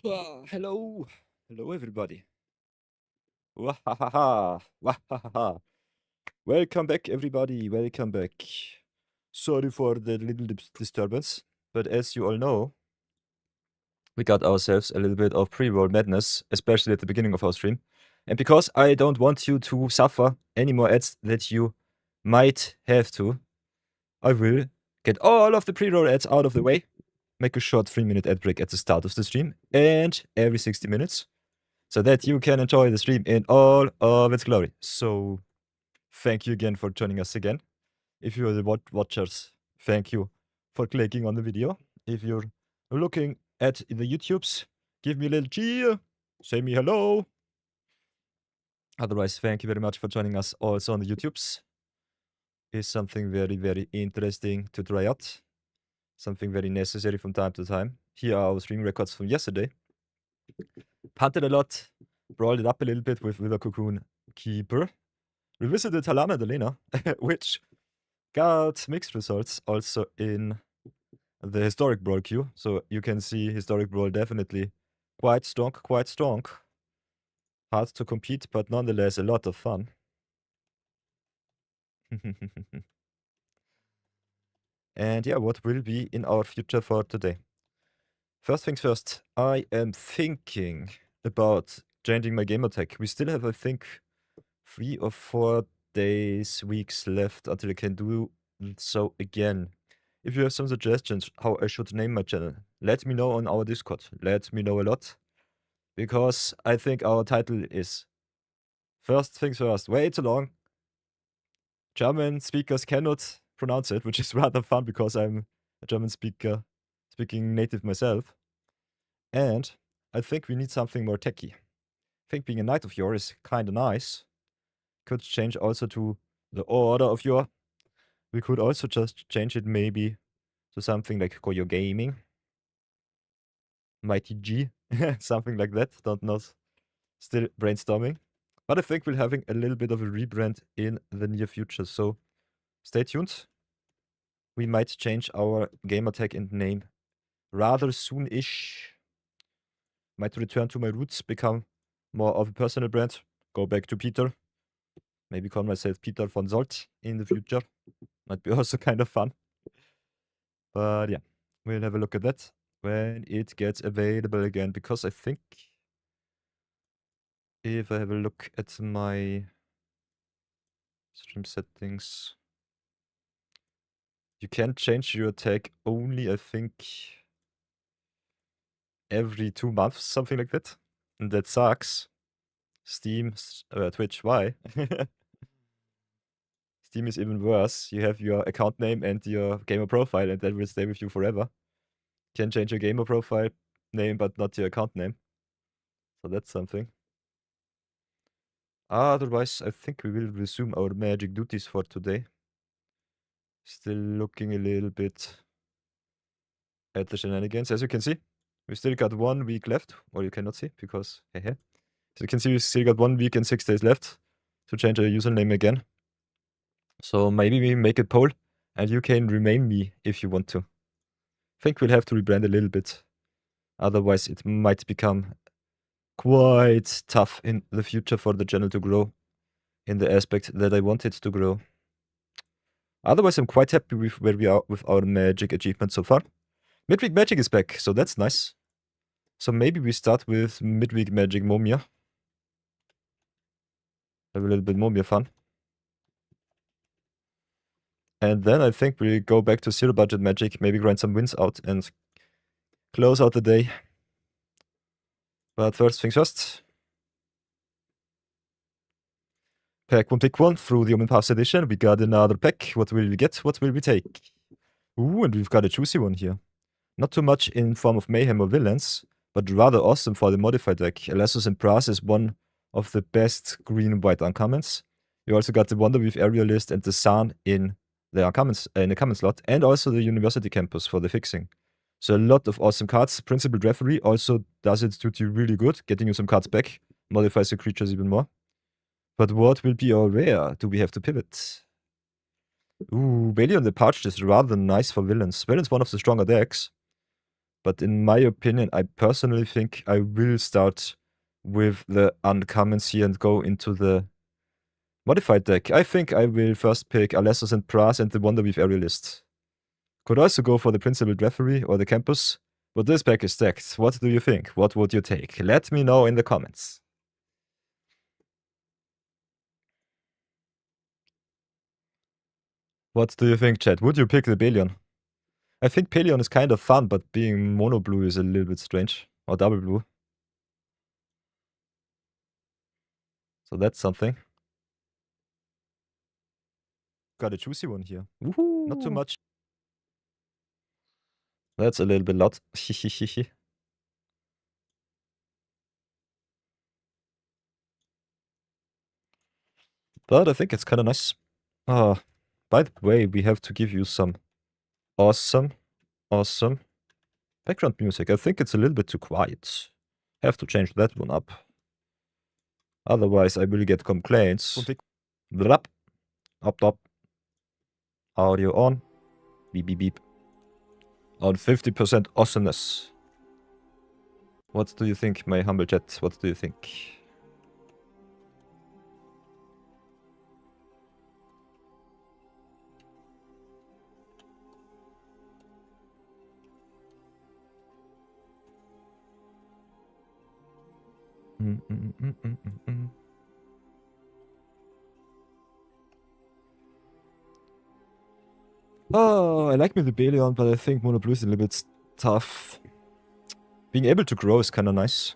Hello. Hello, everybody. Wahahaha. Wahahaha. Welcome back, everybody. Welcome back. Sorry for the little disturbance, but as you all know, we got ourselves a little bit of pre-roll madness, especially at the beginning of our stream. And because I don't want you to suffer any more ads that you might have to, I will get all of the pre-roll ads out of the way, make a short 3-minute ad break at the start of the stream, and every 60 minutes, so that you can enjoy the stream in all of its glory. So, thank you again for joining us again. If you're the watchers, thank you for clicking on the video. If you're looking at the YouTubes, give me a little cheer, say me hello. Otherwise, thank you very much for joining us also on the YouTubes. It's something very, very interesting to try out. Something very necessary from time to time. Here are our stream records from yesterday. Punted a lot, brawled it up a little bit with Wither Cocoon Keeper. Revisited Halana and Elena, which got mixed results also in the Historic Brawl queue. So you can see Historic Brawl definitely quite strong, quite strong. Hard to compete, but nonetheless a lot of fun. And yeah, what will be in our future for today? First things first, I am thinking about changing my gamer tag. We still have, I think, 3 or 4 days, weeks left until I can do so again. If you have some suggestions how I should name my channel, let me know on our Discord. Let me know a lot. Because I think our title is first things first, way too long. German speakers cannot pronounce it, which is rather fun because I'm a German speaker, speaking native myself. And I think we need something more techy. I think being a knight of yore is kinda nice. Could change also to the order of yore. We could also just change it maybe to something like Koyo Gaming. Mighty G, something like that. Don't know. Still brainstorming. But I think we're having a little bit of a rebrand in the near future. So stay tuned. We might change our gamer tag and name rather soon-ish. Might return to my roots, become more of a personal brand. Go back to Peter. Maybe call myself Peter von Solt in the future. Might be also kind of fun. But yeah, we'll have a look at that when it gets available again, because I think if I have a look at my stream settings, you can change your tag only, I think, every 2 months, something like that. And that sucks. Steam, Twitch, why? Steam is even worse. You have your account name and your gamer profile, and that will stay with you forever. Can change your gamer profile name, but not your account name. So that's something. Otherwise, I think we will resume our magic duties for today. Still looking a little bit at the shenanigans. As you can see, we still got 1 week left, or you cannot see because hehe. So you can see we still got 1 week and 6 days left to change our username again. So maybe we make a poll and you can rename me if you want to. I think we'll have to rebrand a little bit. Otherwise, it might become quite tough in the future for the channel to grow in the aspect that I want it to grow. Otherwise, I'm quite happy with where we are with our magic achievement so far. Midweek-Magic is back, so that's nice. So maybe we start with Midweek-Magic Momia. Have a little bit Momia fun. And then I think we go back to zero budget magic, maybe grind some wins out and close out the day. But first things first. Pack 1, pick 1 through the Omen Pass edition. We got another pack. What will we get? What will we take? Ooh, and we've got a juicy one here. Not too much in form of mayhem or villains, but rather awesome for the modified deck. Elastos and Brass is one of the best green and white uncommons. You also got the Wonderweave Aerialist and the San in the uncommons, in the common slot, and also the University Campus for the fixing. So a lot of awesome cards. Principled Referee also does its duty really good, getting you some cards back, modifies your creatures even more. But what will be our rare? Do we have to pivot? Ooh, Bailey on the Parched is rather nice for villains. Villain's one of the stronger decks, but in my opinion, I personally think I will start with the uncommons here and go into the modified deck. I think I will first pick Alessos and Pras and the Wonderweave Aerialist. Could also go for the Principled Referee or the Campus, but this pack is stacked. What do you think? What would you take? Let me know in the comments. What do you think, chat? Would you pick the Belion? I think Pelion is kind of fun, but being mono blue is a little bit strange. Or double blue. So that's something. Got a juicy one here. Woohoo! Not too much. That's a little bit loud. But I think it's kind of nice. By the way, we have to give you some awesome background music. I think it's a little bit too quiet. Have to change that one up. Otherwise, I will get complaints. Up, top. Audio on. Beep, beep, beep. On 50% awesomeness. What do you think, my humble chat? What do you think? Oh, I like me the Belion, but I think Mono Blue is a little bit tough. Being able to grow is kind of nice.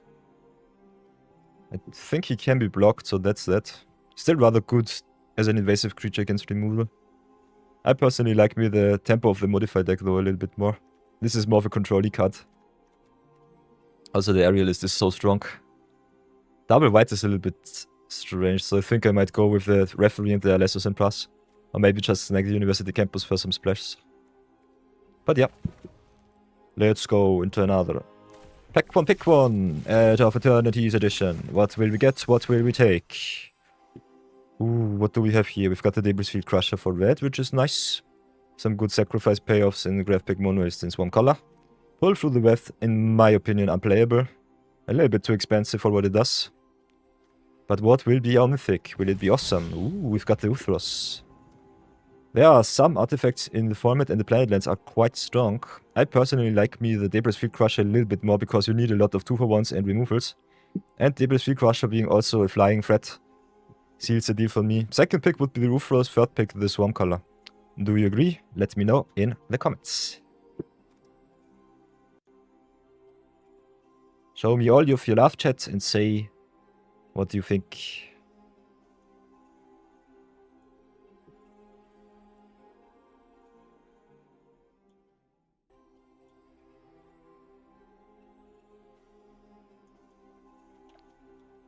I think he can be blocked, so that's that. Still rather good as an invasive creature against removal. I personally like me the tempo of the modified deck though a little bit more. This is more of a control-y card. Also the Aerialist is so strong. Double white is a little bit strange, so I think I might go with the Referee and the Alessos and Plus. Or maybe just snag the University Campus for some splashes. But yeah. Let's go into another. Pick one! Edge of Eternity's edition. What will we get? What will we take? Ooh, what do we have here? We've got the Debris Field Crusher for red, which is nice. Some good sacrifice payoffs in the Graph Pick Monoist in Swarm Color. Pull through the Wrath, in my opinion, unplayable. A little bit too expensive for what it does. But what will be our mythic? Will it be awesome? Ooh, we've got the Uthros. There are some artifacts in the format and the planet lands are quite strong. I personally like me the Debris Field Crusher a little bit more because you need a lot of 2-for-1s and removals. And Debris Field Crusher being also a flying threat seals the deal for me. Second pick would be the Uthros, third pick the Swarm Color. Do you agree? Let me know in the comments. Show me all of your love, chat, and say what do you think.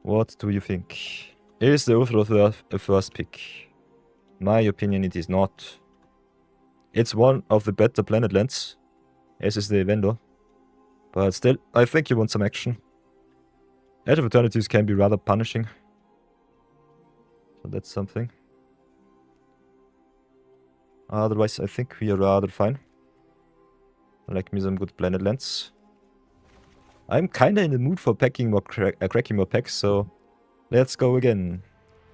What do you think? Is the Uthros a first pick? My opinion, it is not. It's one of the better planet lands, as is the vendor. But still, I think you want some action. Edge of Eternities can be rather punishing. So that's something. Otherwise, I think we are rather fine. I like me some good planet lands. I'm kinda in the mood for packing more cracking more packs, so let's go again.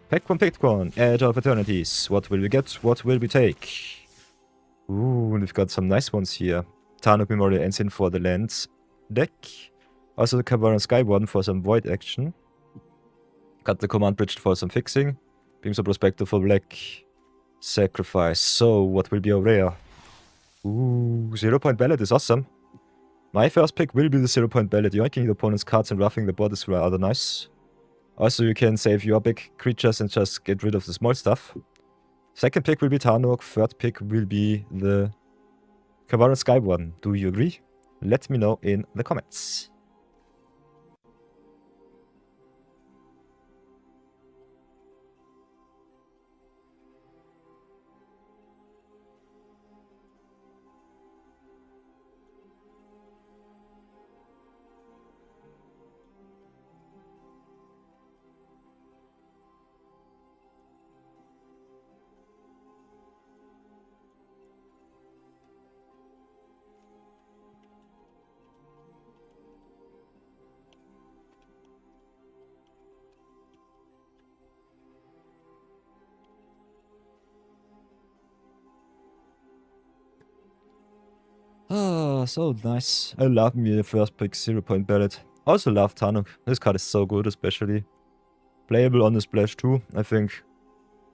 Pick one, Edge of Eternities. What will we get? What will we take? Ooh, we've got some nice ones here. Tarnok Memorial Ensign for the lands deck. Also the Kavaran Skywarden for some void action. Got the Command Bridge for some fixing. Beams of Prospector for black. Sacrifice. So, what will be our rare? Ooh, 0-point ballot is awesome. My first pick will be the 0-point ballot. Yoinking the opponent's cards and roughing the board is rather nice. Also, you can save your big creatures and just get rid of the small stuff. Second pick will be Tarnok. Third pick will be the Kavaran Skywarden. Do you agree? Let me know in the comments. Oh, so nice. I love me the first pick 0-point ballot. Also love Tanuk. This card is so good, especially. Playable on the splash too. I think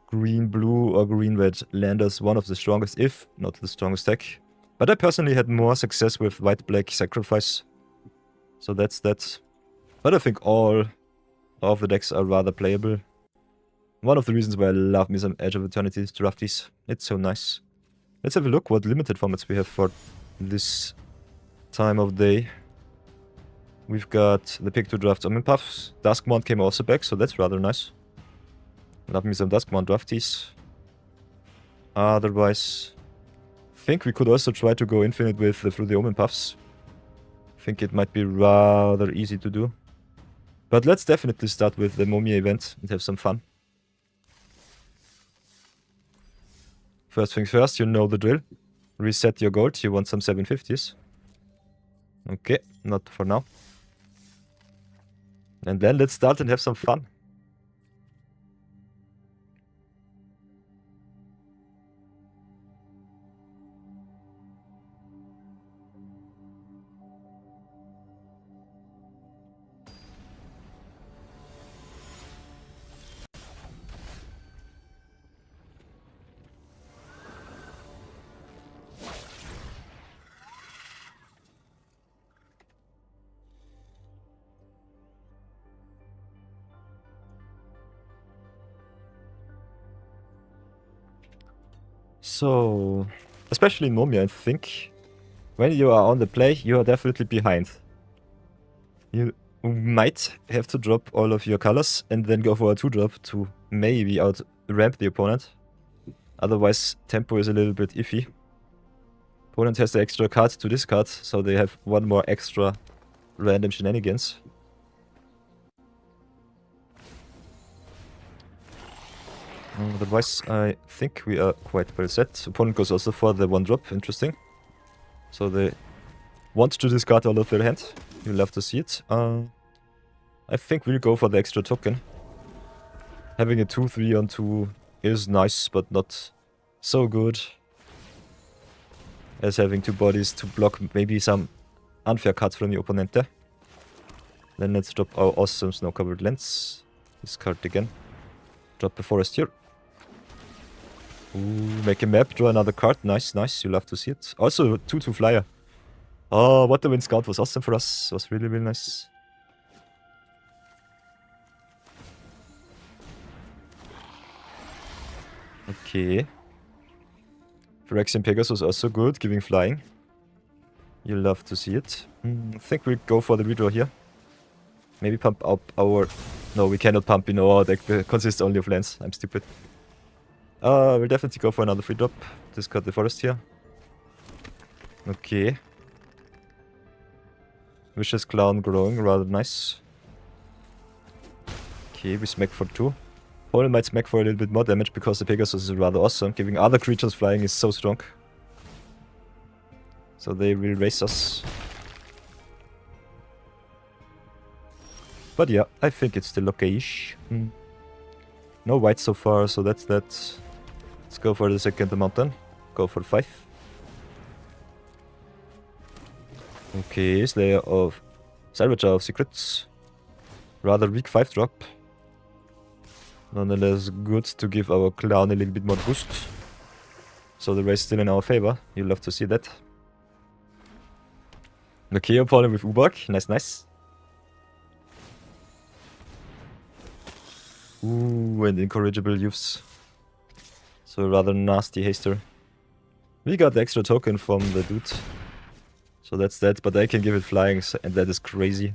green-blue or green-red Lander's one of the strongest, if not the strongest deck. But I personally had more success with white-black Sacrifice. So that's that. But I think all of the decks are rather playable. One of the reasons why I love me some Edge of Eternity's drafties. It's so nice. Let's have a look what limited formats we have for this time of day. We've got the pick to draft Omen Puffs. Duskmourn came also back, so that's rather nice. Love me some Duskmourn drafties. Otherwise, I think we could also try to go infinite with through the Omen Puffs. I think it might be rather easy to do. But let's definitely start with the Momia event and have some fun. First things first, you know the drill. Reset your gold, you want some 750s. Okay, not for now. And then let's start and have some fun. So, especially in Momia, I think, when you are on the play, you are definitely behind. You might have to drop all of your colors and then go for a 2-drop to maybe out-ramp the opponent. Otherwise, tempo is a little bit iffy. Opponent has the extra card to discard, so they have one more extra random shenanigans. Otherwise, I think we are quite well set. Opponent goes also for the 1-drop, interesting. So they want to discard all of their hand. You'll love to see it. I think we'll go for the extra token. Having a 2-3 on 2 is nice, but not so good as having 2 bodies to block maybe some unfair cards from the opponent there. Then let's drop our awesome snow-covered lens. Discard again. Drop the forest here. Ooh, make a map, draw another card. Nice, nice. You love to see it. Also, 2-2 flyer. Oh, what the Wind Scout was awesome for us. It was really, really nice. Okay. Phyrexian Pegasus also good, giving flying. You love to see it. I think we'll go for the redraw here. Maybe pump up our... No, we cannot pump in our deck. It consists only of lands. I'm stupid. We'll definitely go for another free drop. Discard the forest here. Okay. Vicious Clown growing, rather nice. Okay, we smack for 2. Opponent might smack for a little bit more damage because the Pegasus is rather awesome. Giving other creatures flying is so strong. So they will race us. But yeah, I think it's still okay-ish. No white so far, so that's that. Let's go for the second mountain. Go for 5. Okay, Slayer of... Salvager of Secrets. Rather weak 5-drop. Nonetheless good to give our clown a little bit more boost. So the race is still in our favor. You'll love to see that. Okay, opponent with Ubak. Nice, nice. Ooh, and incorrigible youths. So a rather nasty haster. We got the extra token from the dude. So that's that, but I can give it flying, and that is crazy.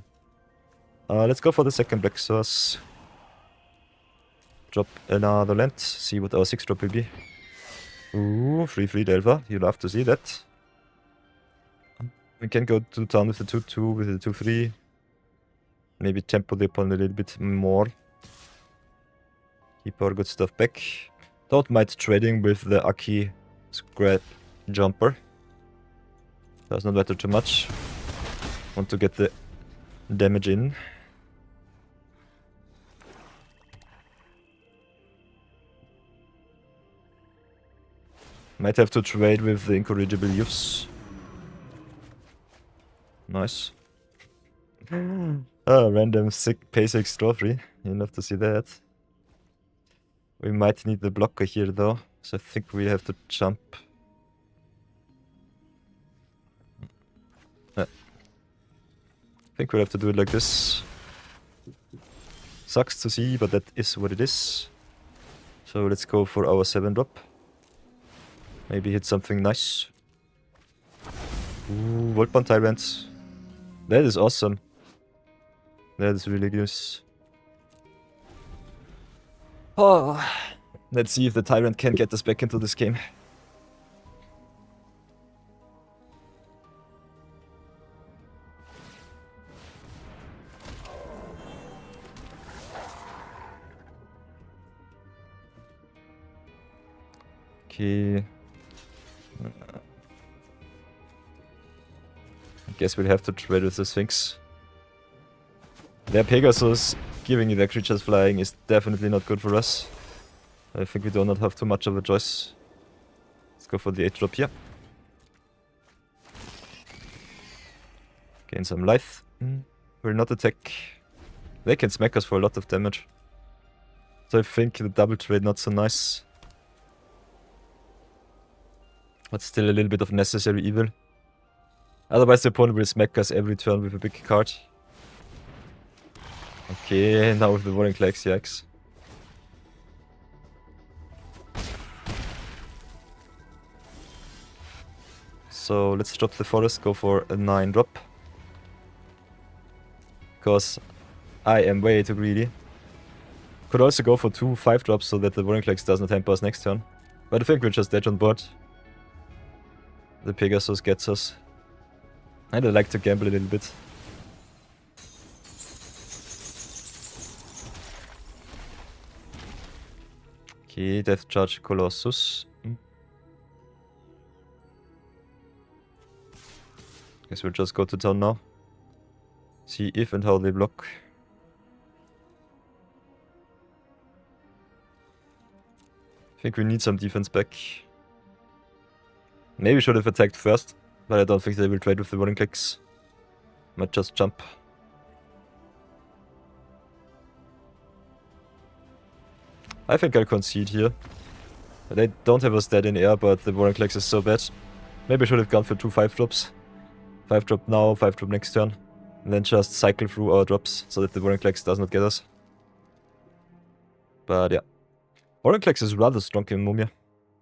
Let's go for the second black source. Drop another land, see what our 6-drop will be. Ooh, 3-3 Delver, you love to see that. We can go to town with the 2-2, with the 2-3. Maybe tempo the opponent a little bit more. Keep our good stuff back. Don't mind trading with the Aki Scrap Jumper. Does not matter too much. Want to get the damage in. Might have to trade with the incorrigible youths. Nice. Oh, random sick pace extra free. You love to see that. We might need the blocker here though, so I think we have to jump. I think we'll have to do it like this. Sucks to see, but that is what it is. So let's go for our 7-drop. Maybe hit something nice. Ooh, Voltbound Tyrant. That is awesome. That is really good. Oh, let's see if the Tyrant can get us back into this game. Okay. I guess we'll have to trade with the Sphinx. Their Pegasus giving their creatures flying is definitely not good for us. I think we do not have too much of a choice. Let's go for the 8-drop here. Gain some life. Will not attack. They can smack us for a lot of damage. So I think the double trade not so nice. But still a little bit of necessary evil. Otherwise the opponent will smack us every turn with a big card. Okay, now with the Warring Clags, yikes. So let's drop the forest, go for a 9-drop. Because I am way too greedy. Could also go for 2 5-drops so that the Warring Clags does not hamper us next turn. But I think we're just dead on board. The Pegasus gets us. And I like to gamble a little bit. Okay, Death Charge Colossus. Guess we'll just go to town now. See if and how they block. I think we need some defense back. Maybe should have attacked first, but I don't think they will trade with the Warring Clags. Might just jump. I think I'll concede here. They don't have us dead in air, but the Warring Clags is so bad. Maybe I should have gone for 2 5-drops. 5-drop now, 5-drop next turn. And then just cycle through our drops so that the Warring Clags does not get us. But yeah. Warring Clags is rather strong in Mumia. A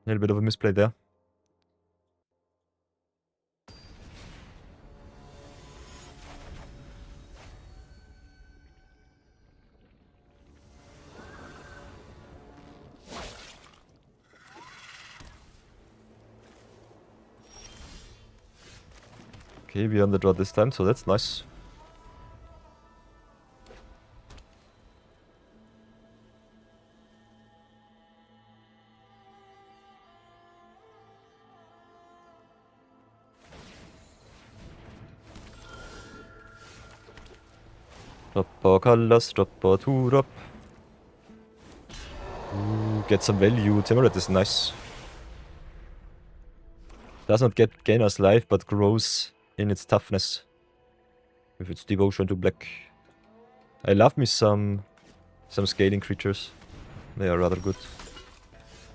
little bit of a misplay there. Okay, we're on the draw this time, so that's nice. Drop or colors, drop or 2-drop. Get some value. Temerate is nice. Does not gain us life, but grows in its toughness with its devotion to black. I love me some scaling creatures. They are rather good.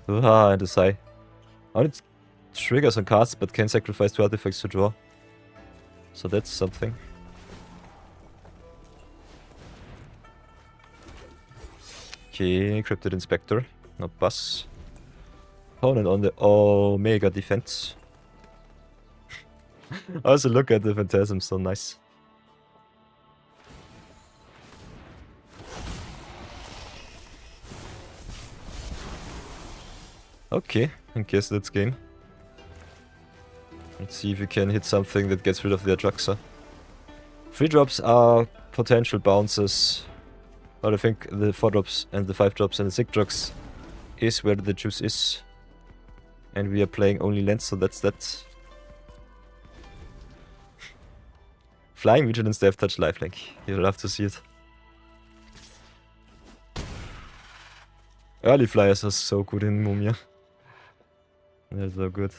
And a Sai. I want to trigger some cards, but can sacrifice 2 artifacts to draw. So that's something. Okay, Cryptid Inspector. No bus. Opponent on the Omega defense. Also look at the Phantasm, so nice. Okay, I guess that's game. Let's see if we can hit something that gets rid of the Atraxa. 3-drops are potential bounces, but I think the 4-drops and the 5-drops and the 6-drops is where the juice is. And we are playing only lands, so that's that. Flying Vigilance, Death Touch, Lifelink. You'll have to see it. Early flyers are so good in Mumia. They're so good.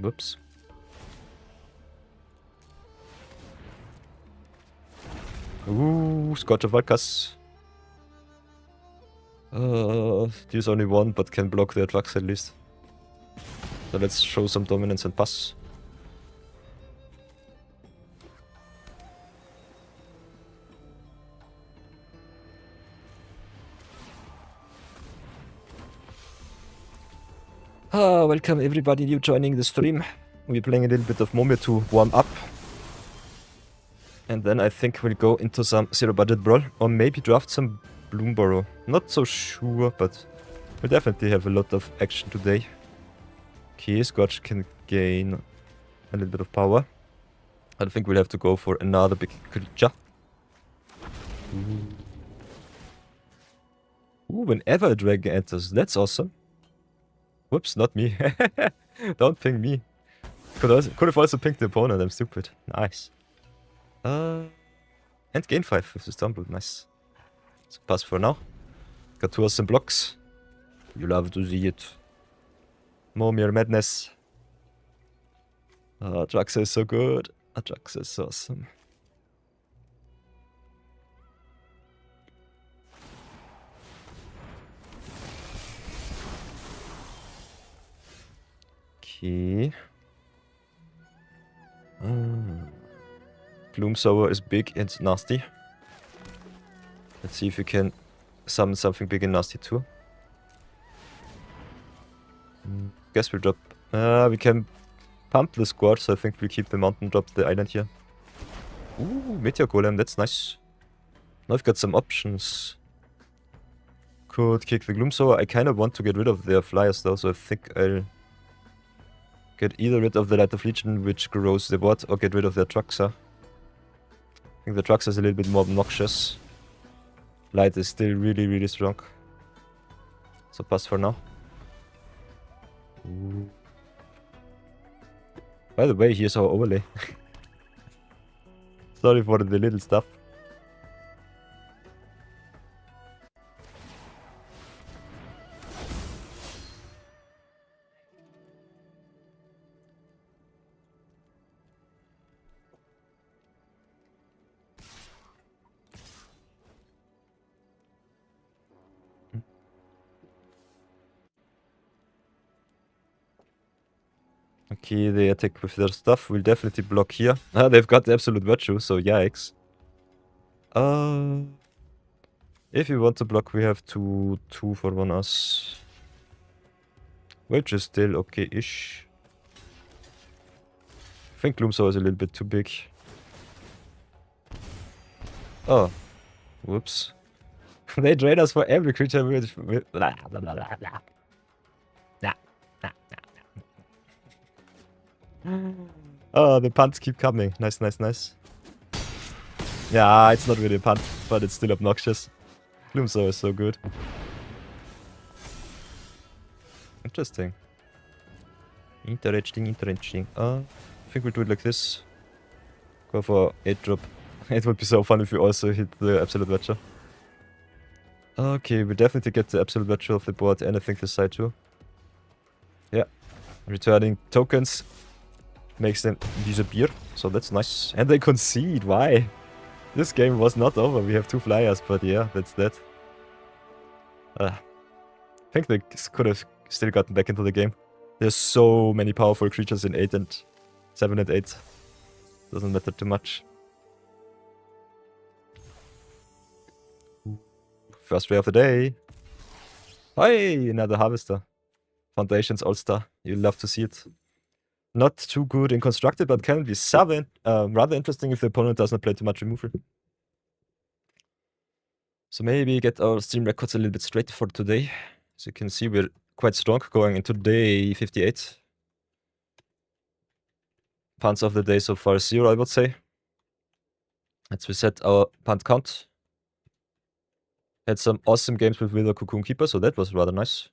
Whoops. Ooh, Scorch of Valkas. There's only one, but can block their trucks at least. So let's show some dominance and pass. Welcome everybody new joining the stream. We're playing a little bit of Momir to warm up. And then I think we'll go into some zero budget brawl, or maybe draft some Bloomburrow. Not so sure, but we definitely have a lot of action today. Okay, Scorch can gain a little bit of power. I think we'll have to go for another big creature. Ooh, whenever a dragon enters, that's awesome. Whoops, not me. Don't ping me. Could have also pinged the opponent, I'm stupid. Nice. And gain 5 with the Stormbolt, nice. So pass for now. Got 2 awesome blocks. You love to see it. Momir madness. Draxa is so good. Draxa is so awesome. Okay. Gloomsour is big and nasty. Let's see if we can summon something big and nasty too. Guess we'll drop... we can pump the squad, so I think we'll keep the mountain, drop the island here. Ooh, Meteor Golem, that's nice. Now I've got some options. Could kick the Gloomsour. I kind of want to get rid of their flyers though, so I think I'll get either rid of the Light of Legion, which grows the board, or get rid of their Truxa. I think the Truxa is a little bit more obnoxious. Light is still really, really strong. So pass for now. Ooh. By the way, here's our overlay. Sorry for the little stuff. Okay, they attack with their stuff. We'll definitely block here. They've got the Absolute Virtue, so yikes. If we want to block, we have to 2 for 1 us. Which is still okay-ish. I think Gloomsaur is a little bit too big. Oh. Whoops. They drain us for every creature with blah, blah, blah, blah, blah. Oh, the punts keep coming. Nice, nice, nice. Yeah, it's not really a punt, but it's still obnoxious. Gloomsaur is so good. Interesting. Interesting. I think we'll do it like this. Go for 8 drop. It would be so fun if we also hit the Absolute Virtue. Okay, we definitely get the Absolute Virtue off the board, and I think the side too. Yeah. Returning tokens makes them disappear, so that's nice. And they concede, why? This game was not over, we have 2 flyers, but yeah, that's that. I think they could have still gotten back into the game. There's so many powerful creatures in 8 and 7 and 8. Doesn't matter too much. First ray of the day. Hey, another Harvester. Foundations All-Star. You'll love to see it. Not too good in Constructed, but can be rather interesting if the opponent does not play too much removal. So maybe get our stream records a little bit straight for today. As you can see, we're quite strong going into day 58. Punts of the day so far 0, I would say. Let's reset our punt count. Had some awesome games with Wither Cocoon Keeper, so that was rather nice.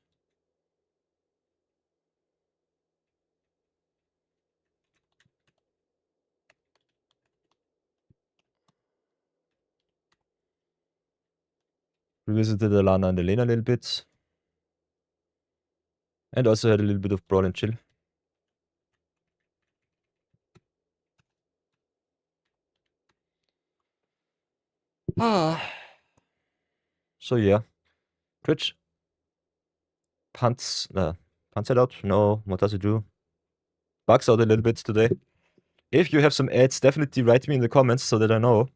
Revisited Alana and Elena a little bit. And also had a little bit of Brawl and Chill. So yeah. Twitch. Punts it out? No. What does it do? Bugs out a little bit today. If you have some ads, definitely write me in the comments so that I know.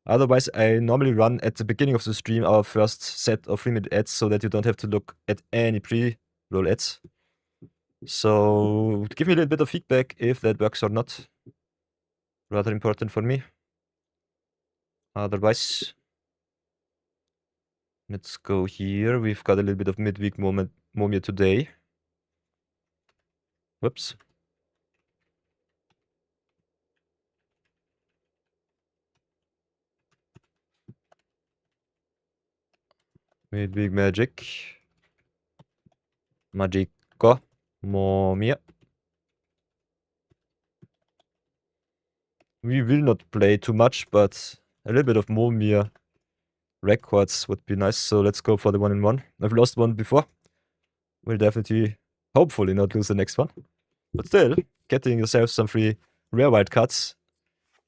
Otherwise, I normally run at the beginning of the stream our first set of 3-minute ads so that you don't have to look at any pre-roll ads. So give me a little bit of feedback if that works or not. Rather important for me. Otherwise, let's go here. We've got a little bit of midweek momia today. Whoops. Midweek-Magic. Magico. Momia. We will not play too much, but a little bit of momia records would be nice. So let's go for the 1-in-1. I've lost one before. We'll definitely, hopefully not lose the next one. But still, getting yourself some free rare wildcards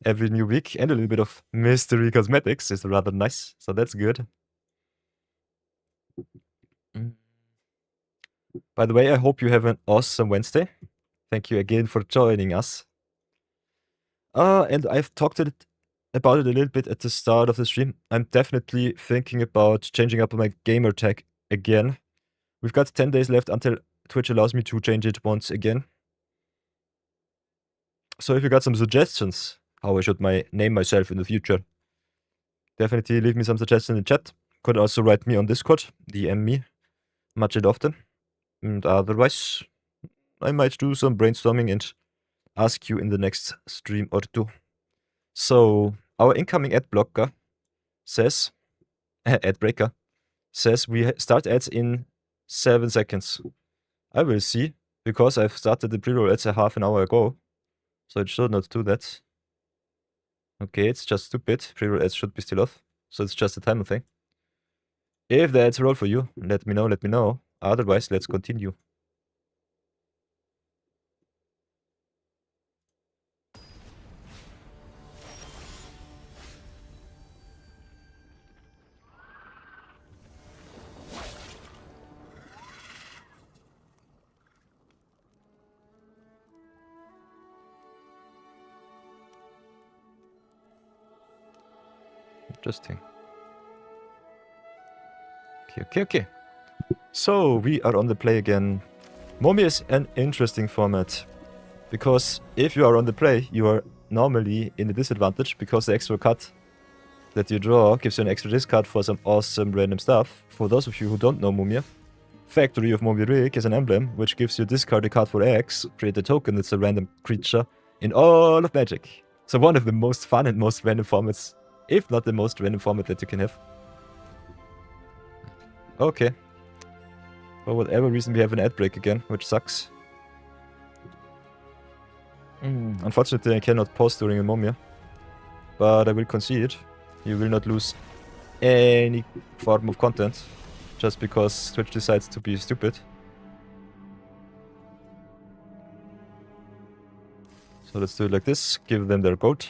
every new week and a little bit of mystery cosmetics is rather nice. So that's good. By the way, I hope you have an awesome Wednesday. Thank you again for joining us. And I've talked about it a little bit at the start of the stream. I'm definitely thinking about changing up my gamer tag again. We've got 10 days left until Twitch allows me to change it once again. So if you got some suggestions how I should name myself in the future, definitely leave me some suggestions in the chat. Could also write me on Discord, DM me much and often. And otherwise, I might do some brainstorming and ask you in the next stream or two. So our incoming ad blocker says, ad breaker says we start ads in 7 seconds. I will see, because I've started the pre-roll ads a half an hour ago. So it should not do that. Okay, it's just stupid. Pre-roll ads should be still off. So it's just a timer thing. If the ads roll for you, let me know. Otherwise, let's continue. Interesting. Okay. So we are on the play again. Momia is an interesting format, because if you are on the play, you are normally in a disadvantage, because the extra card that you draw gives you an extra discard for some awesome random stuff. For those of you who don't know Momia, Factory of Momia is an emblem which gives you discard a card for X, create a token that's a random creature in all of Magic. So one of the most fun and most random formats, if not the most random format that you can have. Okay. For whatever reason we have an ad break again, which sucks. Unfortunately I cannot pause during a Momia, but I will concede. You will not lose any form of content just because Twitch decides to be stupid. So let's do it like this, give them their goat.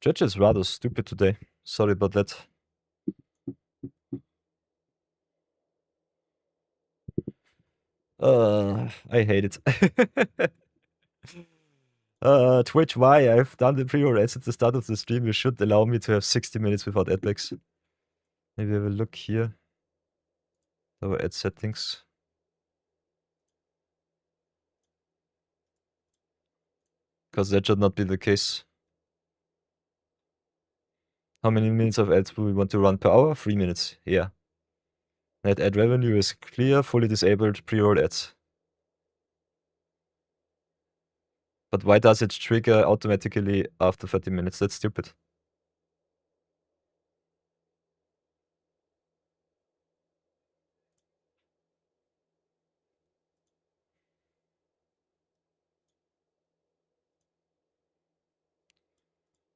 Twitch is rather stupid today. Sorry about that. I hate it. Twitch, why? I've done the pre-roll ads at the start of the stream. You should allow me to have 60 minutes without ad breaks. Maybe have a look here. Our ad settings. Because that should not be the case. How many minutes of ads do we want to run per hour? 3 minutes. Yeah. Net ad revenue is clear, fully disabled pre-roll ads. But why does it trigger automatically after 30 minutes? That's stupid.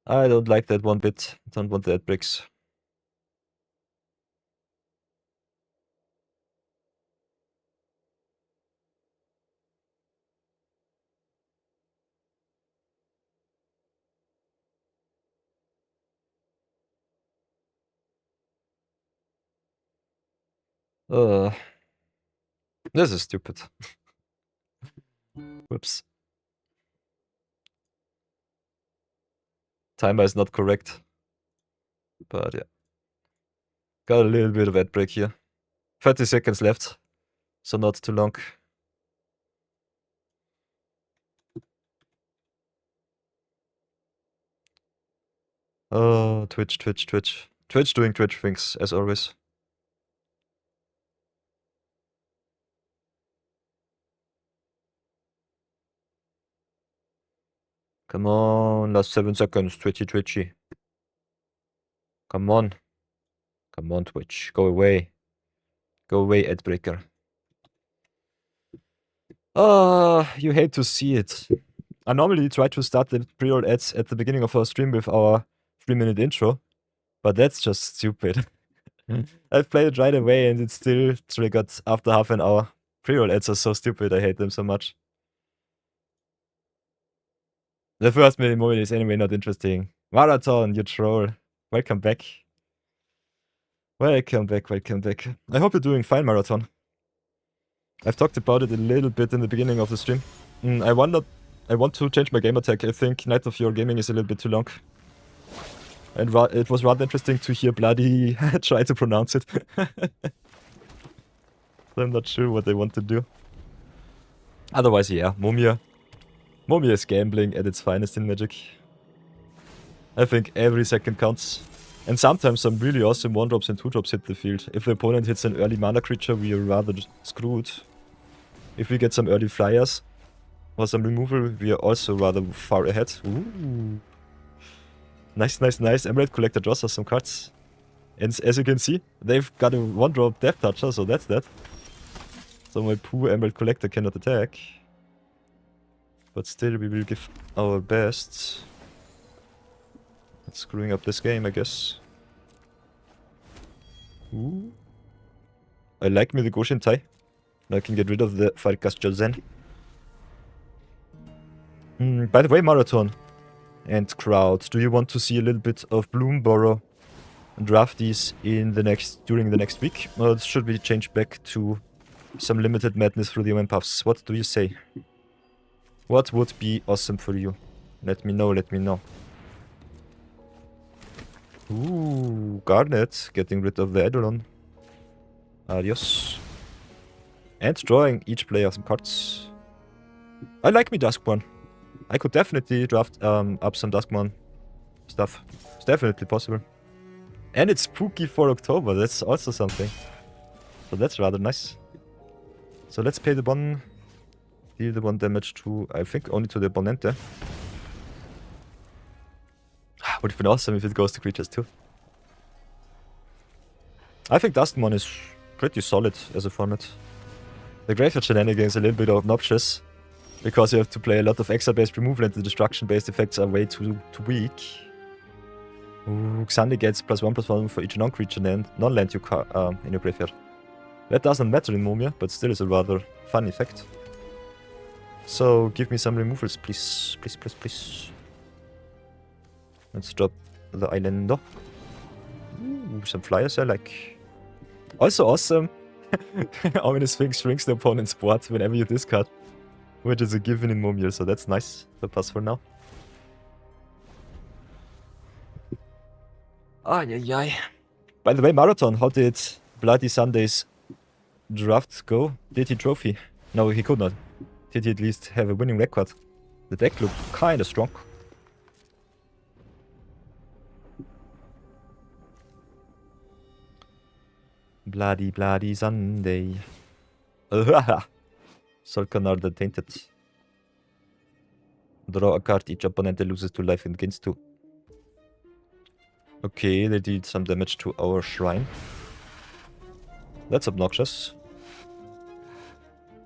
I don't like that one bit. Don't want that bricks. This is stupid. Whoops. Timer is not correct. But yeah. Got a little bit of ad break here. 30 seconds left. So not too long. Oh, Twitch. Twitch doing Twitch things, as always. Come on, last 7 seconds. Twitchy. Come on. Come on, Twitch. Go away. Go away, ad breaker. You hate to see it. I normally try to start the pre-roll ads at the beginning of our stream with our 3-minute intro, but that's just stupid. I've played it right away and it's still triggered after half an hour. Pre-roll ads are so stupid, I hate them so much. The first minute moment is anyway not interesting. Marathon, you troll. Welcome back. Welcome back. I hope you're doing fine, Marathon. I've talked about it a little bit in the beginning of the stream. I want to change my gamer tag. I think Night of Your Gaming is a little bit too long. And it was rather interesting to hear Bloody try to pronounce it. I'm not sure what they want to do. Otherwise, yeah, Mumia. Mumia is gambling at its finest in Magic. I think every second counts. And sometimes some really awesome 1-drops and 2-drops hit the field. If the opponent hits an early mana creature, we are rather screwed. If we get some early flyers or some removal, we are also rather far ahead. Ooh. Nice. Emerald Collector draws us some cards. And as you can see, they've got a 1-drop Death Toucher, so that's that. So my poor Emerald Collector cannot attack. But still, we will give our best. It's screwing up this game, I guess. Ooh. I like me the Goshen Tai. Now I can get rid of the Firecast Jozen. By the way, Marathon and crowd, do you want to see a little bit of Bloomborough drafties in during the next week? Or should we change back to some limited madness through the OM puffs? What do you say? What would be awesome for you? Let me know. Ooh, Garnet, getting rid of the Eidolon. Adios. And drawing each player some cards. I like me Duskmourn. I could definitely draft up some Duskmourn stuff. It's definitely possible. And it's spooky for October, that's also something. So that's rather nice. So let's pay the 1. Deal the 1 damage to, I think, only to the opponent. Would have been awesome if it goes to creatures too. I think Duskmourn is pretty solid as a format. The Graveyard Shenanigans are a little bit obnoxious, because you have to play a lot of exile-based removal and the destruction-based effects are way too weak. Ooh, Xandi gets +1/+1 for each non-creature non-land you in your graveyard. That doesn't matter in Mumia, but still is a rather fun effect. So give me some removals, please. Please. Let's drop the Islander. Ooh, some flyers I like. Also awesome. Ominous Sphinx shrinks the opponent's board whenever you discard. Which is a given in Mumia, so that's nice. So pass for now. Ay. By the way, Marathon, how did Bloody Sunday's draft go? Did he trophy? No, he could not. Did he at least have a winning record? The deck looked kinda strong. Bloody Sunday. Solkanar the Tainted. Draw a card, each opponent loses 2 life and gains 2. Okay, they did some damage to our shrine. That's obnoxious.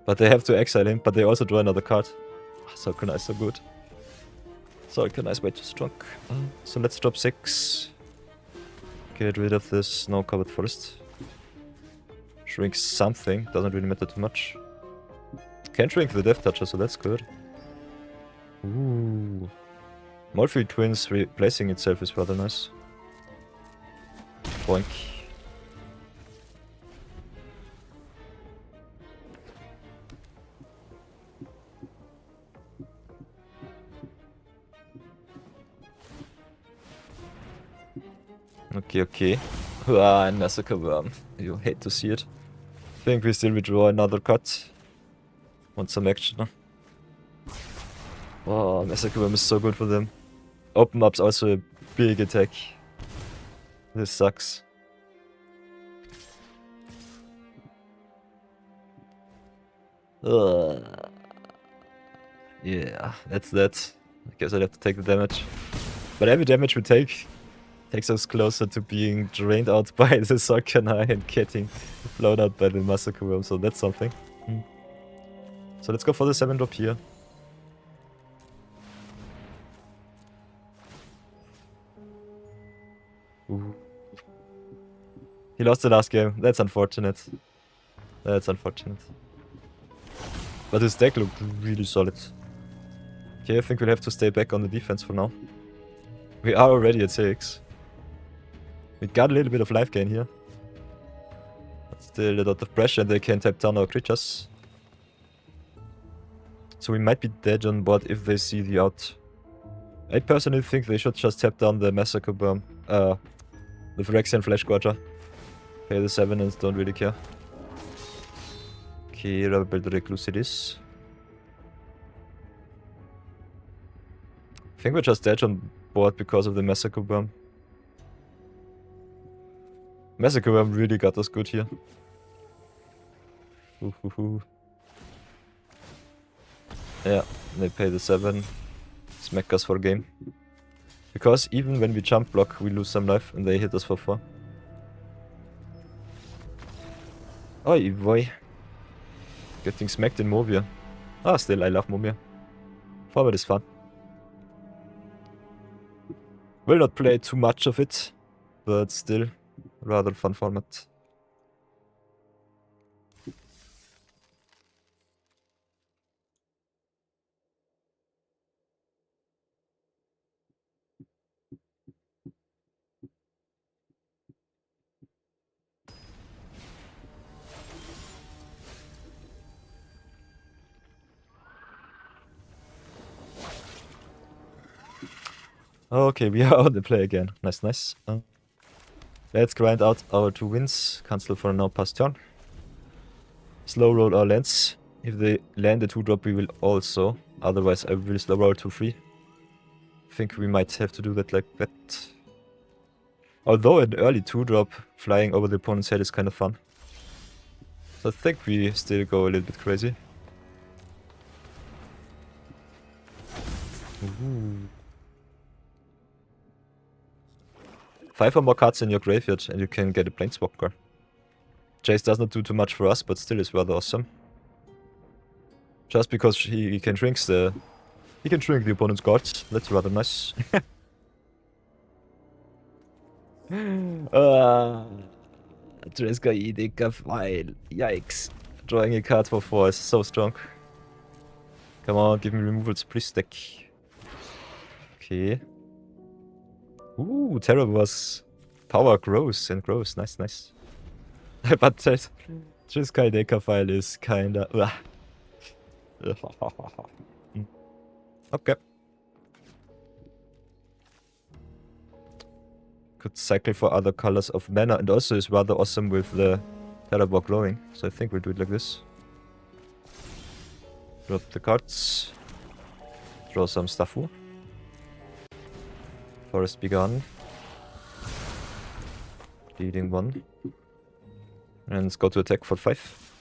But they have to exile him, but they also draw another card. Solkanar is so good. So Arcanize way too strong. So let's drop 6. Get rid of this snow-covered forest. Shrink something, doesn't really matter too much. Can shrink the Death Toucher, so that's good. Ooh. Morphe Twins replacing itself is rather nice. Boink. Okay. Ah, and Massacre Worm. You hate to see it. I think we still withdraw another cut. Want some action, huh? Oh, Massacre Worm is so good for them. Open up's also a big attack. This sucks. Yeah, that's that. I guess I'd have to take the damage. But every damage we take takes us closer to being drained out by the Sarkhanai and getting blown out by the Massacre Worm, so that's something. So let's go for the 7-drop here. Ooh. He lost the last game. That's unfortunate. That's unfortunate. But his deck looked really solid. Okay, I think we'll have to stay back on the defense for now. We are already at 6. We got a little bit of life gain here. But still a lot of pressure and they can tap down our creatures. So we might be dead on board if they see the out. I personally think they should just tap down the Massacre Worm. The Phyrexian Flash Gorger. Pay the 7 and don't really care. Okay, Rubber Builder Recluse it is. I think we're just dead on board because of the Massacre Worm. Massacre Worm really got us good here. Yeah, they pay the 7. Smack us for game. Because even when we jump block, we lose some life and they hit us for 4. Oi, boy. Getting smacked in Movia. Ah, still, I love Mumia. Forward is fun. Will not play too much of it, but still, rather fun format. Okay, we are on the play again. Nice. Let's grind out our 2 wins. Cancel for now, pass turn. Slow roll our lands. If they land a 2-drop, we will also. Otherwise, I will slow roll 2-3. I think we might have to do that like that. Although an early 2-drop flying over the opponent's head is kind of fun. So I think we still go a little bit crazy. Ooh. 5 or more cards in your graveyard and you can get a Planeswalker. Jace does not do too much for us, but still is rather awesome. Just because he can shrink the... He can shrink the opponent's cards. That's rather nice. Triska Edeka file. Yikes. Drawing a card for 4 is so strong. Come on, give me removals, please stack. Okay. Ooh, Terror was power grows and grows. Nice. But Triska Edeka file is kinda... Okay. Could cycle for other colors of mana and also is rather awesome with the Terror glowing. So I think we'll do it like this. Drop the cards. Draw some Stafu. Forest begun. Dealing 1. And let's go to attack for 5.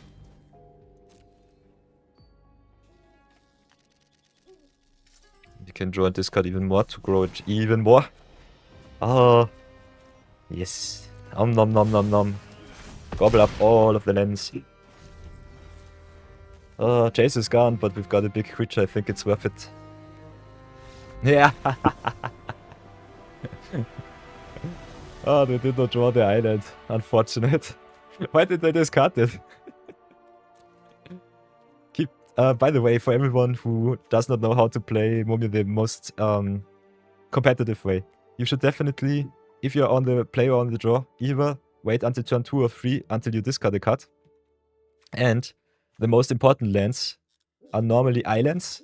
You can draw and discard even more to grow it even more. Ah, yes. Nom. Gobble up all of the lands. Jace is gone, but we've got a big creature. I think it's worth it. Yeah. Oh, they did not draw the island. Unfortunate. Why did they discard it? By the way, for everyone who does not know how to play Mummy the most competitive way, you should definitely, if you're on the play or on the draw, either wait until turn 2 or 3 until you discard a card. And the most important lands are normally islands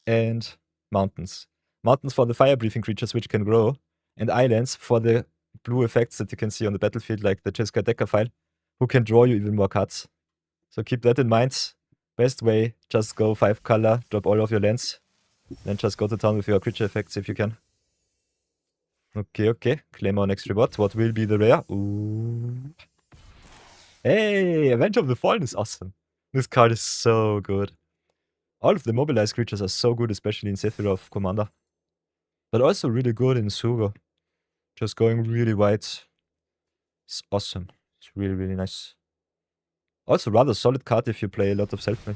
and mountains. Mountains for the fire-breathing creatures which can grow, and islands for the blue effects that you can see on the battlefield, like the Jeskai Decker file, who can draw you even more cards. So keep that in mind. Best way, just go 5 color, drop all of your lands, then just go to town with your creature effects if you can. Okay. Claim our next reward. What will be the rare? Ooh. Hey, Avenger of the Fallen is awesome. This card is so good. All of the mobilized creatures are so good, especially in Sephiroth Commander. But also really good in Suga. Just going really wide. It's awesome. It's really, really nice. Also rather solid card if you play a lot of self-mill.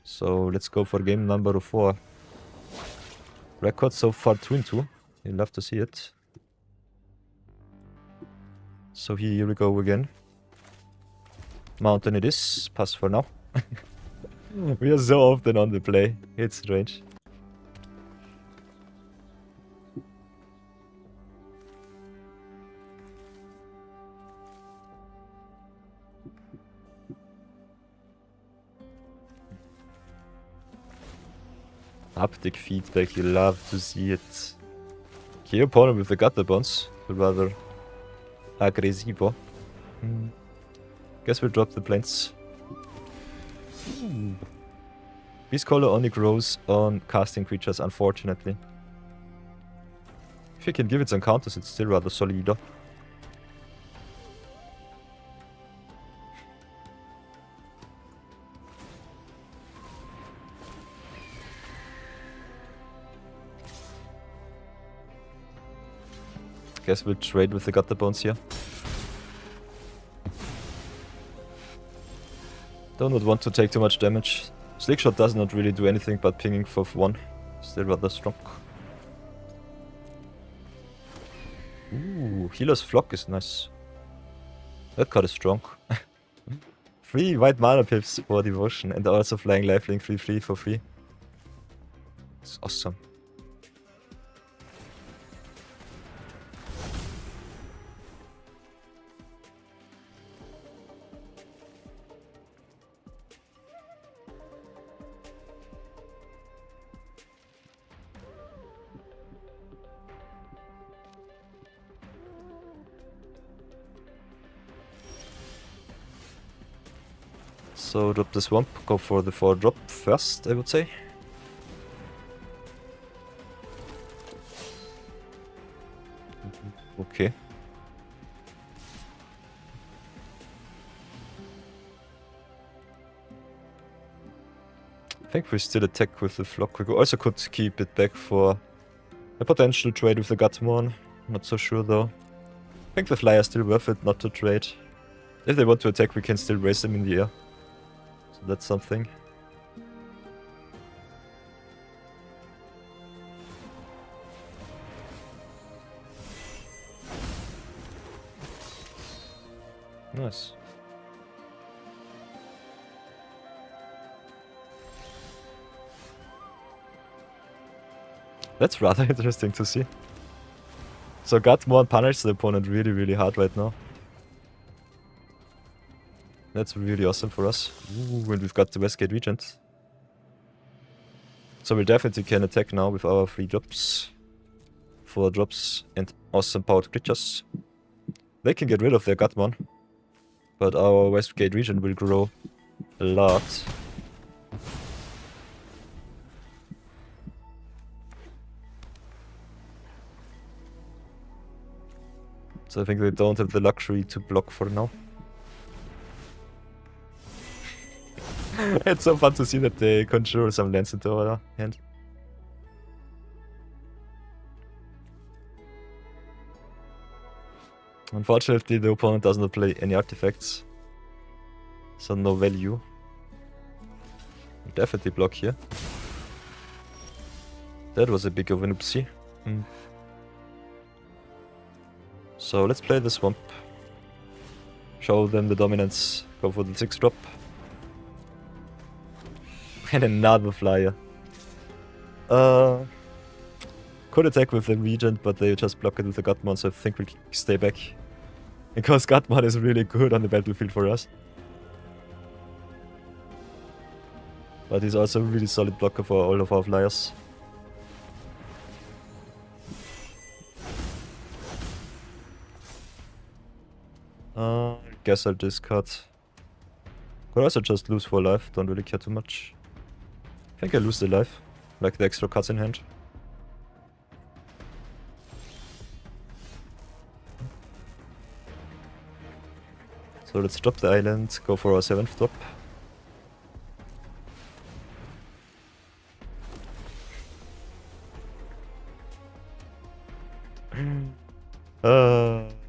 So let's go for game number 4. Record so far 2-2. You'll love to see it. So here we go again. Mountain it is. Pass for now. We are so often on the play. It's strange. Haptic feedback, you love to see it. Okay, opponent with the gutter bones. Rather aggressivo. Guess we'll drop the plants. Beast Collar only grows on casting creatures, unfortunately. If you can give it some counters, it's still rather solid. Guess we'll trade with the gutter bones here. Do not want to take too much damage. Slickshot does not really do anything but pinging for 1. Still rather strong. Ooh, Healer's Flock is nice. That card is strong. 3 white mana pips for Devotion and also Flying Lifelink 3/3 for free. It's awesome. So drop the swamp, go for the 4-drop first, I would say. Okay. I think we still attack with the flock. We also could keep it back for a potential trade with the Duskmourn. Not so sure though. I think the flyer is still worth it not to trade. If they want to attack, we can still raise them in the air. So that's something. Nice. That's rather interesting to see. So Duskmourn punishes the opponent really, really hard right now. That's really awesome for us. Ooh, and we've got the Westgate Regent. So we definitely can attack now with our 3 drops. 4 drops and awesome powered creatures. They can get rid of their Duskmourn. But our Westgate Regent will grow a lot. So I think they don't have the luxury to block for now. It's so fun to see that they control some lands into our hand. Unfortunately, the opponent does not play any artifacts. So no value. definitely block here. That was a big of an oopsie. So let's play the swamp. Show them the dominance. Go for the 6-drop. And another flyer. Could attack with the Regent, but they just block it with the Duskmourn, so I think we'll stay back. Because Duskmourn is really good on the battlefield for us. But he's also a really solid blocker for all of our flyers. Guess I'll discard. Could also just lose 4 life, don't really care too much. I think I lose the life, like the extra cards in hand. So let's drop the island, go for our 7th drop.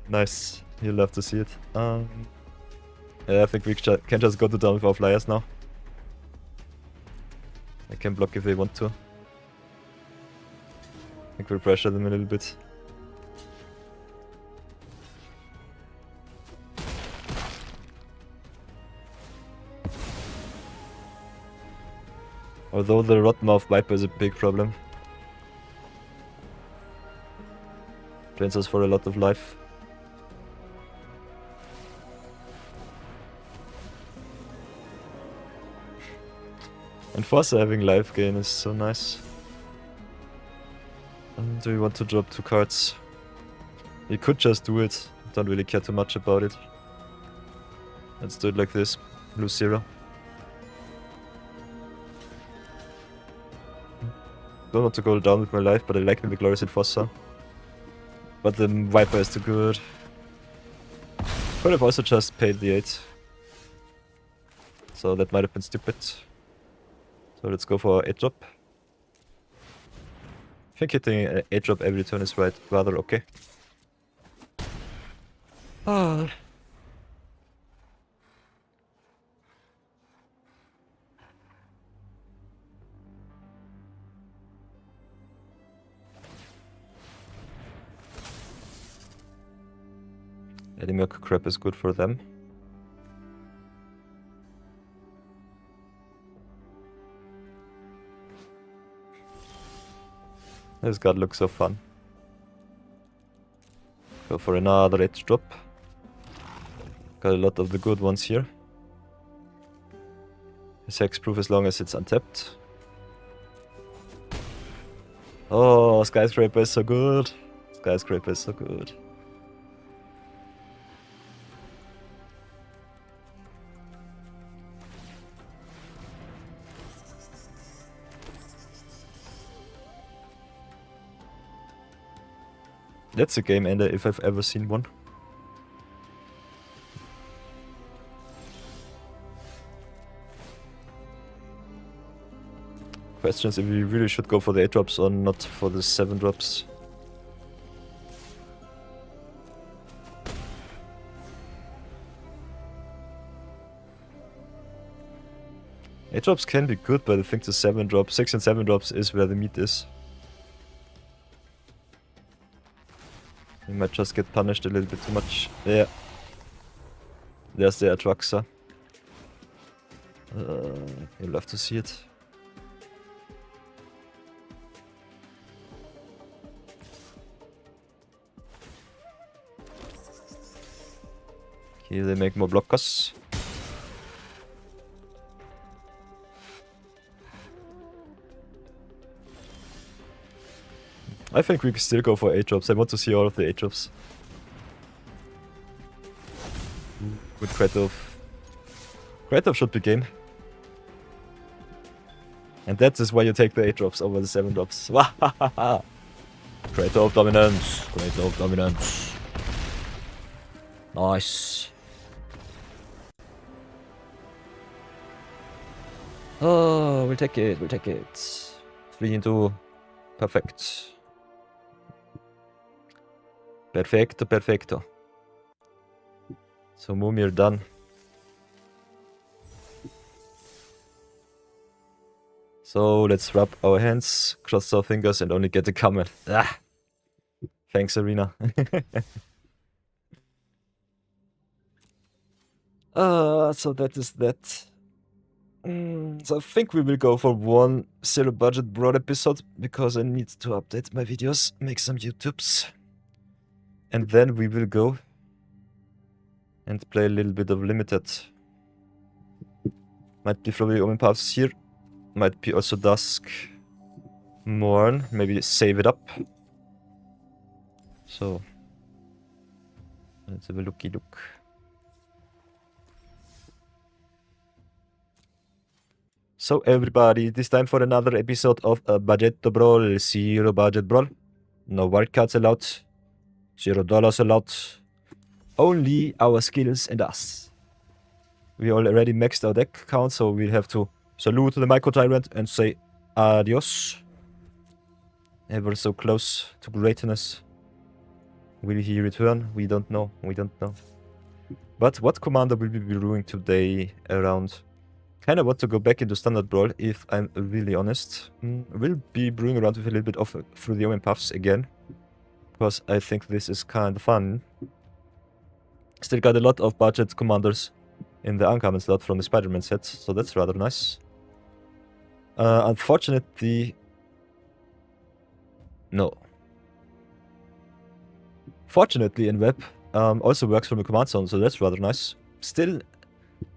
Nice. You'll love to see it. Yeah, I think we can just go to down with our flyers now. I can block if they want to. I think we'll pressure them a little bit. Although the Rotmouth Viper is a big problem. Drains us for a lot of life. And Fossa having life gain is so nice. Do we want to drop 2 cards? We could just do it. Don't really care too much about it. Let's do it like this. Lose 0. Don't want to go down with my life, but I like the Glorious in Fossa. But the Viper is too good. Could have also just paid the 8. So that might have been stupid. So let's go for 8-drop. I think hitting 8-drop every turn is rather okay. Any milk crab is good for them. This card looks so fun. Go for another 8-drop. Got a lot of the good ones here. It's hexproof as long as it's untapped. Oh, Skyscraper is so good. Skyscraper is so good. That's a game ender if I've ever seen one. Questions if we really should go for the 8-drops or not for the 7-drops. Eight drops can be good, but I think the 7-drop, 6 and 7 drops is where the meat is. We might just get punished a little bit too much. Yeah. There's the Atraxa. You'll love to see it. Okay, they make more blockers. I think we can still go for 8-drops. I want to see all of the 8-drops. Good Kretov. Kretov should be game. And that is why you take the 8-drops over the 7-drops. Wahahaha! Kretov dominance! Kretov dominance! Nice! Oh, we'll take it, we'll take it. 3 into... Perfect. Perfecto, perfecto. So Mumir done. So let's rub our hands, cross our fingers, and only get the comment. Ah! Thanks, Arena. So that is that. So I think we will go for one zero budget broad episode because I need to update my videos, make some YouTubes. And then we will go and play a little bit of limited. Might be from the Omen Paths here. Might be also Duskmourn. Maybe save it up. So let's have a looky look. So everybody, it is time for another episode of Budget Brawl. Zero budget brawl. No wildcards allowed. $0 allowed. Only our skills and us. We already maxed our deck count, so we'll have to salute the Micro Tyrant and say adios. Ever so close to greatness. Will he return? We don't know. We don't know. But what commander will we be brewing today around? Kinda want to go back into Standard Brawl, if I'm really honest. We'll be brewing around with a little bit of Through the Omen Paths again. Because I think this is kinda fun. Still got a lot of budget commanders in the uncommon slot from the Spider-Man set, so that's rather nice. Unfortunately... No. Fortunately, in web also works from the command zone, so that's rather nice. Still,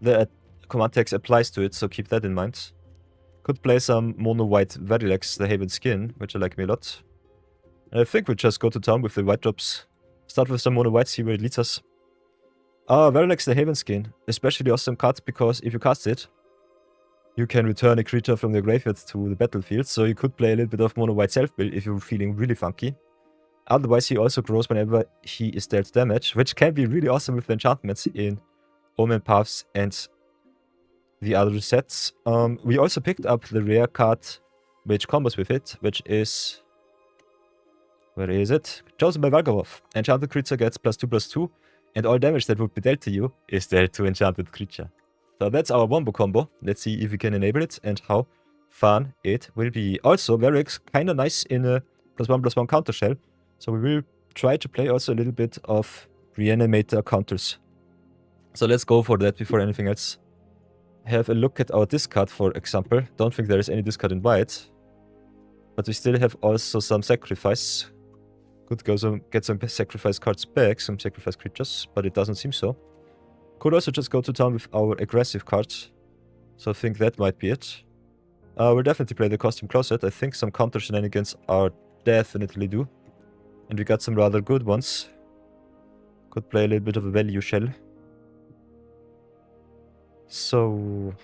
the command text applies to it, so keep that in mind. Could play some mono white Verilax, the Haven skin, which I like me a lot. And I think we'll just go to town with the white drops. Start with some mono white, see where it leads us. Verilax, the Haven skin, especially awesome card because if you cast it, you can return a creature from the graveyard to the battlefield, so you could play a little bit of mono white self-build if you're feeling really funky. Otherwise, he also grows whenever he is dealt damage, which can be really awesome with the enchantments in Omen Paths and the other sets. We also picked up the rare card which combos with it, which is... Where is it? Chosen by Valgarov. Enchanted creature gets +2/+2, and all damage that would be dealt to you is dealt to enchanted creature. So that's our wombo combo. Let's see if we can enable it and how fun it will be. Also, Verilax kinda nice in a +1/+1 counter shell. So we will try to play also a little bit of Reanimator counters. So let's go for that before anything else. Have a look at our discard, for example. Don't think there is any discard in white. But we still have also some sacrifice. Could go get some sacrifice cards back, some sacrifice creatures, but it doesn't seem so. Could also just go to town with our aggressive cards. So I think that might be it. We'll definitely play the Costume Closet. I think some counter shenanigans are definitely due. And we got some rather good ones. Could play a little bit of a value shell. So...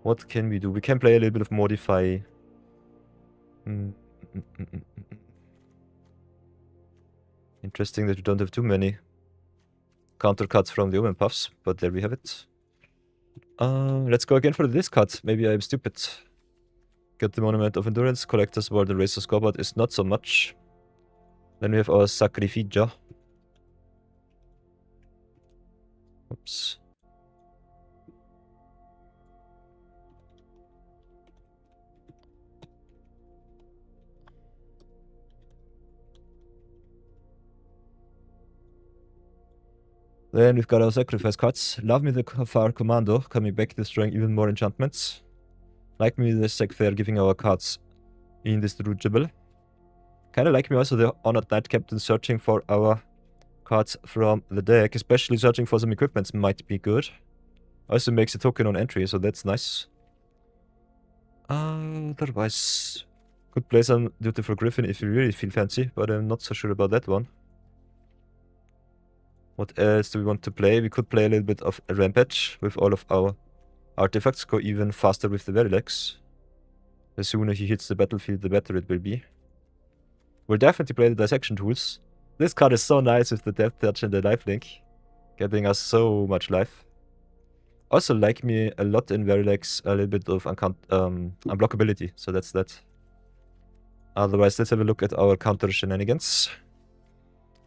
what can we do? We can play a little bit of Modify. Interesting that we don't have too many counter cards from the Omen Paths, but there we have it. Let's go again for the discard. Maybe I'm stupid. Get the Monument of Endurance, Collector's Ward, the Razor Scoreboard is not so much. Then we have our Sacrificio. Oops. Then we've got our sacrifice cards. Love me the Far Commando, coming back destroying even more enchantments. Like me the Sec Fair, giving our cards indestructible. Kinda like me also the Honored Knight Captain, searching for our cards from the deck. Especially searching for some equipments might be good. Also makes a token on entry, so that's nice. Otherwise, could play some Dutiful Griffin if you really feel fancy, but I'm not so sure about that one. What else do we want to play? We could play a little bit of a Rampage with all of our artifacts. Go even faster with the Verilax. The sooner he hits the battlefield, the better it will be. We'll definitely play the Dissection Tools. This card is so nice with the Death Touch and the Lifelink. Getting us so much life. Also like me a lot in Verilax, a little bit of unblockability. So that's that. Otherwise, let's have a look at our counter shenanigans.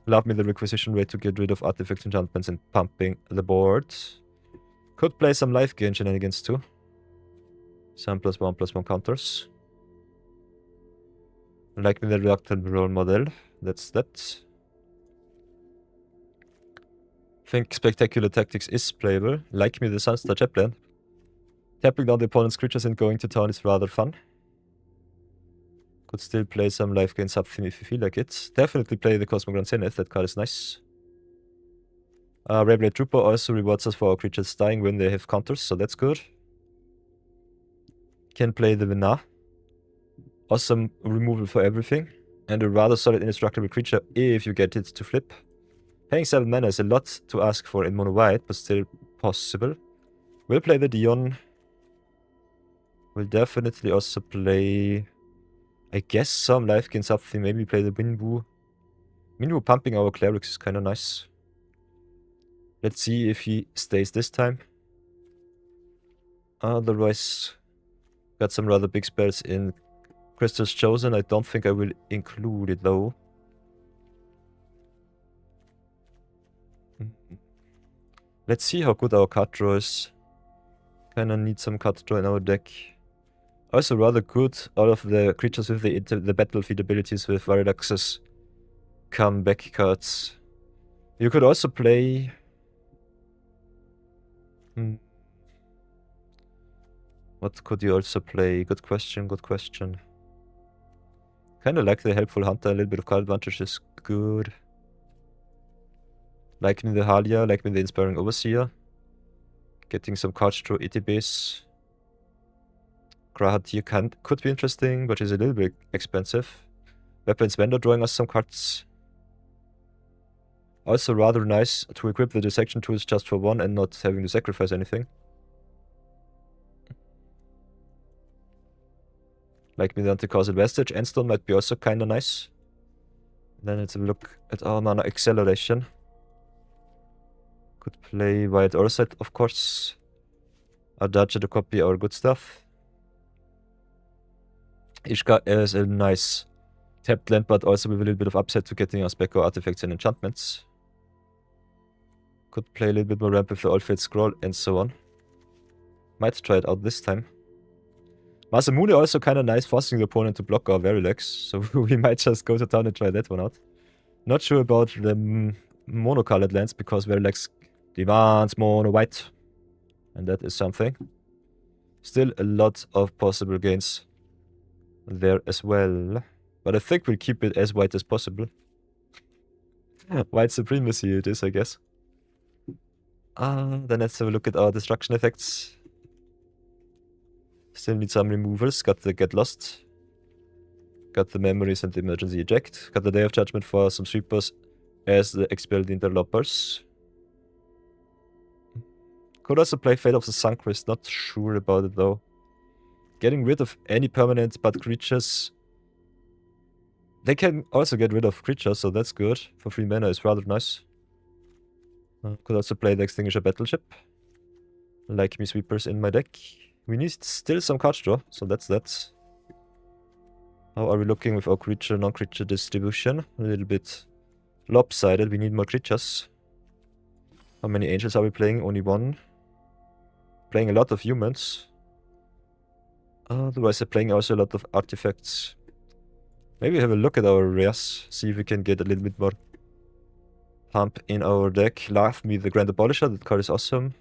Love me the Requisition rate to get rid of artifact enchantments and pumping the board. Could play some life gain shenanigans too. Some +1/+1 counters. Like with the reluctant role model. That's that. Think Spectacular Tactics is playable. Like me the Sunstar Chaplain. Tapping down the opponent's creatures and going to town is rather fun. Could still play some life gain sub-theme if you feel like it. Definitely play the Cosmic Grand Zenith, that card is nice. Rayblade Trooper also rewards us for our creatures dying when they have counters, so that's good. Can play the Vena. Awesome removal for everything. And a rather solid indestructible creature if you get it to flip. Paying 7 mana is a lot to ask for in mono white, but still possible. We'll play the Dion. We'll definitely also play, I guess, some life gain sub-theme. Maybe play the Winwu. Winwu pumping our clerics is kind of nice. Let's see if he stays this time. Otherwise, got some rather big spells in Crystal's Chosen. I don't think I will include it though. Let's see how good our card draw is. Kinda need some card draw in our deck. Also rather good, all of the creatures with the battlefield abilities with Verilax's comeback cards. You could also play... What could you also play? Good question, good question. Kinda like the Helpful Hunter, a little bit of card advantage is good. Like me the Halia, like me the Inspiring Overseer. Getting some cards through ETBs. Grahatir could be interesting, but is a little bit expensive. Weapons Vendor drawing us some cards. Also rather nice to equip the dissection tools just for 1 and not having to sacrifice anything. Like me the Anti-Causal Vestige. Endstone might be also kinda nice. Then let's have a look at our mana acceleration. Could play Wild Orset, of course. Adacha to copy our good stuff. Ishka is a nice tapped land, but also with a little bit of upside to getting us back our artifacts and enchantments. Could play a little bit more ramp with the All-Fate Scroll and so on. Might try it out this time. Masamune also kinda nice, forcing the opponent to block our Verilax, so we might just go to town and try that one out. Not sure about the mono-colored lands, because Verilax demands mono white. And that is something. Still a lot of possible gains there as well. But I think we'll keep it as white as possible. White supremacy it is, I guess. Then let's have a look at our destruction effects. Still need some removals. Got the Get Lost. Got the Memories and the Emergency Eject. Got the Day of Judgment for some sweepers as the Expelled Interlopers. Could also play Fate of the Sunquist, not sure about it though. Getting rid of any permanent but creatures. They can also get rid of creatures, so that's good. For 3 mana is rather nice. Could also play the Extinguisher Battleship. Like me sweepers in my deck. We need still some card draw, so that's that. How are we looking with our creature, non-creature distribution? A little bit lopsided, we need more creatures. How many angels are we playing? Only 1. Playing a lot of humans. Otherwise, they're playing also a lot of artifacts. Maybe have a look at our rares, see if we can get a little bit more pump in our deck. Love me the Grand Abolisher, that card is awesome.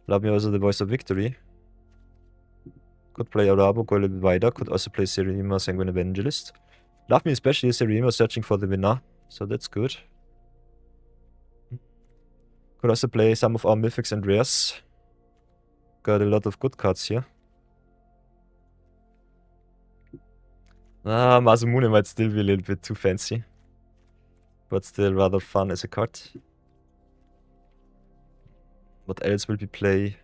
Love me also the Voice of Victory. Could play Arabo, go a little bit wider. Could also play Serima, Sanguine Evangelist. Love me especially Serima searching for the Vena, so that's good. Could also play some of our mythics and rares. Got a lot of good cards here. Masamune might still be a little bit too fancy. But still rather fun as a card. What else will we play?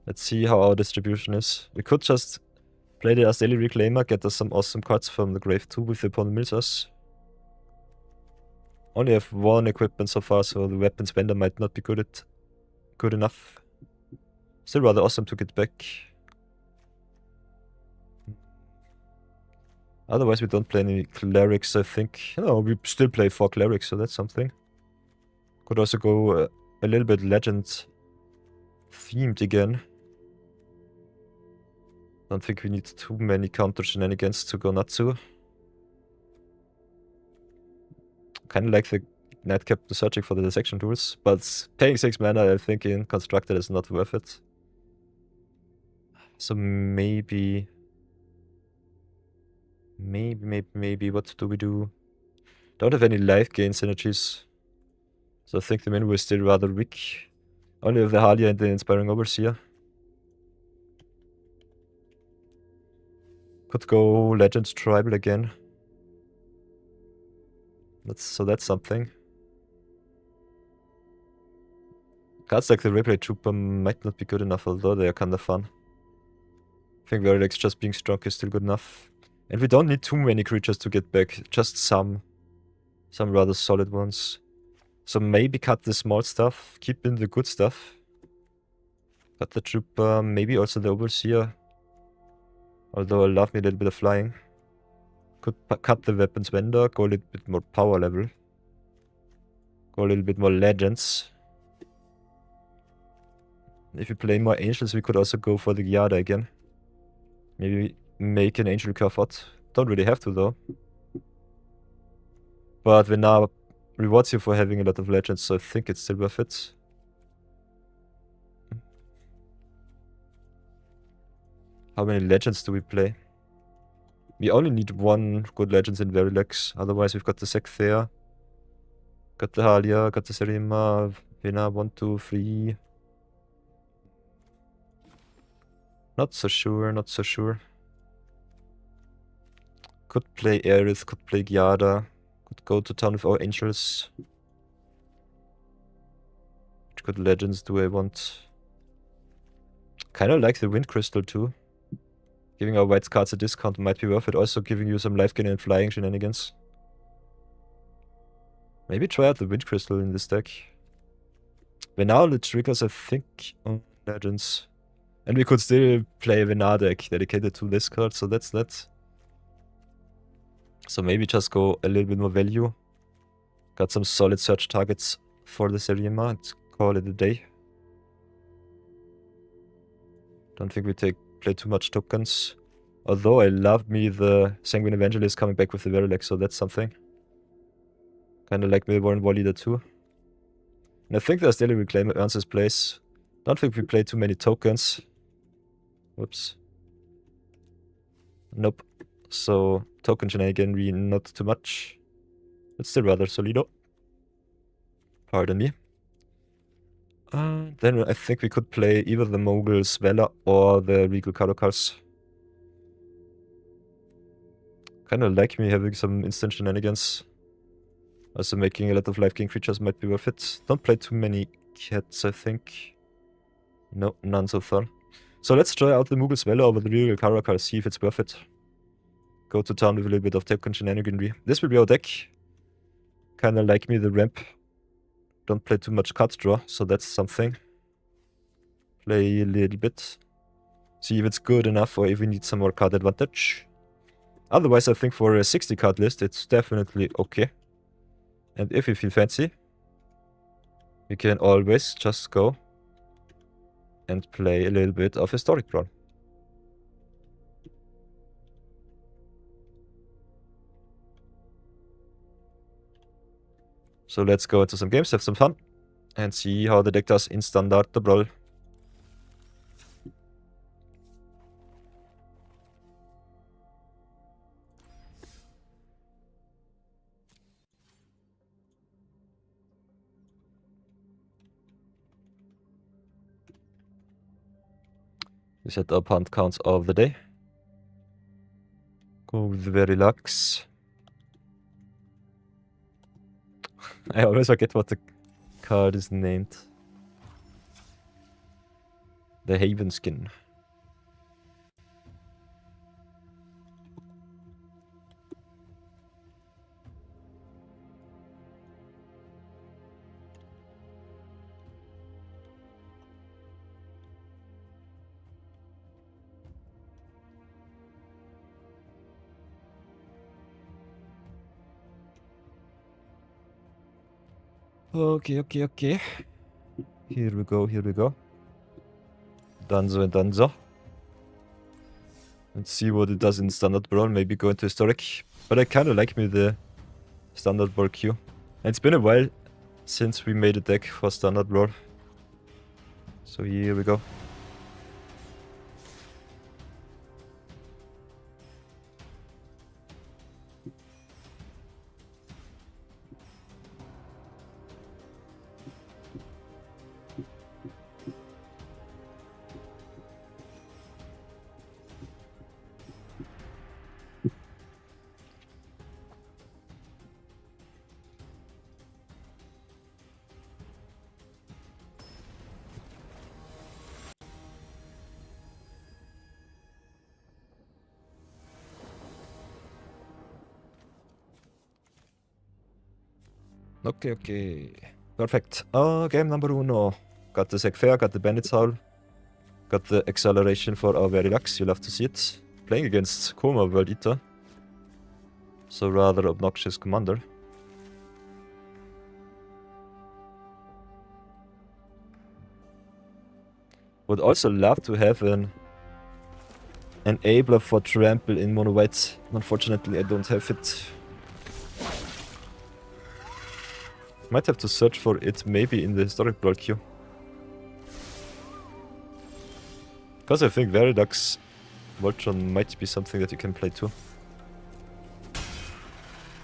Let's see how our distribution is. We could just play the Asteli Reclaimer, get us some awesome cards from the grave too if the opponent mills us. Only have 1 equipment so far, so the weapons vendor might not be good enough. Still rather awesome to get back. Otherwise we don't play any clerics, I think. No, we still play 4 clerics, so that's something. Could also go a little bit legend themed again. Don't think we need too many counter shenanigans to go Natsu. Kinda like the Knight Captain searching for the dissection tools, but paying 6 mana I think in Constructed is not worth it. So maybe, what do we do? Don't have any life gain synergies. So I think the menu is still rather weak. Only have the Halia and the Inspiring Overseer. Could go Legends Tribal again. That's something. Cards like the Replay Trooper might not be good enough, although they are kinda fun. I think Verilax just being strong is still good enough. And we don't need too many creatures to get back, just some rather solid ones. So maybe cut the small stuff, keep in the good stuff. Cut the Trooper, maybe also the Overseer. Although I love me a little bit of flying. Could cut the Weapons Vendor, go a little bit more power level. Go a little bit more Legends. If we play more Angels, we could also go for the Gyada again. Maybe make an Angel Curve out. Don't really have to though. But Venar rewards you for having a lot of Legends, so I think it's still worth it. How many Legends do we play? We only need one good Legends in Verilax. Otherwise we've got the Sekthea. Got the Halia, got the Serima, Venar 1, 2, 3. Not so sure. Could play Aerith, could play Gyada. Could go to town with our Angels. Which good Legends do I want? Kinda like the Wind Crystal too. Giving our white cards a discount might be worth it. Also giving you some life gain and flying shenanigans. Maybe try out the Wind Crystal in this deck. Venar the triggers I think on Legends. And we could still play a Venar deck dedicated to this card, so that's that. So maybe just go a little bit more value. Got some solid search targets for the Serima and call it a day. Don't think we play too much tokens. Although I love me the Sanguine Evangelist coming back with the Verilax, so that's something. Kinda like the Warren War Leader too. And I think there's Daily Reclaimer earns his place. Don't think we play too many tokens. Whoops. Nope. So, token shenaniganry not too much. But still rather solido. Pardon me. Then I think we could play either the Mogul Sveller or the Regal Kadokas. Kinda like me having some instant shenanigans. Also making a lot of life gain creatures might be worth it. Don't play too many cats, I think. No, none so far. So let's try out the Moogle Sveller over the Regal Kadokas, see if it's worth it. Go to town with a little bit of token shenaniganry. This will be our deck. Kinda like me the ramp. Don't play too much card draw, so that's something. Play a little bit. See if it's good enough or if we need some more card advantage. Otherwise, I think for a 60 card list, it's definitely okay. And if you feel fancy, you can always just go and play a little bit of Historic Brawl. So let's go into some games, have some fun, and see how the deck does in Standard the Brawl. We set up hunt counts of the day. Go with Verilax. I always forget what the card is named. The Haven Skin. Okay. Here we go. Dunzo and Dunzo. Let's see what it does in Standard Brawl, maybe go into Historic. But I kinda like me the Standard Brawl queue. And it's been a while since we made a deck for Standard Brawl. So here we go. Okay. Perfect. Game number uno. Got the Sec Fair, got the Bandit's Howl. Got the acceleration for our Verilax, you'll have to see it. Playing against Koma World Eater. So rather obnoxious commander. Would also love to have an enabler for trample in mono white. Unfortunately I don't have it. Might have to search for it maybe in the Historic Brawl queue. Because I think Verilax Voltron might be something that you can play too.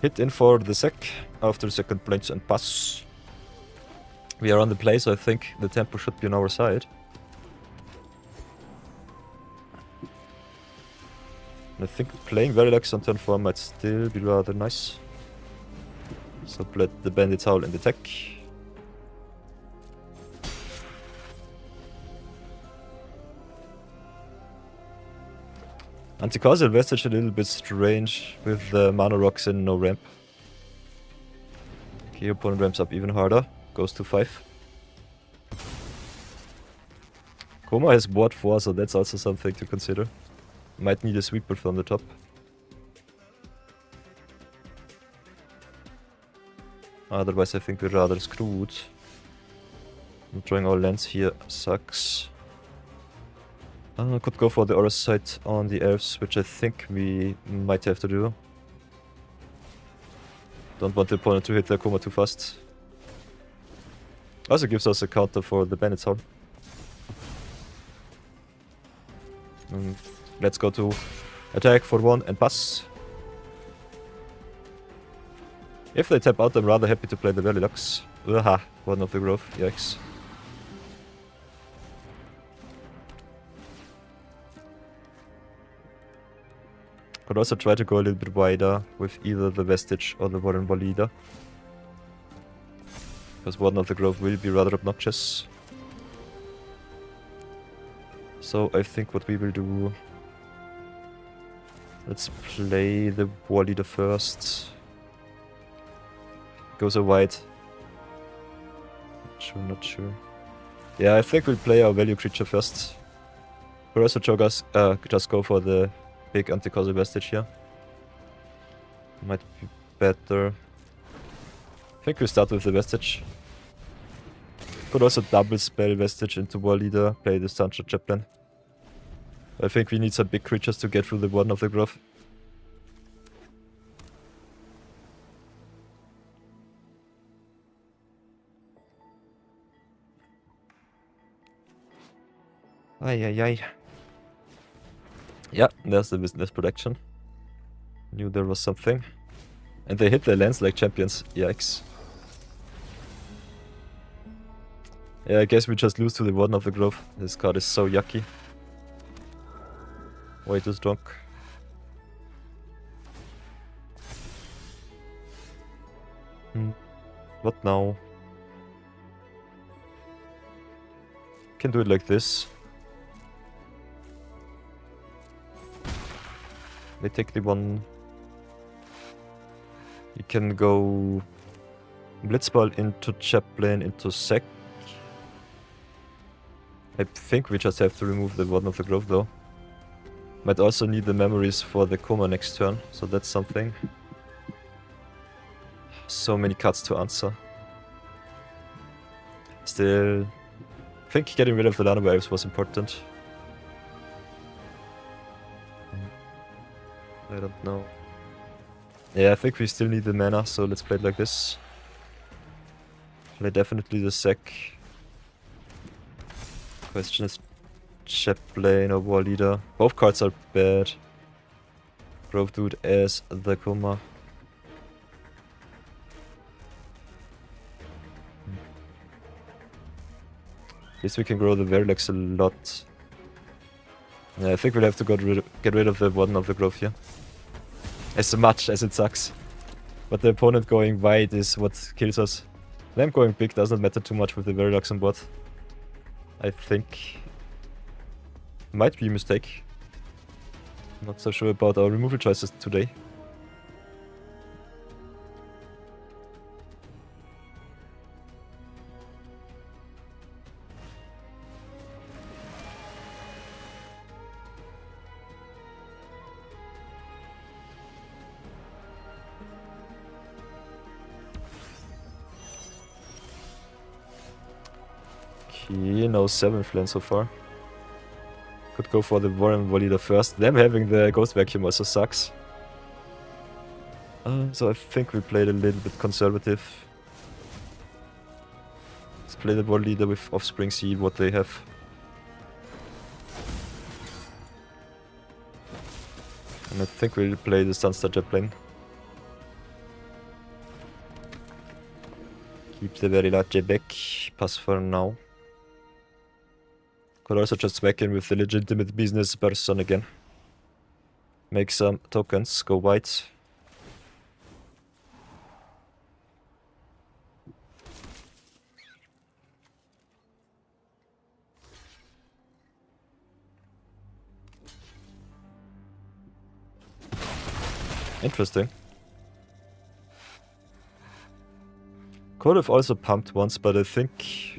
Hit in for the sec after second blinks and pass. We are on the play, so I think the tempo should be on our side. And I think playing Verilax on turn 4 might still be rather nice. So let the Bandit's Howl in the tech. Anti-causal Vestige a little bit strange with the mana rocks and no ramp. Okay, opponent ramps up even harder. Goes to 5. Koma has board 4, so that's also something to consider. Might need a sweeper from the top. Otherwise I think we're rather screwed. Not drawing our lands here sucks. Could go for the Aura Sight on the elves, which I think we might have to do. Don't want the opponent to hit their Koma too fast. Also gives us a counter for the Bandit's Howl. Let's go to attack for 1 and pass. If they tap out, I'm rather happy to play the Verilax. Aha, one of the growth, yikes. Could also try to go a little bit wider with either the Vestige or the Warren Ball Leader. Because one of the growth will be rather obnoxious. So I think what we will do... Let's play the War Leader first. Goes a wide. Not sure. Yeah, I think we'll play our value creature first. We'll also just go for the big anti-causal Vestige here. Might be better. I think we start with the Vestige. Could also double spell Vestige into War Leader, play the Sancho Chaplain. I think we need some big creatures to get through the Warden of the Grove. Ay. Yeah, there's the business protection. Knew there was something. And they hit their lands like champions. Yikes. Yeah, I guess we just lose to the Warden of the Grove. This card is so yucky. Way too strong. What now? Can do it like this. They take the one. You can go Blitzball into Chaplain into Sec. I think we just have to remove the Warden of the Grove though. Might also need the memories for the Koma next turn, so that's something. So many cards to answer. Still, I think getting rid of the Llanowar Elves was important. I don't know. Yeah, I think we still need the mana, so let's play it like this. Play definitely the sec. Question is Chaplain or War Leader. Both cards are bad. Grove Dude as the Kuma. At least we can grow the Verilax a lot. Yeah, I think we'll have to get rid of the Warden of the Grove here. As much as it sucks. But the opponent going wide is what kills us. Them going big doesn't matter too much with the Verilax on board. I think. Might be a mistake. Not so sure about our removal choices today. Okay, no 7th land so far. Could go for the Warren War Leader first. Them having the Ghost Vacuum also sucks. So I think we played a little bit conservative. Let's play the War Leader with Offspring, see what they have. And I think we'll play the Sunstar Chaplain. Keep the Verilax back. Pass for now. Could also just whack in with the legitimate business person again. Make some tokens, go white. Interesting. Could have also pumped once, but I think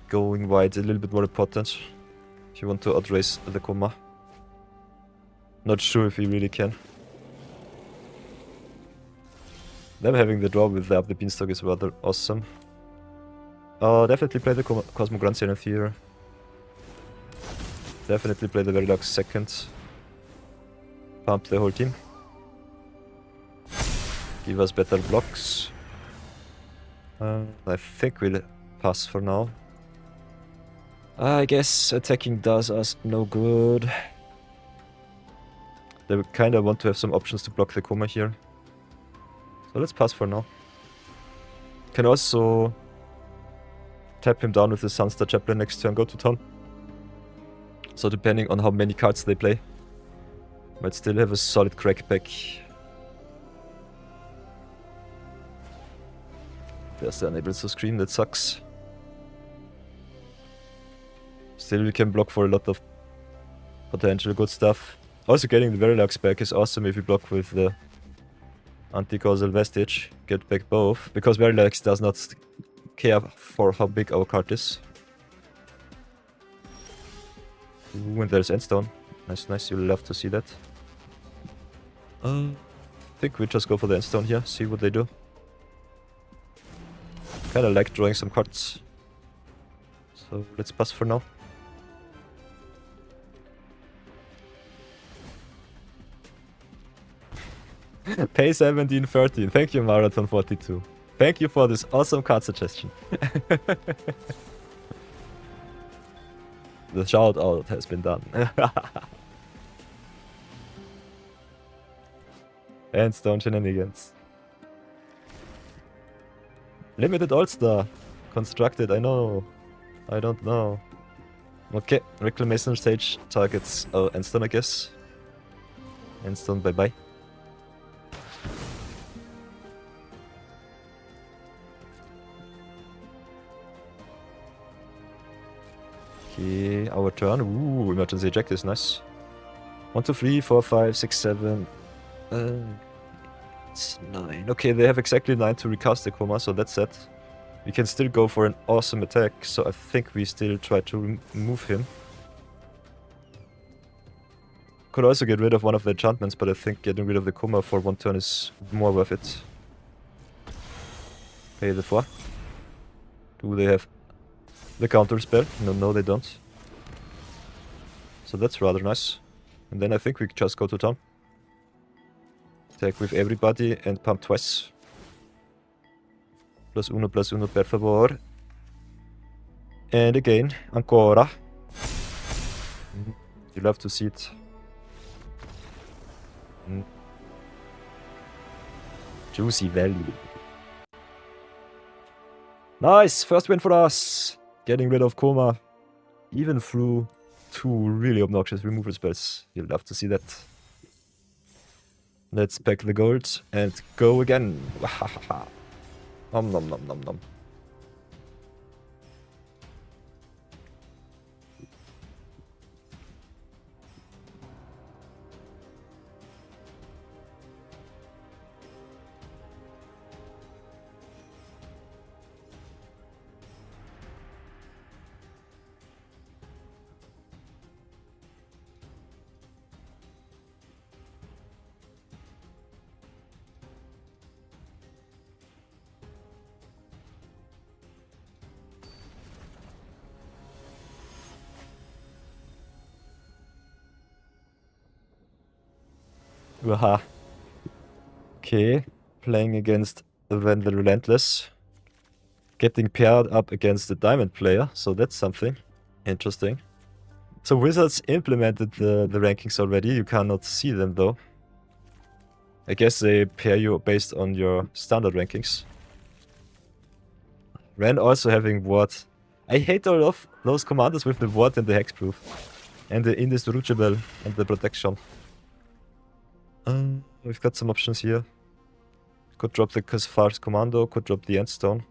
going wide is a little bit more important if you want to outrace the Kuma. Not sure if we really can. Them having the draw with the Beanstalk is rather awesome. Oh, definitely play the Cosmogran Zenith here. Definitely play the Verilax second. Pump the whole team. Give us better blocks. I think we'll pass for now. I guess attacking does us no good. They kinda want to have some options to block the Kuma here. So let's pass for now. Can also tap him down with the Sunstar Chaplain next turn, go to town. So depending on how many cards they play, might still have a solid crackback. There's the unable to scream, that sucks. Still we can block for a lot of potential good stuff. Also getting the Verilax back is awesome if you block with the Anti-Causal Vestige. Get back both, because Verilax does not care for how big our card is. Ooh, and there's Endstone. Nice, nice, you'll love to see that. I think we just go for the Endstone here, see what they do. Kinda like drawing some cards. So let's pass for now. Pay 1713. Thank you, Marathon42. Thank you for this awesome card suggestion. The shout out has been done. And Stone Shenanigans. Limited All-Star. Constructed, I know. I don't know. Okay, Reclamation Stage targets Endstone, I guess. Endstone, bye bye. Okay, our turn. Ooh, emergency eject is nice. 1, 2, 3, 4, 5, 6, 7. It's 9. Okay, they have exactly 9 to recast the Kuma, so that's it. We can still go for an awesome attack, so I think we still try to remove him. Could also get rid of one of the enchantments, but I think getting rid of the Kuma for 1 turn is more worth it. Pay the 4. Do they have the counter spell? No, they don't. So that's rather nice. And then I think we just go to town. Attack with everybody and pump twice. +1, +1, per favor. And again, ancora. You love to see it. Juicy value. Nice! First win for us! Getting rid of Coma. Even through 2 really obnoxious removal spells. You'll love to see that. Let's pack the gold and go again. Nom nom nom nom nom. Waha. Okay, playing against the Relentless. Getting paired up against the Diamond player, so that's something interesting. So Wizards implemented the rankings already, you cannot see them though. I guess they pair you based on your standard rankings. Ren also having Ward. I hate all of those commanders with the Ward and the Hexproof. And the Indestructible and the Protection. We've got some options here. Could drop the Kasfar's Commando, could drop the Endstone.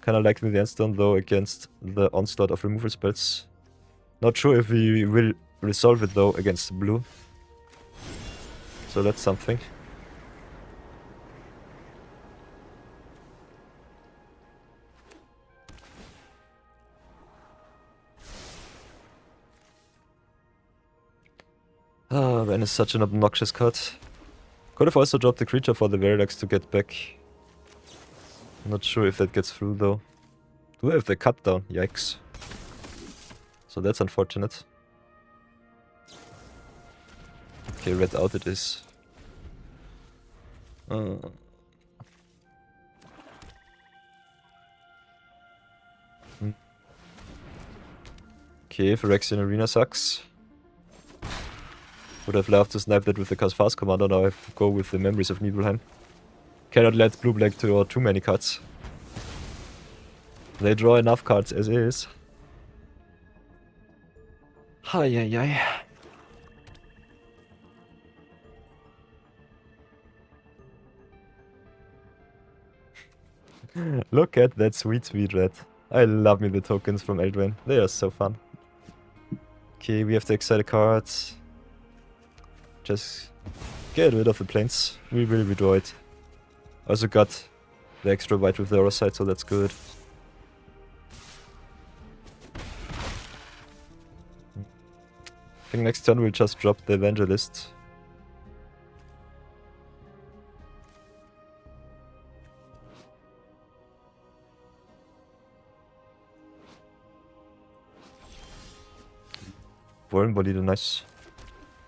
Kinda like the Endstone though against the onslaught of removal spells. Not sure if we will resolve it though against blue. So that's something. Ah, Ren is such an obnoxious card. Could have also dropped the creature for the Verilax to get back. Not sure if that gets through though. Do I have the cut down? Yikes. So that's unfortunate. Okay, red out it is. Okay, Phyrexian Arena sucks. Would have loved to snipe that with the Kasfar's Commander, now I have to go with the Memories of Nibelheim. Cannot let blue-black draw too many cards. They draw enough cards as is. Hi, Look at that sweet red. I love me the tokens from Eldraine. They are so fun. Okay, we have to exile cards. Just get rid of the planes. We will redraw it. Also got the extra white with the other side, so that's good. I think next turn we'll just drop the Evangelist. Warren Bolida, nice.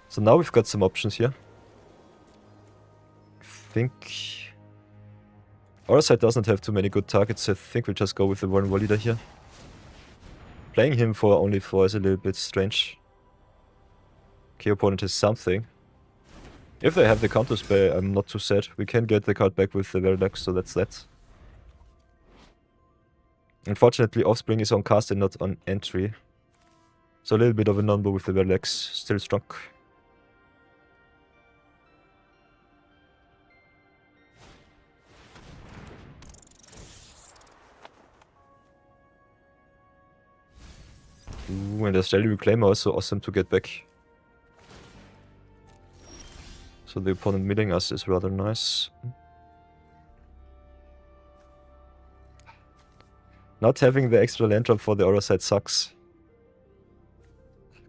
So now we've got some options here. I think our side doesn't have too many good targets, so I think we'll just go with the Warren Bolida here. Playing him for only 4 is a little bit strange. Okay, opponent has something. If they have the counter spell, I'm not too sad. We can get the card back with the Verilax, so that's that. Unfortunately, Offspring is on cast and not on entry. So a little bit of a non-bow with the Verilax, still strong. Ooh, and the Stealthy Reclaimer also awesome to get back. So the opponent milling us is rather nice. Not having the extra land drop for the aura side sucks.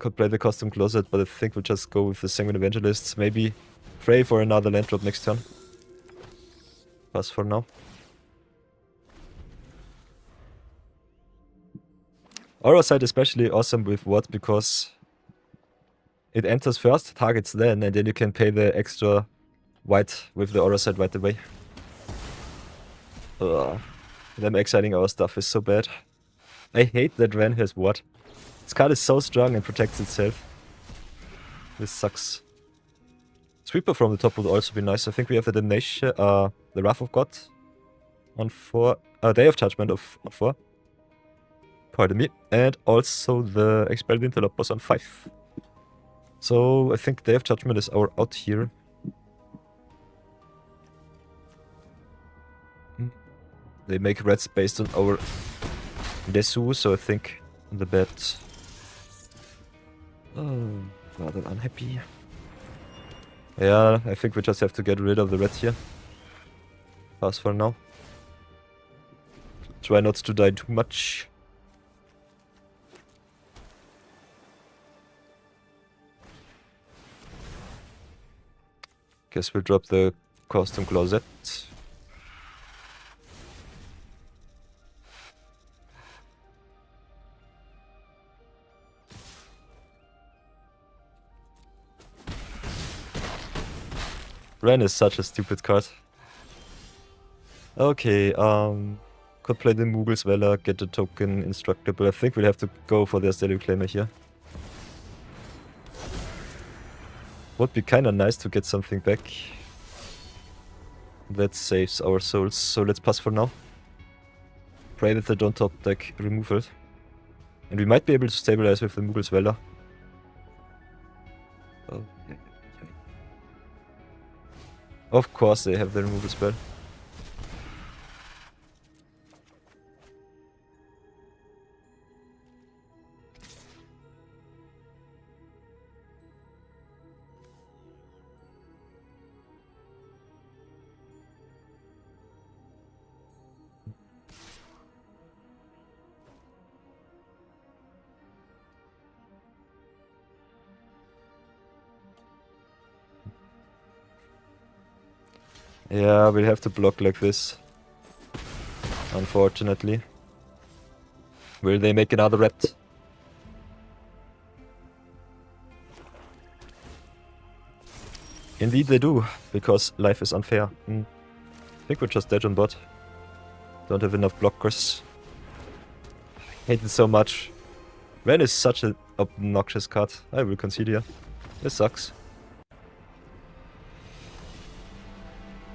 Could play the custom closet, but I think we'll just go with the Sanguine Evangelists. Maybe pray for another land drop next turn. Pass for now. Aura side especially awesome with what, because it enters first, targets then, and then you can pay the extra white with the aura set right away. Them exiling our stuff is so bad. I hate that Ren has what? This card is so strong and protects itself. This sucks. Sweeper from the top would also be nice. I think we have the Damnation, the Wrath of God on 4. Day of Judgment on 4. Pardon me. And also the Expelled Interlopers on 5. So I think Day of Judgment is our out here. They make reds based on our Desu, so I think the bet. Oh, rather unhappy. Yeah, I think we just have to get rid of the red here. Pass for now. Try not to die too much. Guess we'll drop the Custom Closet. Ren is such a stupid card. Okay, could play the Moogle's Valor, get the token Instructable. I think we'll have to go for the Stellar Reclaimer here. Would be kinda nice to get something back. That saves our souls, so let's pass for now. Pray that they don't top deck removal. And we might be able to stabilize with the Moogle's Valor. Oh. Of course they have the removal spell. Yeah, we'll have to block like this. Unfortunately. Will they make another red? Indeed they do, because life is unfair. I think we're just dead on bot. Don't have enough blockers. Hate it so much. Ren is such an obnoxious card. I will concede here. This sucks.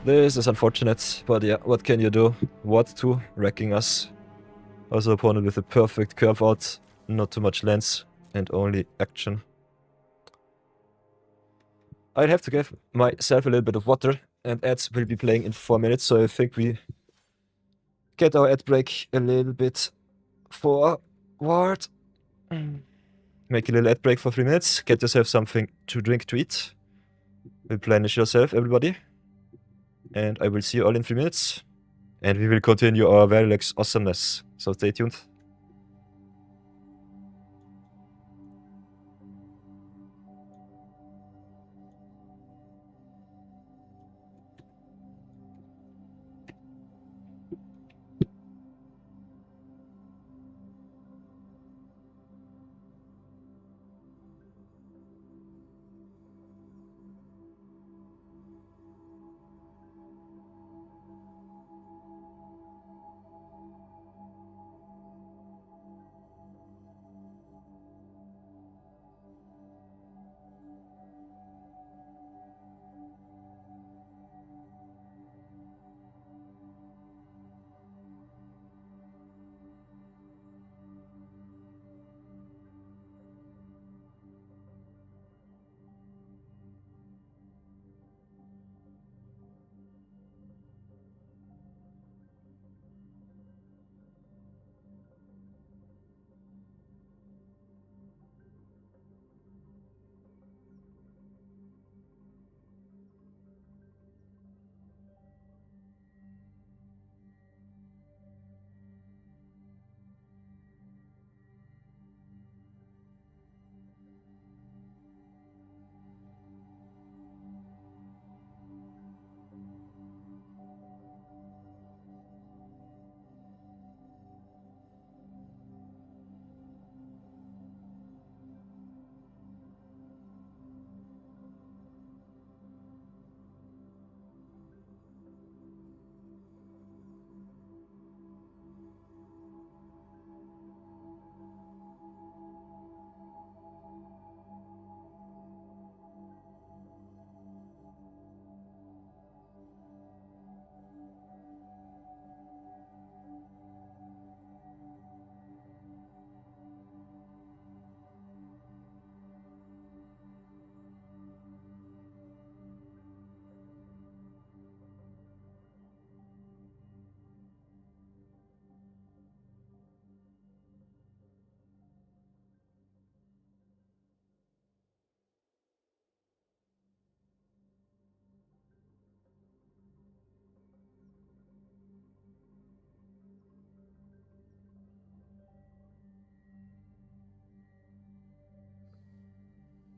This is unfortunate, but yeah, what can you do? What to? Wrecking us. Also opponent with a perfect curve out, not too much lens, and only action. I'd have to give myself a little bit of water, and ads will be playing in 4 minutes, so I think we get our ad break a little bit forward. Make a little ad break for 3 minutes, get yourself something to drink, to eat. Replenish yourself, everybody. And I will see you all in 3 minutes. And we will continue our Verilax awesomeness, so stay tuned.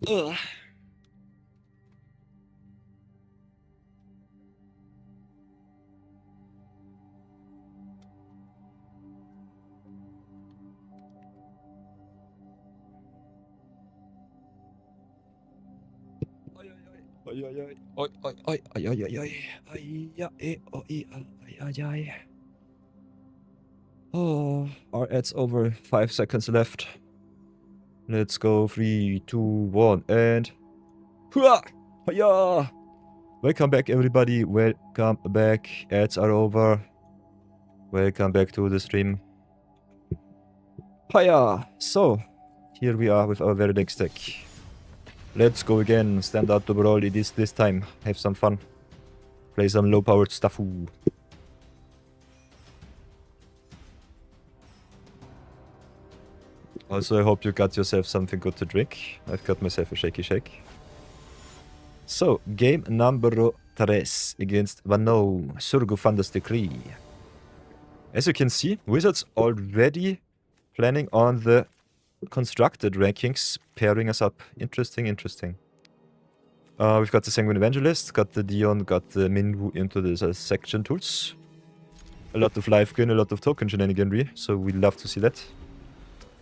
Ugh. Oi, oi, oi. Oi, oi, oi, oi, oi, oi, oi. Ai, ja, oi, ai, ai, ai. Oh, our ad's over. 5 seconds left. Let's go. 3, 2, 1, and... Hua! Hiya! Welcome back, everybody. Welcome back. Ads are over. Welcome back to the stream. Hiya! So, here we are with our Verilax deck. Let's go again. Stand out the brawl. It is this time. Have some fun. Play some low-powered stuff. Also, I hope you got yourself something good to drink. I've got myself a shaky shake. So, game number 3 against Vano, Surgu Thunder's Decree. As you can see, Wizards already planning on the constructed rankings, pairing us up. Interesting, interesting. We've got the Sanguine Evangelist, got the Dion, got the Minwu into the section tools. A lot of life gain, a lot of token shenaniganry, so we love to see that.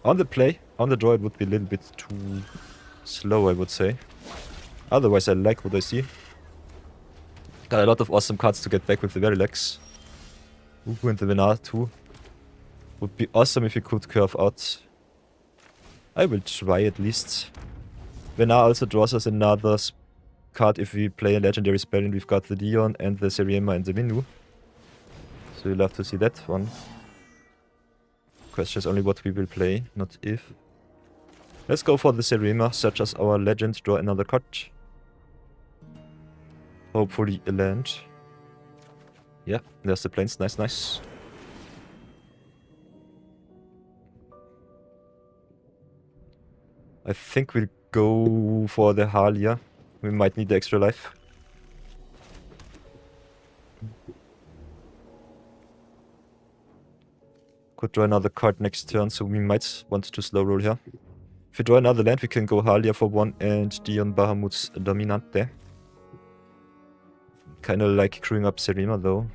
On the play, on the draw, it would be a little bit too slow, I would say. Otherwise, I like what I see. Got a lot of awesome cards to get back with the Verilax. Uhu and the Venar too. Would be awesome if we could curve out. I will try at least. Venar also draws us another card if we play a legendary spell, and we've got the Dion and the Seriema and the Minwu. So you'll have to see that one. Question is only what we will play, not if. Let's go for the Seriema, search as our legend, draw another card. Hopefully a land. Yeah, there's the plains, nice, nice. I think we'll go for the Halia. We might need the extra life. Could draw another card next turn, so we might want to slow roll here. If we draw another land, we can go Halia for 1 and Dion Bahamut's Dominante. Kinda like crewing up Seriema though.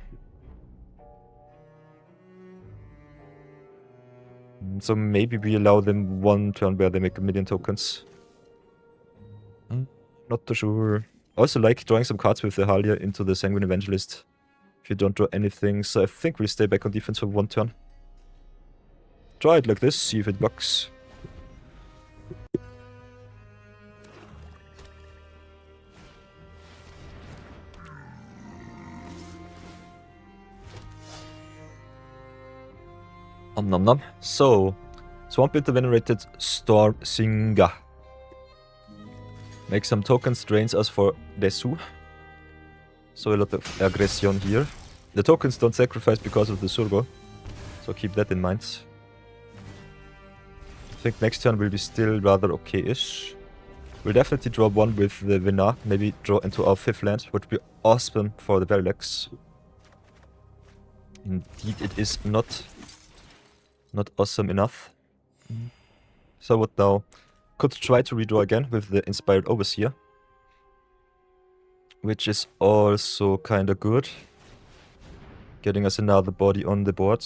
So maybe we allow them 1 turn where they make 1,000,000 tokens. Not too sure. Also like drawing some cards with the Halia into the Sanguine Evangelist. If you don't draw anything, so I think we'll stay back on defense for 1 turn. Try it like this, see if it works. Nom nom. So, Swamp into Venerated Storm Singer. Make some tokens, drains us for Desu. So a lot of aggression here. The tokens don't sacrifice because of the Surgo, so keep that in mind. I think next turn will be still rather okay-ish. We'll definitely draw 1 with the Venar, maybe draw into our 5th land, would be awesome for the Verilax. Indeed, it is not awesome enough. So what now? Could try to redraw again with the Inspired Overseer, which is also kinda good. Getting us another body on the board.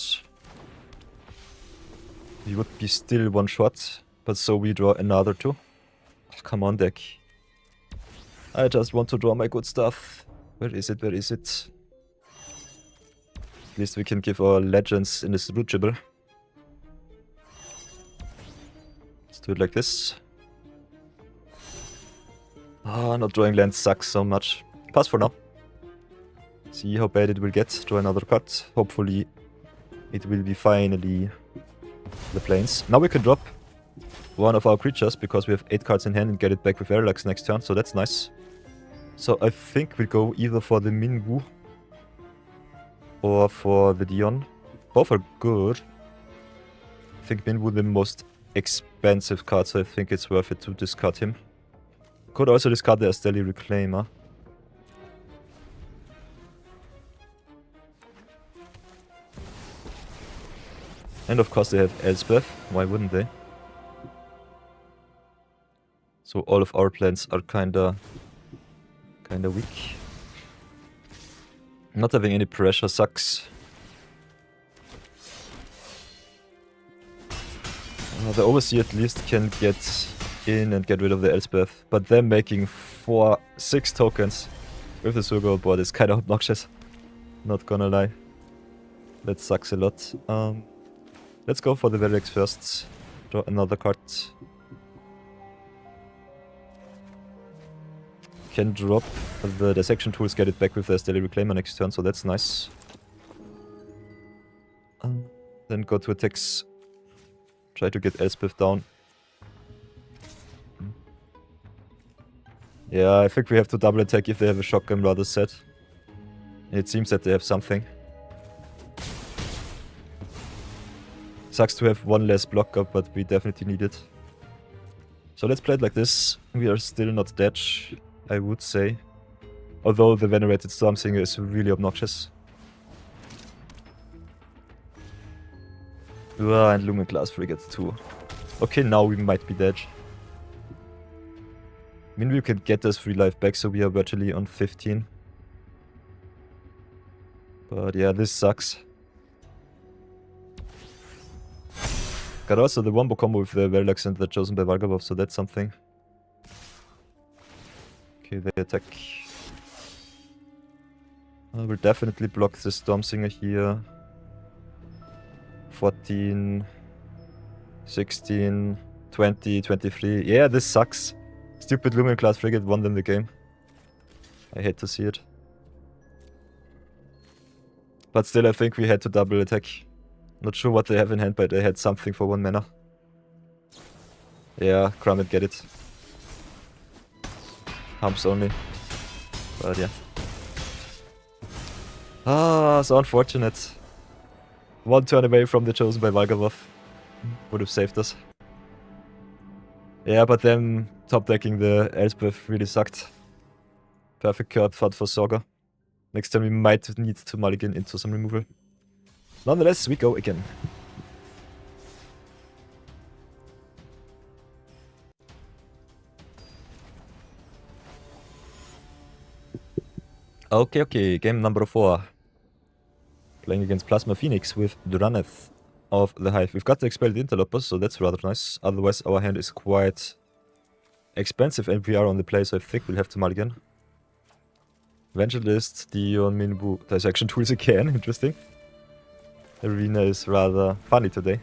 We would be still 1 shot, but so we draw another 2. Oh, come on, deck. I just want to draw my good stuff. Where is it? Where is it? At least we can give our legends indestructible. Let's do it like this. Ah, not drawing land sucks so much. Pass for now. See how bad it will get. Draw another card. Hopefully it will be finally the plains. Now we can drop 1 of our creatures because we have 8 cards in hand and get it back with Verilax next turn, so that's nice. So I think we'll go either for the Minwu or for the Dion. Both are good. I think Minwu the most expensive card, so I think it's worth it to discard him. Could also discard the Asteli Reclaimer. And of course they have Elspeth, why wouldn't they? So all of our plans are kinda weak. Not having any pressure sucks. The Overseer at least can get in and get rid of the Elspeth, but them making 6 tokens with the Surgo board is kinda obnoxious. Not gonna lie. That sucks a lot. Let's go for the Verilax first. Draw another card. Can drop the dissection tools, get it back with the Steely Reclaimer next turn, so that's nice. Then go to attacks. Try to get Elspeth down. Yeah, I think we have to double attack if they have a shotgun rather set. It seems that they have something. Sucks to have one less blocker, but we definitely need it. So let's play it like this. We are still not dead, I would say. Although the Venerated Stormsinger is really obnoxious. And Lumen Glass Frigate too. Okay, now we might be dead. I mean, we can get us 3 life back, so we are virtually on 15. But yeah, this sucks. Got also the wombo combo with the Verilax and the Chosen by Valgabov, so that's something. Okay, they attack. I will definitely block the Stormsinger here. 14, 16, 20, 23. Yeah, this sucks. Stupid Lumen Class Frigate won them the game. I hate to see it. But still, I think we had to double attack. Not sure what they have in hand, but they had something for 1 mana. Yeah, Crummit, get it. Humps only. But yeah. Ah, so unfortunate. 1 turn away from the Chosen by Valgabov. Would have saved us. Yeah, but then top decking the Elspeth really sucked. Perfect card for Sorga. Next time we might need to mulligan into some removal. Nonetheless, we go again. Okay, game number 4. Playing against Plasma Phoenix with Duraneth of the Hive. We've got the Expelled Interlopers, so that's rather nice. Otherwise, our hand is quite expensive and we are on the play, so I think we'll have to mulligan. Evangelist, Dion, Minwu, Dissection Tools again, interesting. Arena is rather funny today.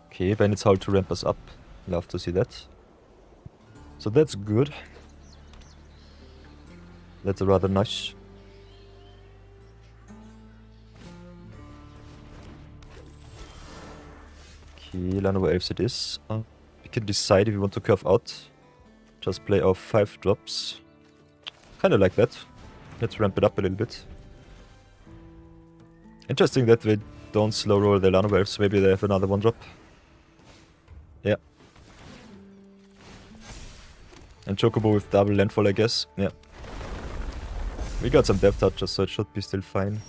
Okay, Bandit's Howl to ramp us up. Love to see that. So that's good. That's rather nice. Okay, Llanowar Elves it is. We can decide if we want to curve out. Just play our 5 drops. Kinda like that. Let's ramp it up a little bit. Interesting that they don't slow roll the Llanowar Elves. Maybe they have another 1 drop. Yeah. And Chocobo with double landfall, I guess. Yeah. We got some depth touches, so it should be still fine.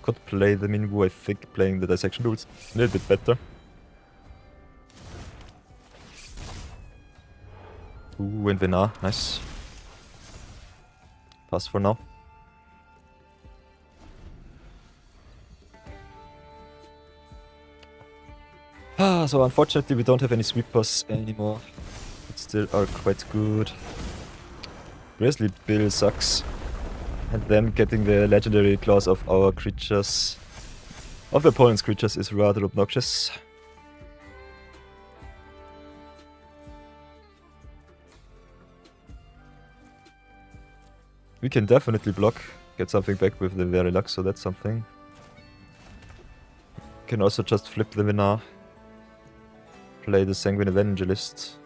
Could play the Minwu, I think, playing the Dissection Tools a little bit better. Ooh, and Venar, nice. Pass for now. So unfortunately we don't have any sweepers anymore. But still are quite good. Grizzly Bill sucks. And them getting the legendary claws of our creatures, of the opponent's creatures, is rather obnoxious. We can definitely block, get something back with the Verilax, so that's something. Can also just flip the Venar. Play the Sanguine Evangelist.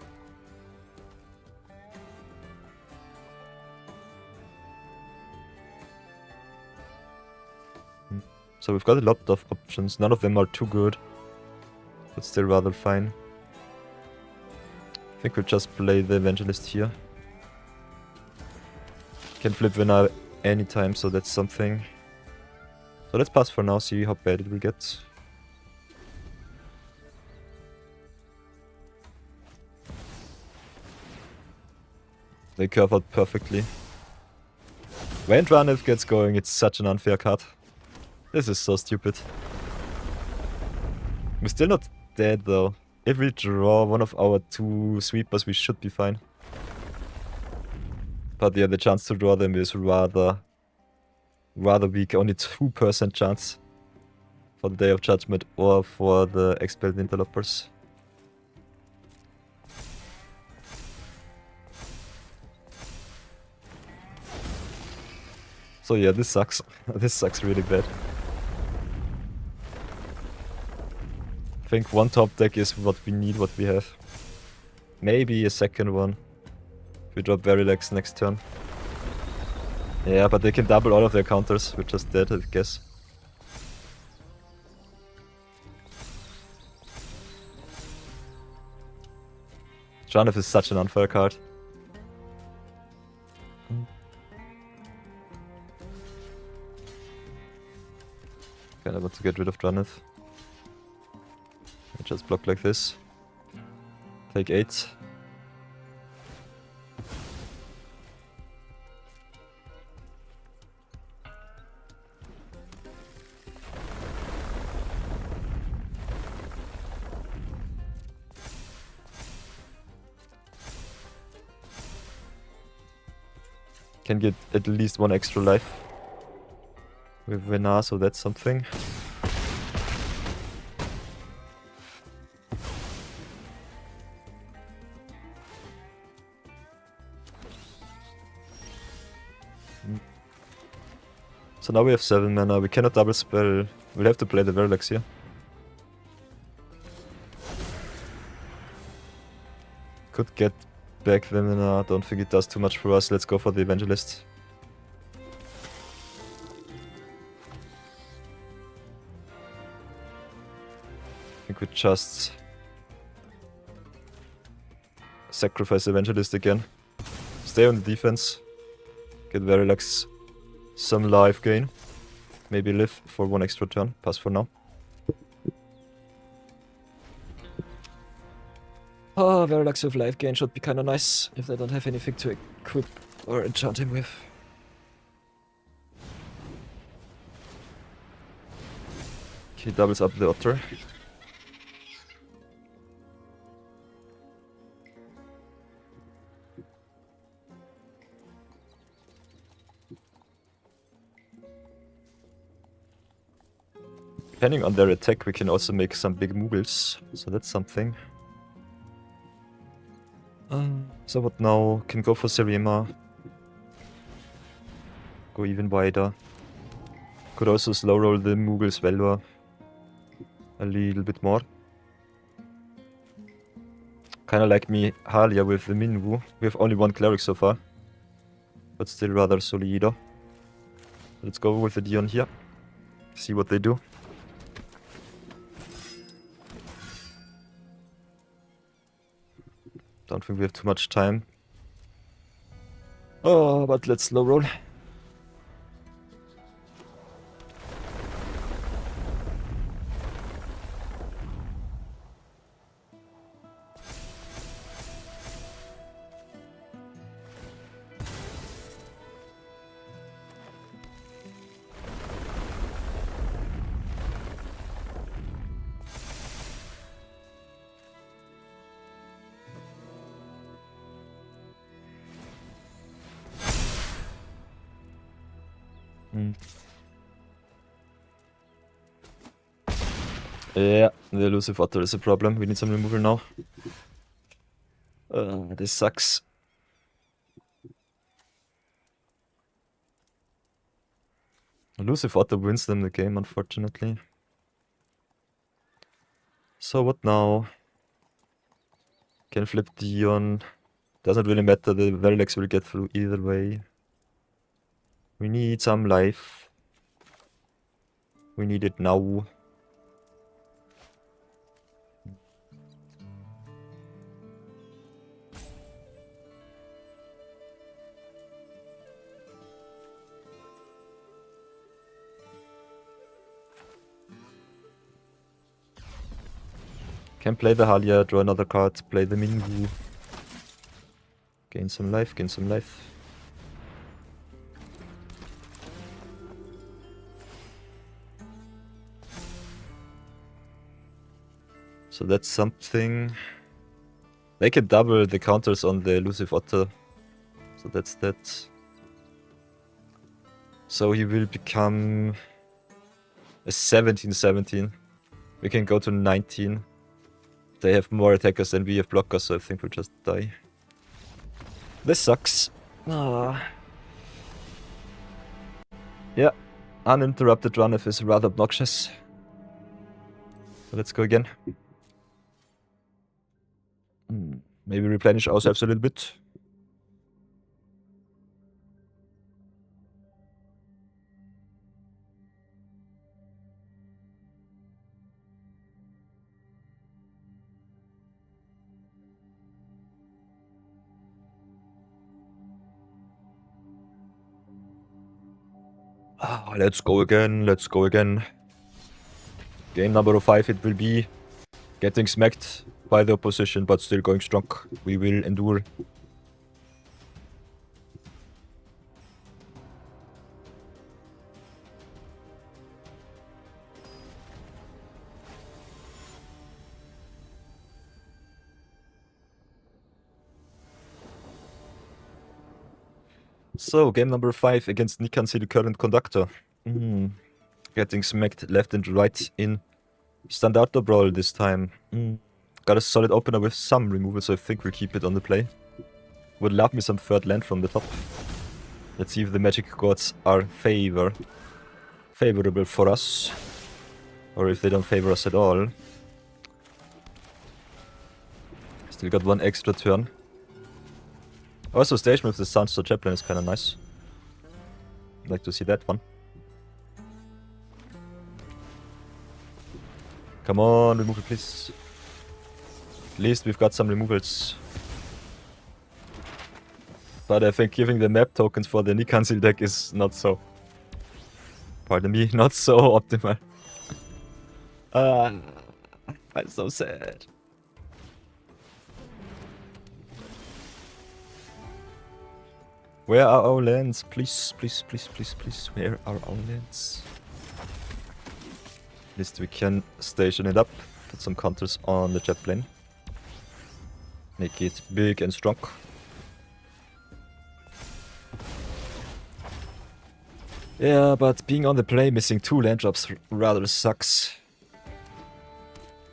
So we've got a lot of options. None of them are too good, but still rather fine. I think we'll just play the Evangelist here. Can flip Venar anytime, so that's something. So let's pass for now, see how bad it will get. They curve out perfectly. When Dranith gets going, it's such an unfair card. This is so stupid. We're still not dead though. If we draw one of our 2 sweepers, we should be fine. But yeah, the chance to draw them is rather weak. Only 2% chance for the Day of Judgment or for the Expelled Interlopers. So yeah, this sucks. This sucks really bad. I think one top deck is what we need, what we have. Maybe a second one. If we drop Verilax next turn. Yeah, but they can double all of their counters. We're just dead, I guess. Janif is such an unfair card. Okay, I want to get rid of Janif. I just block like this. Take 8. Can get at least 1 extra life with Venar, so that's something. So now we have 7 mana, we cannot double spell. We'll have to play the Verilax here. Could get back the mana, don't think it does too much for us. Let's go for the Evangelist. I think we just sacrifice Evangelist again. Stay on the defense. Get Verilax some life gain. Maybe live for 1 extra turn. Pass for now. Oh, Verilax with life gain should be kinda nice if they don't have anything to equip or enchant him with. He doubles up the Otter. Depending on their attack, we can also make some big Moogles, so that's something. So what now? Can go for Serema. Go even wider. Could also slow roll the Moogles Velva a little bit more. Kinda like me, Halia with the Minwu. We have only 1 cleric so far, but still rather solido. Let's go with the Dion here. See what they do. Don't think we have too much time. Oh, but let's slow roll. Yeah, the elusive otter is a problem. We need some removal now. This sucks. Elusive otter wins them the game, unfortunately. So what now? Can flip Dion. Doesn't really matter, the Verilax will get through either way. We need some life. We need it now. Can play the Halia, draw another card, play the Minwu. Gain some life, gain some life. So that's something. They can double the counters on the elusive otter. So that's that. So he will become a 17-17. We can go to 19. They have more attackers than we have blockers, so I think we'll just die. This sucks. Ah. Yeah, uninterrupted runoff is rather obnoxious. So let's go again. Maybe replenish ourselves a little bit. Let's go again, let's go again. Game number 5 it will be. Getting smacked by the opposition, but still going strong. We will endure. So, game number 5 against Nikansi, the current conductor. Getting smacked left and right in Standard Brawl this time. Got a solid opener with some removal, so I think we'll keep it on the play. Would love me some third land from the top. Let's see if the magic gods are favorable for us. Or if they don't favor us at all. Still got one extra turn. Also, station with the Sunstar Chaplain is kinda nice. I'd like to see that one. Come on, removal please. At least we've got some removals. But I think giving the map tokens for the Nikansil deck is not so... Pardon me, not so optimal. I'm so sad. Where are our lands? Please, please, please, please, please. Where are our lands? At least we can station it up. Put some counters on the jet plane. Make it big and strong. Yeah, but being on the play, missing 2 land drops rather sucks.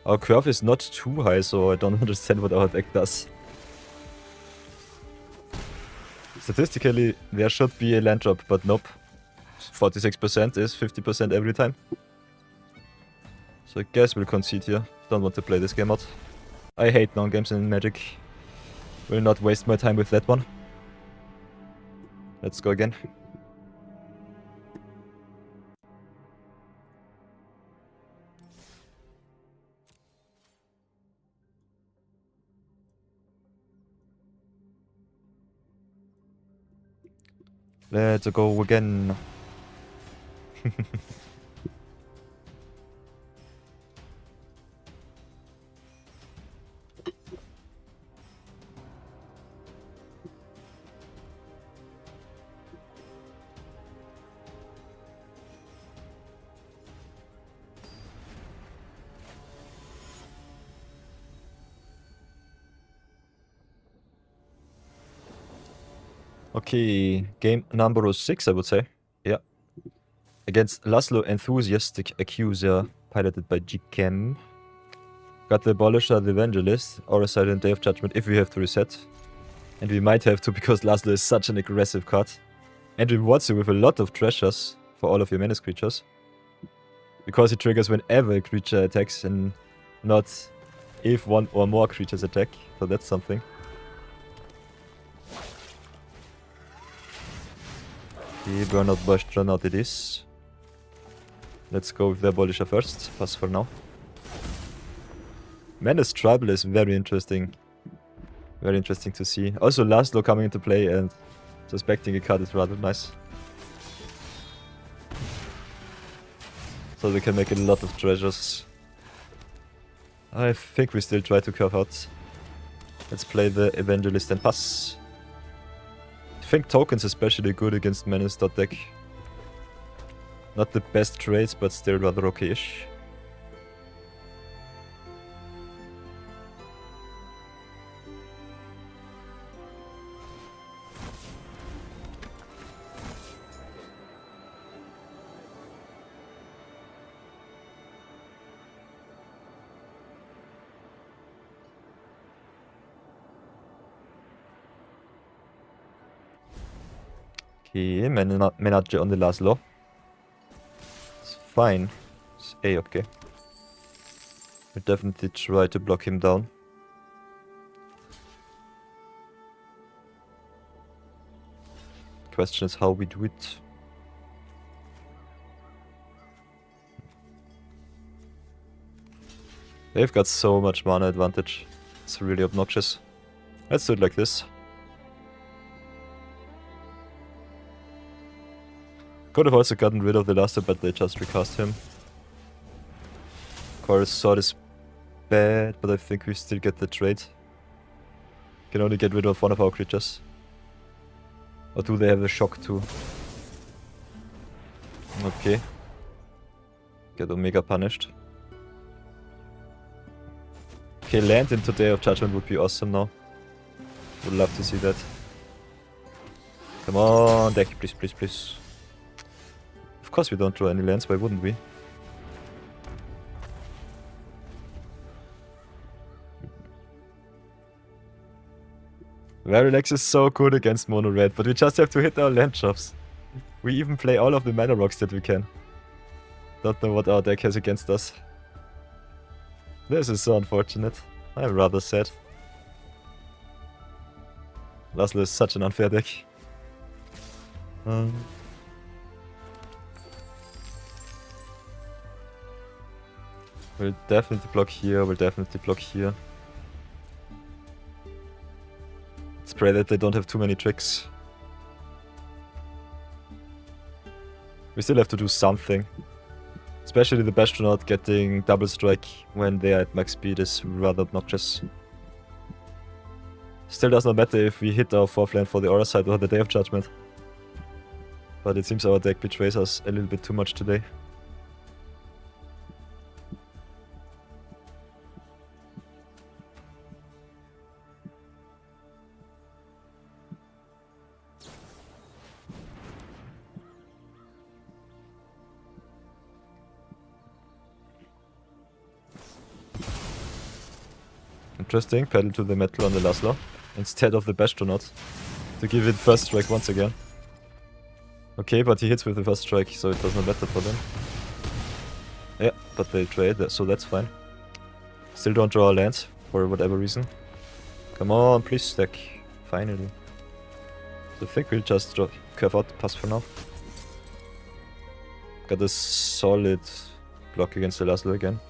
Our curve is not too high, so I don't understand what our deck does. Statistically, there should be a land drop, but nope. 46% is 50% every time. So I guess we'll concede here. Don't want to play this game out. I hate non-games in Magic. Will not waste my time with that one. Let's go again. Let's go again. Okay, game number 6, I would say. Yeah. Against Laszlo, Enthusiastic Accuser, piloted by G-Chem. Got the Abolisher, the Evangelist, or a Silent Day of Judgment if we have to reset. And we might have to because Laszlo is such an aggressive card. And rewards you with a lot of treasures for all of your menace creatures. Because it triggers whenever a creature attacks and not if one or more creatures attack. So that's something. Okay, Burnout Burnout it is. Let's go with the Abolisher first. Pass for now. Menace Tribal is very interesting. Very interesting to see. Also Laszlo coming into play and suspecting a card is rather nice. So we can make a lot of treasures. I think we still try to curve out. Let's play the Evangelist and pass. I think Token's especially good against Menace deck. Not the best trades, but still rather okay-ish. Okay, Manager on the last law. It's fine. It's A-okay. We'll definitely try to block him down. Question is how we do it. They've got so much mana advantage. It's really obnoxious. Let's do it like this. Could have also gotten rid of the Luster, but they just recast him. Chorus Sword is bad, but I think we still get the trade. Can only get rid of one of our creatures. Or do they have a shock too? Okay. Get Omega punished. Okay, land into Day of Judgment would be awesome now. Would love to see that. Come on, deck, please, please, please. Of course we don't draw any lands, why wouldn't we? Verilax is so good against mono red, but we just have to hit our land drops. We even play all of the mana rocks that we can. Don't know what our deck has against us. This is so unfortunate. I'm rather sad. Laszlo is such an unfair deck. We'll definitely block here, we'll definitely block here. Let's pray that they don't have too many tricks. We still have to do something. Especially the Bastronaut getting double strike when they are at max speed is rather obnoxious. Still does not matter if we hit our 4th land for the Aura side or the Day of Judgment. But it seems our deck betrays us a little bit too much today. Interesting, pedal to the metal on the Laszlo instead of the Bastronaut to give it first strike once again. Okay, but he hits with the first strike, so it does not matter for them. Yeah, but they trade, so that's fine. Still don't draw a land for whatever reason. Come on, please stack. Finally. So I think we'll just draw, curve out the pass for now. Got a solid block against the Laszlo again.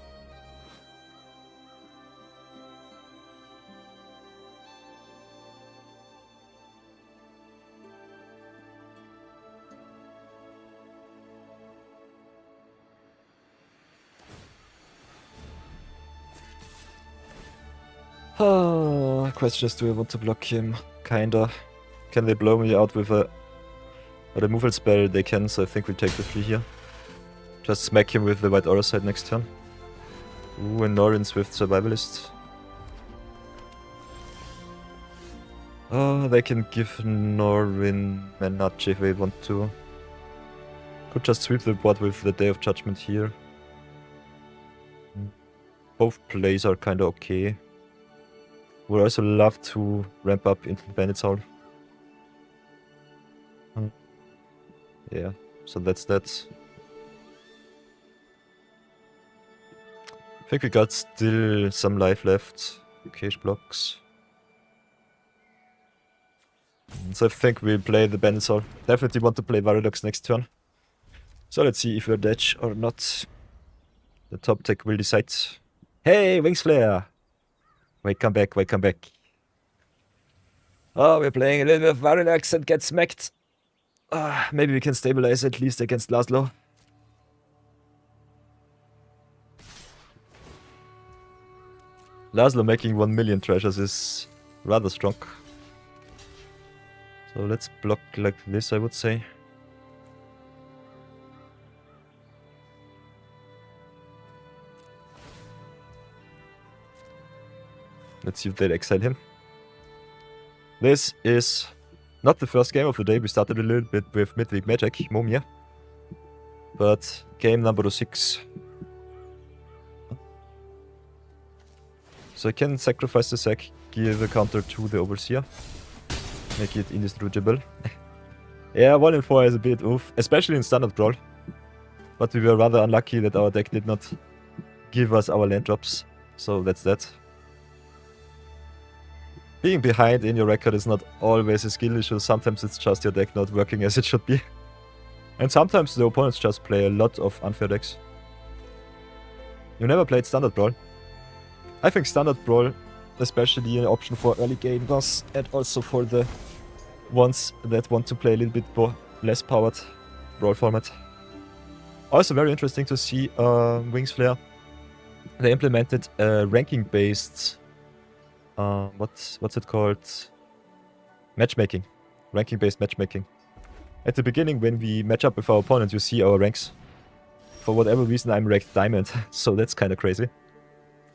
Question is, do I want to block him? Kinda. Can they blow me out with a removal spell? They can, so I think we take the 3 here. Just smack him with the white aura side next turn. Ooh, and Norin's with Survivalist. Oh, they can give Norin Menage if they want to. Could just sweep the board with the Day of Judgment here. Both plays are kinda okay. Would also love to ramp up into the Bandit's Howl. Yeah, so that's that. I think we got still some life left. Cage blocks. So I think we'll play the Bandit's Howl. Definitely want to play Verilax next turn. So let's see if we're dead or not. The top deck will decide. Hey, Wings Flare! Wait, come back, wait, come back. Oh, we're playing a little bit of Verilax and get smacked. Maybe we can stabilize at least against Laszlo. Laszlo making 1 million treasures is rather strong. So let's block like this, I would say. Let's see if they exile him. This is not the first game of the day. We started a little bit with Midweek-Magic, Momia. But game number 6. So I can sacrifice the sack, give a counter to the Overseer. Make it indestructible. Yeah, 1 in 4 is a bit oof, especially in Standard Brawl. But we were rather unlucky that our deck did not give us our land drops. So that's that. Being behind in your record is not always a skill issue. Sometimes it's just your deck not working as it should be. And sometimes the opponents just play a lot of unfair decks. You never played Standard Brawl? I think Standard Brawl, especially an option for early gamers and also for the ones that want to play a little bit more less powered Brawl format. Also very interesting to see Wings Flare. They implemented a ranking based what's it called? Matchmaking. Ranking based matchmaking. At the beginning when we match up with our opponent you see our ranks. For whatever reason I'm ranked Diamond, so that's kinda crazy.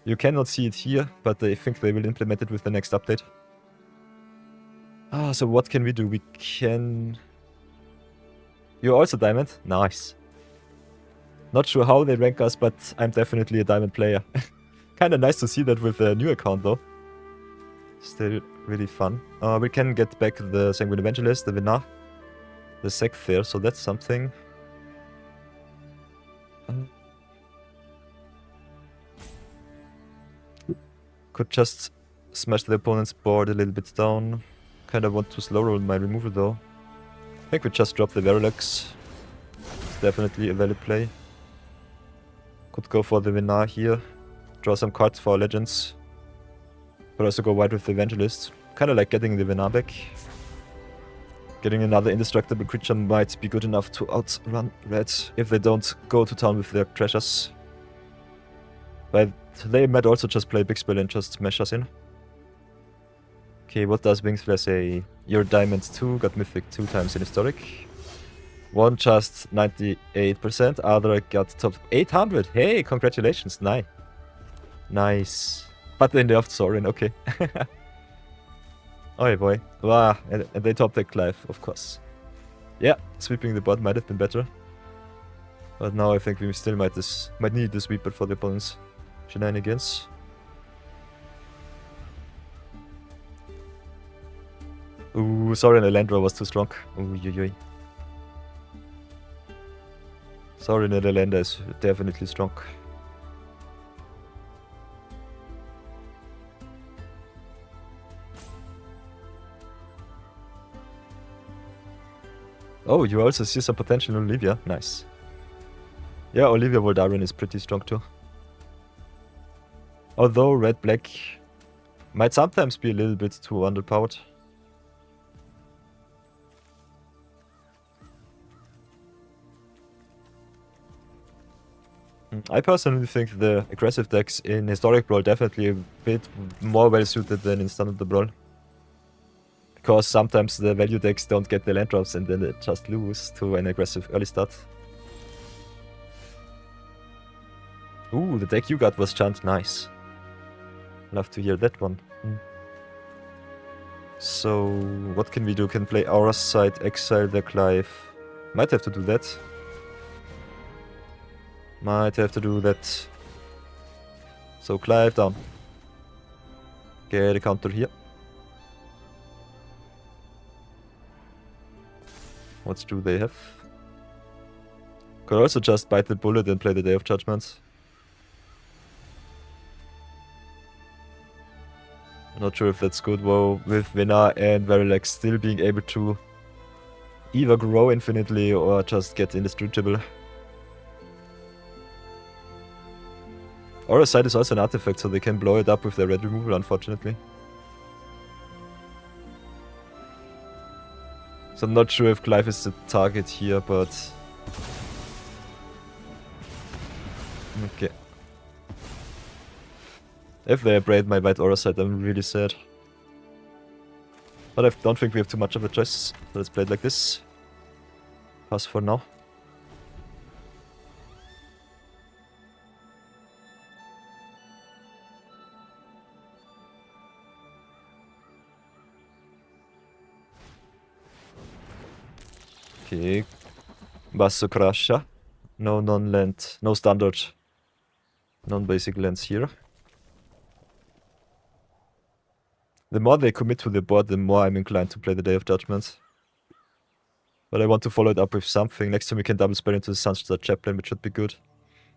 You cannot see it here, but I think they will implement it with the next update. So what can we do? We can... You're also Diamond? Nice. Not sure how they rank us, but I'm definitely a Diamond player. Kinda nice to see that with a new account though. Still really fun. We can get back the Sanguine Evangelist, the Vinar, the Sec there, so that's something. Could just smash the opponent's board a little bit down. Kinda want to slow roll my removal though. I think we just drop the Verilax. It's definitely a valid play. Could go for the Vinar here. Draw some cards for our legends. But also go wide with the Evangelist. Kinda like getting the Vinar back. Getting another indestructible creature might be good enough to outrun Red if they don't go to town with their treasures. But they might also just play Big Spell and just smash us in. Okay, what does Wings Flare say? You're Diamond 2, got Mythic 2 times in Historic. One just 98%, other got top 800. Hey, congratulations, nice. But they nerfed Sorin, okay. Oh boy. Wow, and they top deck Clive, of course. Yeah, sweeping the board might have been better. But now I think we still might need the sweeper for the opponent's shenanigans. Ooh, sorry, the land draw was too strong. Ooh. Sorry, the Netherlander is definitely strong. Oh, you also see some potential in Olivia. Nice. Yeah, Olivia Voldaren is pretty strong too. Although red-black might sometimes be a little bit too underpowered. I personally think the aggressive decks in Historic Brawl definitely a bit more well suited than in Standard Brawl. Because sometimes the value decks don't get the land drops and then they just lose to an aggressive early start. Ooh, the deck you got was Chant, nice. Love to hear that one. So, what can we do? Can play Aura's side, exile the Clive. Might have to do that. So Clive down. Get a counter here. What do they have? Could also just bite the bullet and play the Day of Judgment. Not sure if that's good though, with Vinar and Verilax still being able to either grow infinitely or just get indestructible. Aura's side is also an artifact, so they can blow it up with their red removal, unfortunately. So I'm not sure if Clive is the target here, but... Okay. If they braid my white aura side, I'm really sad. But I don't think we have too much of a choice, so let's play it like this. Pass for now. Okay. Vaso Crusher. No non-land, no standard, non-basic lands here. The more they commit to the board, the more I'm inclined to play the Day of Judgment. But I want to follow it up with something. Next time we can double spell into the Sunstar Chaplain, which should be good.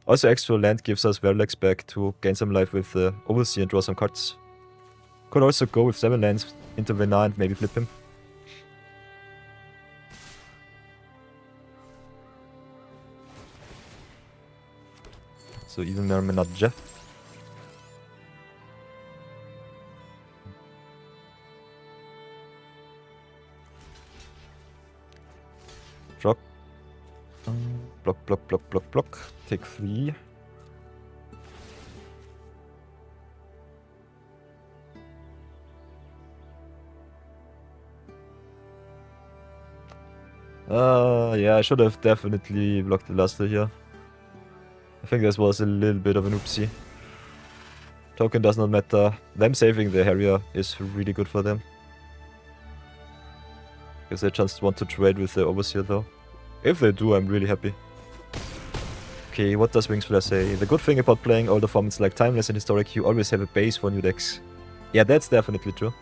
Also, extra land gives us Verilax back to gain some life with the Overseer and draw some cards. Could also go with 7 lands into Vena and maybe flip him. So even more Menadja. Drop. Block, block, block, block, block. Take 3. Yeah, I should have definitely blocked the Luster here. I think this was a little bit of an oopsie. Token does not matter. Them saving the Harrier is really good for them. Because they just want to trade with the Overseer though. If they do, I'm really happy. Okay, what does Wings Flare say? The good thing about playing older formats like Timeless and Historic, you always have a base for new decks. Yeah, that's definitely true.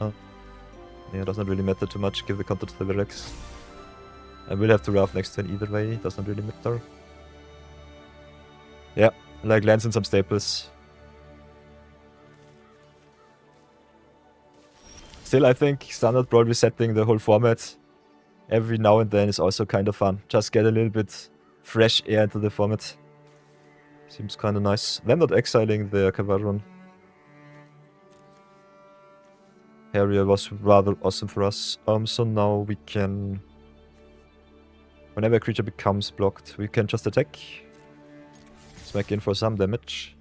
Yeah, it doesn't really matter too much. Give the counter to the Verilax. I will have to Raft next turn either way. Doesn't really matter. Yeah, like lands and some staples. Still, I think standard Brawl resetting the whole format every now and then is also kind of fun. Just get a little bit fresh air into the format. Seems kind of nice. Them not exiling the Cavaron. Harrier was rather awesome for us. So now we can... Whenever a creature becomes blocked, we can just attack. Smack in for some damage.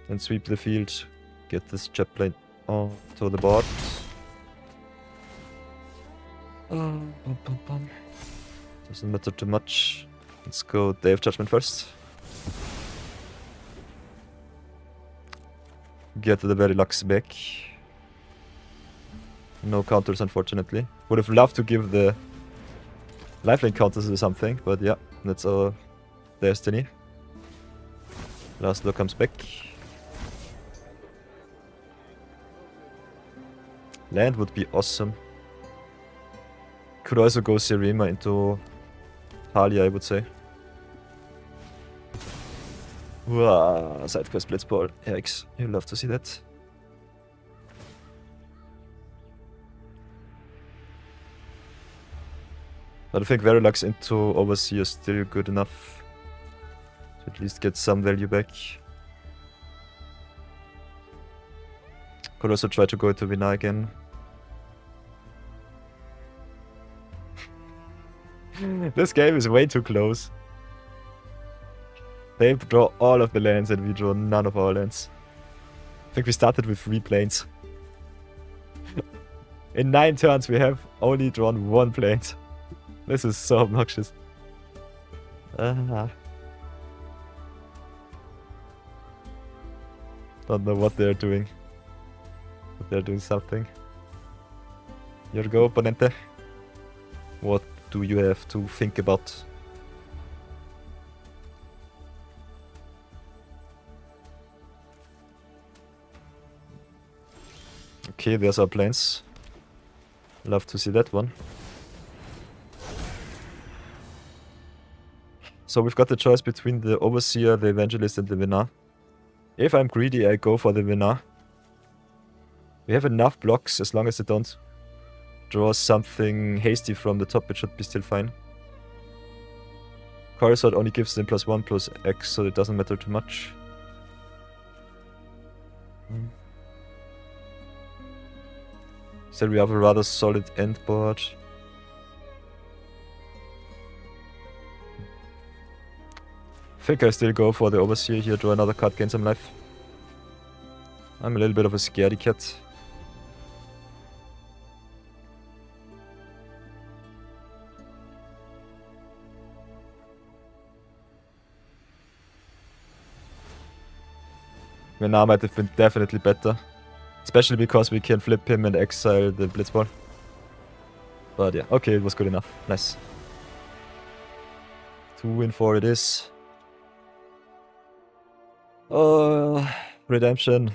And sweep the field. Get this Chaplain onto the board. Doesn't matter too much. Let's go Day of Judgment first. Get the Verilax back. No counters, unfortunately. Would have loved to give the lifelink counters or something, but yeah, that's our destiny. Last look comes back. Land would be awesome. Could also go Serema into Talia, I would say. Wow, side quest Blitzball. Yikes, you'd love to see that. But I think Verilax into Overseer is still good enough to at least get some value back. Could also try to go into Vina again. This game is way too close. They draw all of the lands and we draw none of our lands. I think we started with 3 planes. In 9 turns we have only drawn 1 plane. This is so obnoxious. Don't know what they're doing. But they're doing something. Your go, Ponente. What do you have to think about? Okay, there's our planes. Love to see that one. So we've got the choice between the Overseer, the Evangelist, and the Vina. If I'm greedy, I go for the Vina. We have enough blocks as long as they don't draw something hasty from the top, it should be still fine. Coruscant only gives them +1/+X, so it doesn't matter too much. So we have a rather solid end board. I think I still go for the Overseer here, draw another card, gain some life. I'm a little bit of a scaredy cat. Now might have been definitely better. Especially because we can flip him and exile the Blitzball. But yeah, okay, it was good enough. Nice. 2 in 4 it is. Redemption.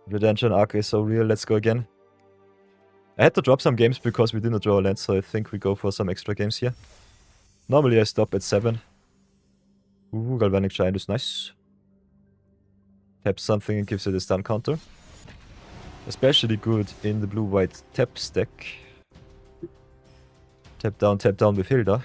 Redemption arc is so real, let's go again. I had to drop some games because we didn't draw a land, so I think we go for some extra games here. Normally I stop at 7. Ooh, Galvanic Giant is nice. Tap something and gives it a stun counter. Especially good in the blue-white tap stack. Tap down with Hilda.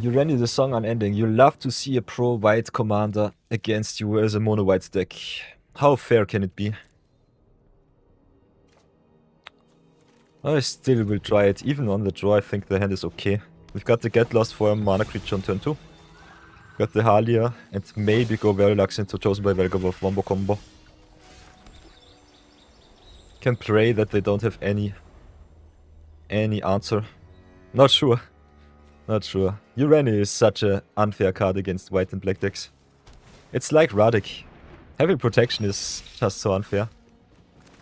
You ran you the song unending. You love to see a pro-white commander against you as a mono-white deck. How fair can it be? I still will try it. Even on the draw, I think the hand is okay. We've got the Get Lost for a mana creature on turn 2. Got the Halia, and maybe go Verilax into Chosen by Velgavov Wombo combo. Can pray that they don't have any answer. Not sure. Not sure. Urani is such an unfair card against white and black decks. It's like Radek. Having protection is just so unfair.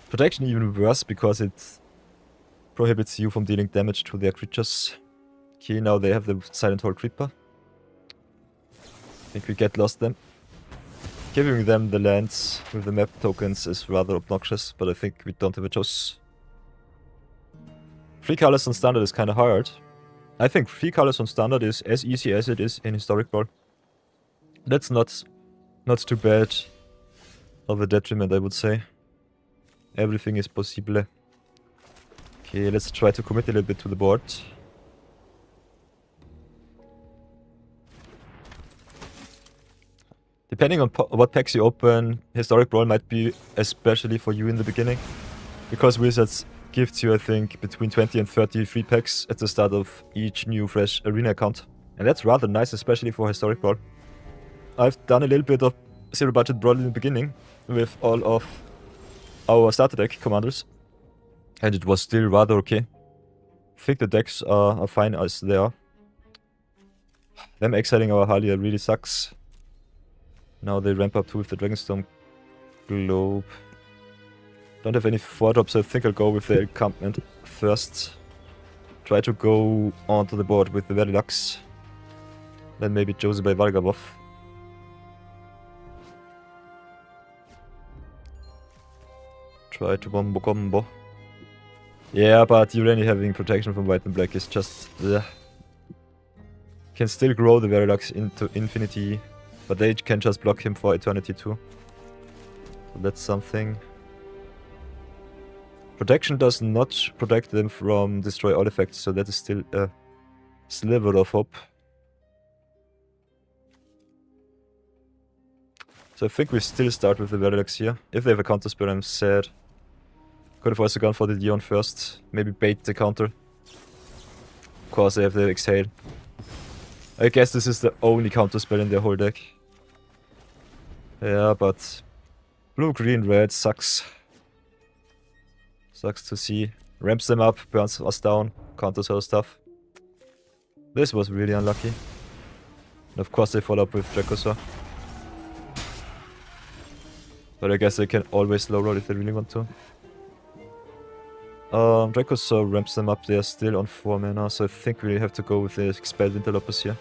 Protection even worse because it prohibits you from dealing damage to their creatures. Okay, now they have the Silent Hole Creeper. I think we get lost them. Giving them the lands with the map tokens is rather obnoxious, but I think we don't have a choice. 3 colors on standard is kinda hard. I think 3 colors on standard is as easy as it is in Historic Brawl. That's not too bad of a detriment, I would say. Everything is possible. Okay, let's try to commit a little bit to the board. Depending on what packs you open, Historic Brawl might be especially for you in the beginning. Because Wizards gives you, I think, between 20 and 30 free packs at the start of each new fresh arena account. And that's rather nice, especially for Historic Brawl. I've done a little bit of zero budget Brawl in the beginning with all of our starter deck commanders. And it was still rather okay. I think the decks are fine as they are. Them exiling our Halia really sucks. Now they ramp up too with the Dragonstorm Globe. Don't have any 4-drops, so I think I'll go with the encampment first. Try to go onto the board with the Verilax. Then maybe Josie by Valgavov. Try to Wombo combo. Yeah, but Urani having protection from white and black is just... Can still grow the Verilax into infinity, but they can just block him for eternity too. So that's something. Protection does not protect them from destroy all effects, so that is still a sliver of hope. So I think we still start with the Verilax here. If they have a counter spell, I'm sad. Could have also gone for the Dion first. Maybe bait the counter. Of course, they have the Exhale. I guess this is the only counter spell in their whole deck. Yeah, but blue, green, red sucks. Sucks to see. Ramps them up, burns us down, counters our stuff. This was really unlucky. And of course they follow up with Dracosaur. But I guess they can always low roll if they really want to. Dracosaur ramps them up, they are still on 4 mana, so I think we have to go with the Expelled Interlopers here.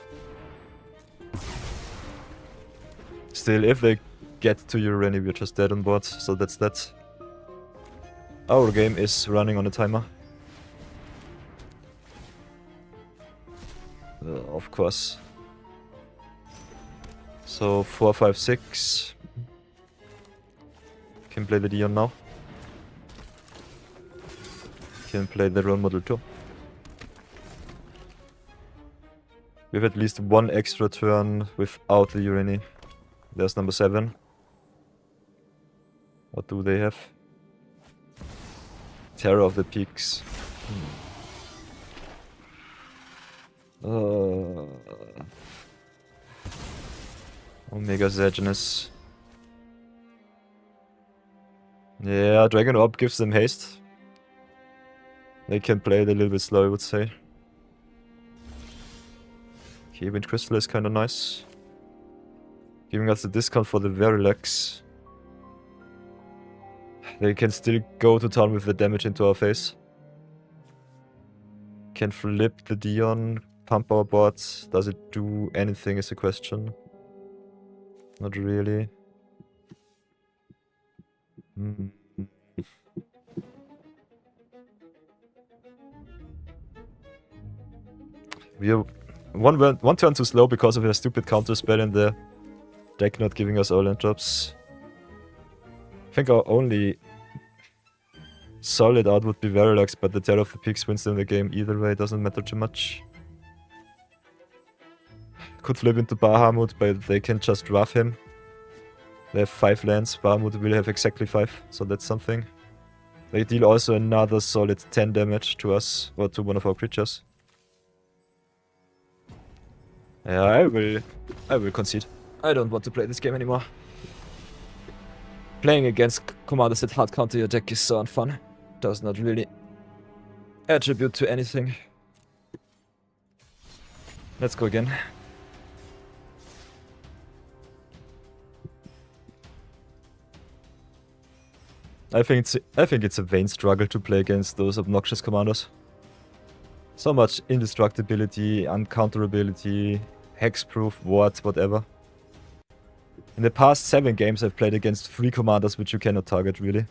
Still, if they get to Urani, we're just dead on board, so that's that. Our game is running on a timer. Of course. So 4, 5, 6. Can play the Dion now. Can play the role model too. We have at least one extra turn without the Urani. There's number 7. What do they have? Terror of the Peaks. Omega Zaginus. Yeah, Dragon Orb gives them haste. They can play it a little bit slow, I would say. Okay, Wind Crystal is kinda nice. Giving us a discount for the Verilax. They can still go to town with the damage into our face. Can flip the Dion, pump our bots. Does it do anything is a question. Not really. We are one turn too slow because of a stupid counter spell in the deck not giving us all land drops. I think our only solid out would be Verilax, but the Terror of the Peaks wins in the game either way, doesn't matter too much. Could flip into Bahamut, but they can just rough him. They have 5 lands, Bahamut will have exactly 5, so that's something. They deal also another solid 10 damage to us, or to one of our creatures. Yeah, I will concede. I don't want to play this game anymore. Playing against commanders that hard counter your deck is so unfun. Does not really attribute to anything. Let's go again. I think it's a vain struggle to play against those obnoxious commanders. So much indestructibility, uncounterability, hexproof, wards, whatever. In the past 7 games I've played against 3 commanders which you cannot target really.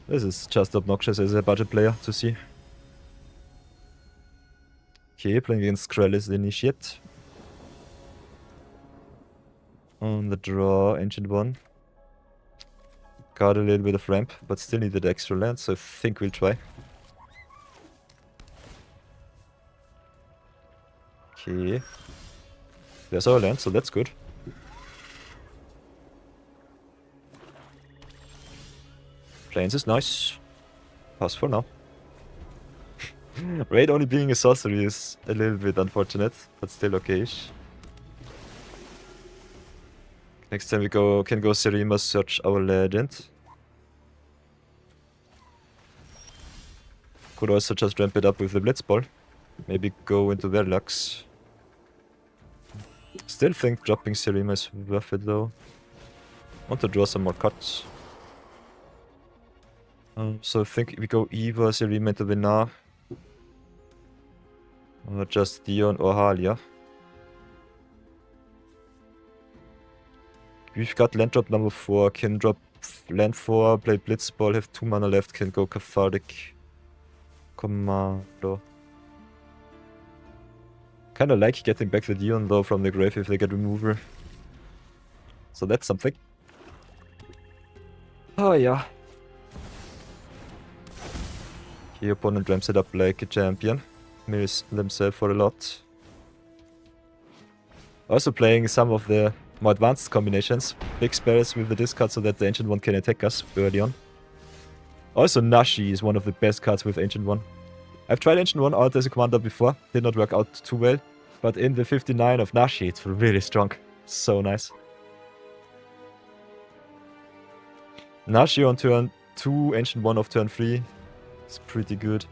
This is just obnoxious as a budget player to see. Okay, playing against Krellis Initiate. On the draw, Ancient One. Got a little bit of ramp, but still needed extra land, so I think we'll try. Okay. There's our land, so that's good. Plains is nice. Pass for now. Raid only being a sorcery is a little bit unfortunate, but still okay-ish. Next time we can go Serima search our legend. Could also just ramp it up with the Blitzball. Maybe go into Verilax. Still think dropping Serima is worth it though. Want to draw some more cards. So I think we go Eva, Serima into Vinar. Or just Dion or Halia. We've got land drop number 4, can drop land 4, play Blitzball, have 2 mana left, can go Cathartic Commando. Kinda like getting back the Dion though from the grave if they get removal. So that's something. Oh yeah. The opponent ramps it up like a champion. Mills themselves for a lot. Also playing some of the more advanced combinations. Big spells with the discard so that the Ancient One can attack us early on. Also Nashi is one of the best cards with Ancient One. I've tried Ancient One out as a commander before, did not work out too well. But in the 59 of Nashi it's really strong. So nice. Nashi on turn 2, Ancient One of turn 3. It's pretty good.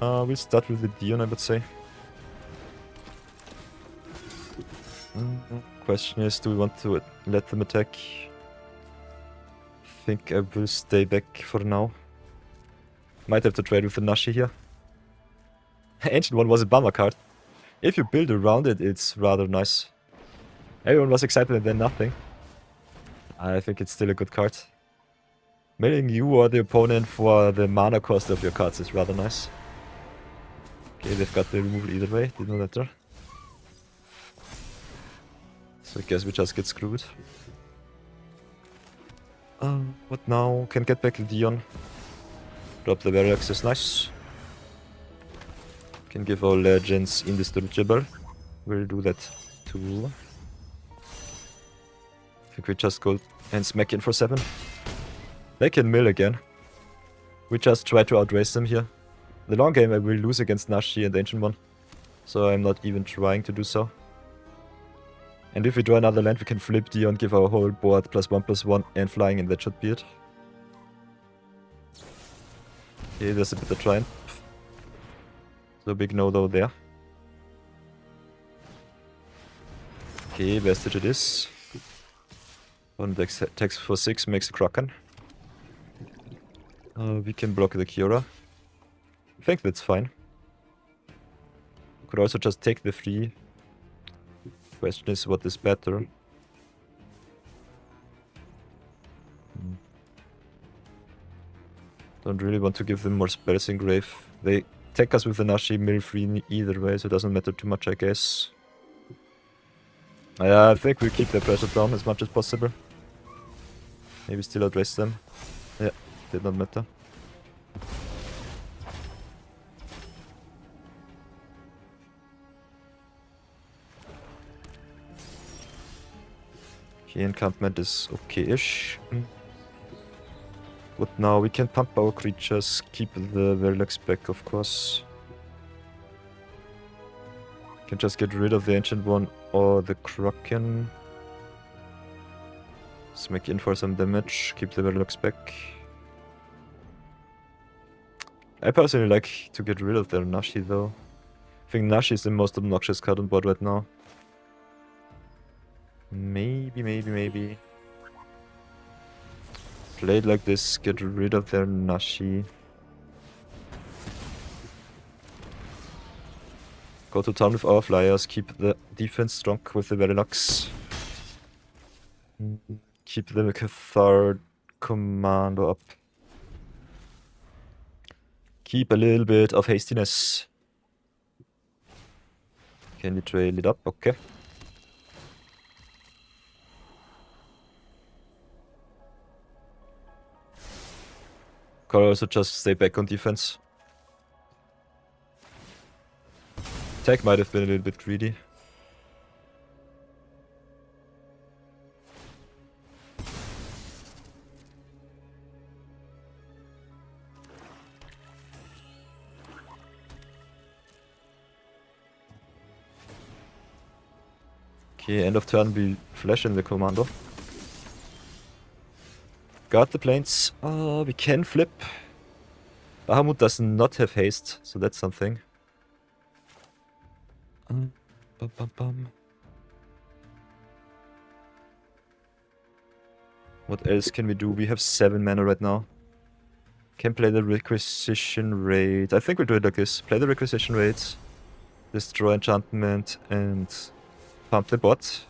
We'll start with the Dion, I would say. Question is, do we want to let them attack? I think I will stay back for now. Might have to trade with the Nashi here. Ancient One was a bummer card. If you build around it, it's rather nice. Everyone was excited and then nothing. I think it's still a good card. Milling you or the opponent for the mana cost of your cards is rather nice. Okay, they've got the removal either way, didn't know that there. So I guess we just get screwed. What now? Can get back Leon. Drop the Verilax is nice. Can give our legends indestructible. We'll do that too. I think we just go and smack in for 7. They can mill again. We just try to outrace them here. The long game I will lose against Nashi and Ancient One. So I'm not even trying to do so. And if we draw another land, we can flip Dion, give our whole board +1/+1 and flying, and that should be it. Okay, there's a bit of triumph. So big no-though there. Okay, vestige it is. One deck attacks for 6, makes a Kraken. We can block the Kiora. I think that's fine. Could also just take the 3. Question is, what is better? Don't really want to give them more spells in grave. They attack us with the Nashi mill free either way, so it doesn't matter too much, I guess. Yeah, I think we keep the pressure down as much as possible. Maybe still address them. Yeah, did not matter. Okay, encampment is okay-ish. What now? We can pump our creatures, keep the Verilax back, of course. Can just get rid of the Ancient One or the Kraken. Smack in for some damage, keep the Verilax back. I personally like to get rid of their Nashi though. I think Nashi is the most obnoxious card on board right now. Maybe. Play it like this, get rid of their Nashi. Go to town with our flyers, keep the defense strong with the Verilax. Keep the Cathar Commando up. Keep a little bit of hastiness. Can you trail it up? Okay. Could also just stay back on defense. Attack might have been a little bit greedy. Okay, end of turn we flash in the commando. Got the planes. We can flip. Bahamut does not have haste, so that's something. What else can we do? We have 7 mana right now. Can play the Requisition Raid. I think we'll do it like this. Play the Requisition Raid, destroy enchantment, and pump the bot.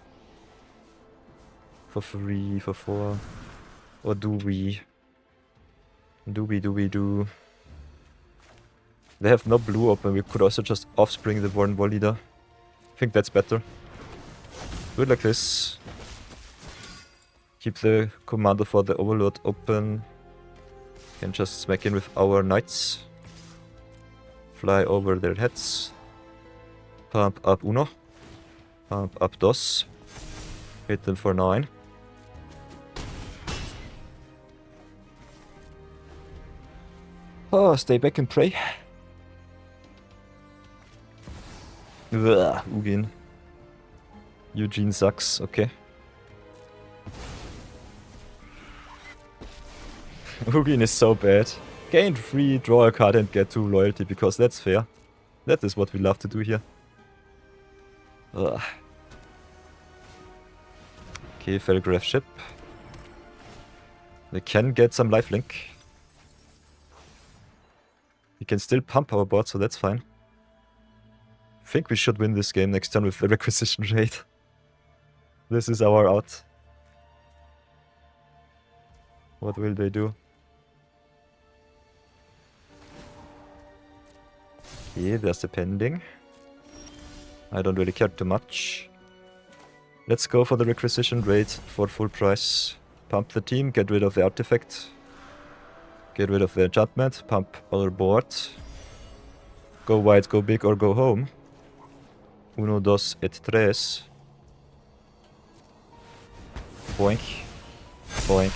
For 3, for 4. Or do we? Do? They have no blue open. We could also just offspring the Warren Wall Leader. I think that's better. Do it like this. Keep the commander for the Overlord open. Can just smack in with our knights. Fly over their heads. Pump up Uno. Pump up Dos. Hit them for 9. Oh, stay back and pray. Ugh, Ugin. Eugene sucks, okay. Ugin is so bad. Gain 3, draw a card and get 2 loyalty, because that's fair. That is what we love to do here. Ugh. Okay, Felgraf ship. They can get some lifelink. We can still pump our board, so that's fine. I think we should win this game next turn with the Requisition Raid. This is our out. What will they do? Okay, there's the pending. I don't really care too much. Let's go for the requisition raid for full price. Pump the team, get rid of the artifact. Get rid of the enchantment, pump our board. Go wide, go big, or go home. Uno, dos, et tres. Boink. Boink.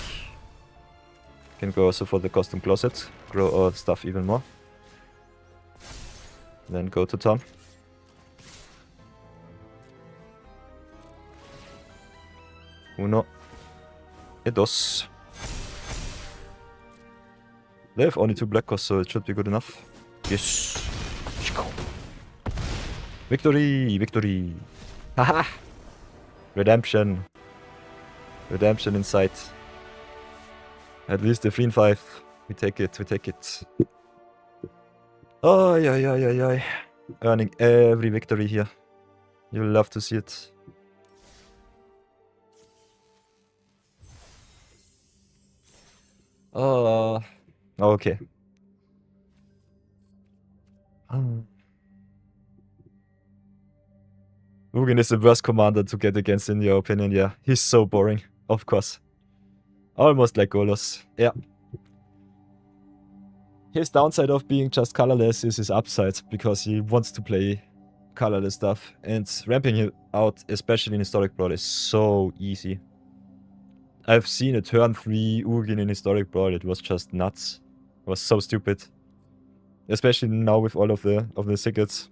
Can go also for the custom closet. Grow our stuff even more. Then go to Tom. Uno. E dos. They have only 2 black costs, so it should be good enough. Yes. Victory! Victory! Haha! Redemption. Redemption in sight. At least the 3-5. We take it, we take it. Oh, yeah. Earning every victory here. You'll love to see it. Oh, okay. Ugin is the worst commander to get against in your opinion, yeah. He's so boring, of course. Almost like Golos, yeah. His downside of being just colorless is his upside, because he wants to play colorless stuff. And ramping him out, especially in Historic Brawl, is so easy. I've seen a turn 3 Ugin in Historic Brawl, it was just nuts. It was so stupid. Especially now with all of the secrets.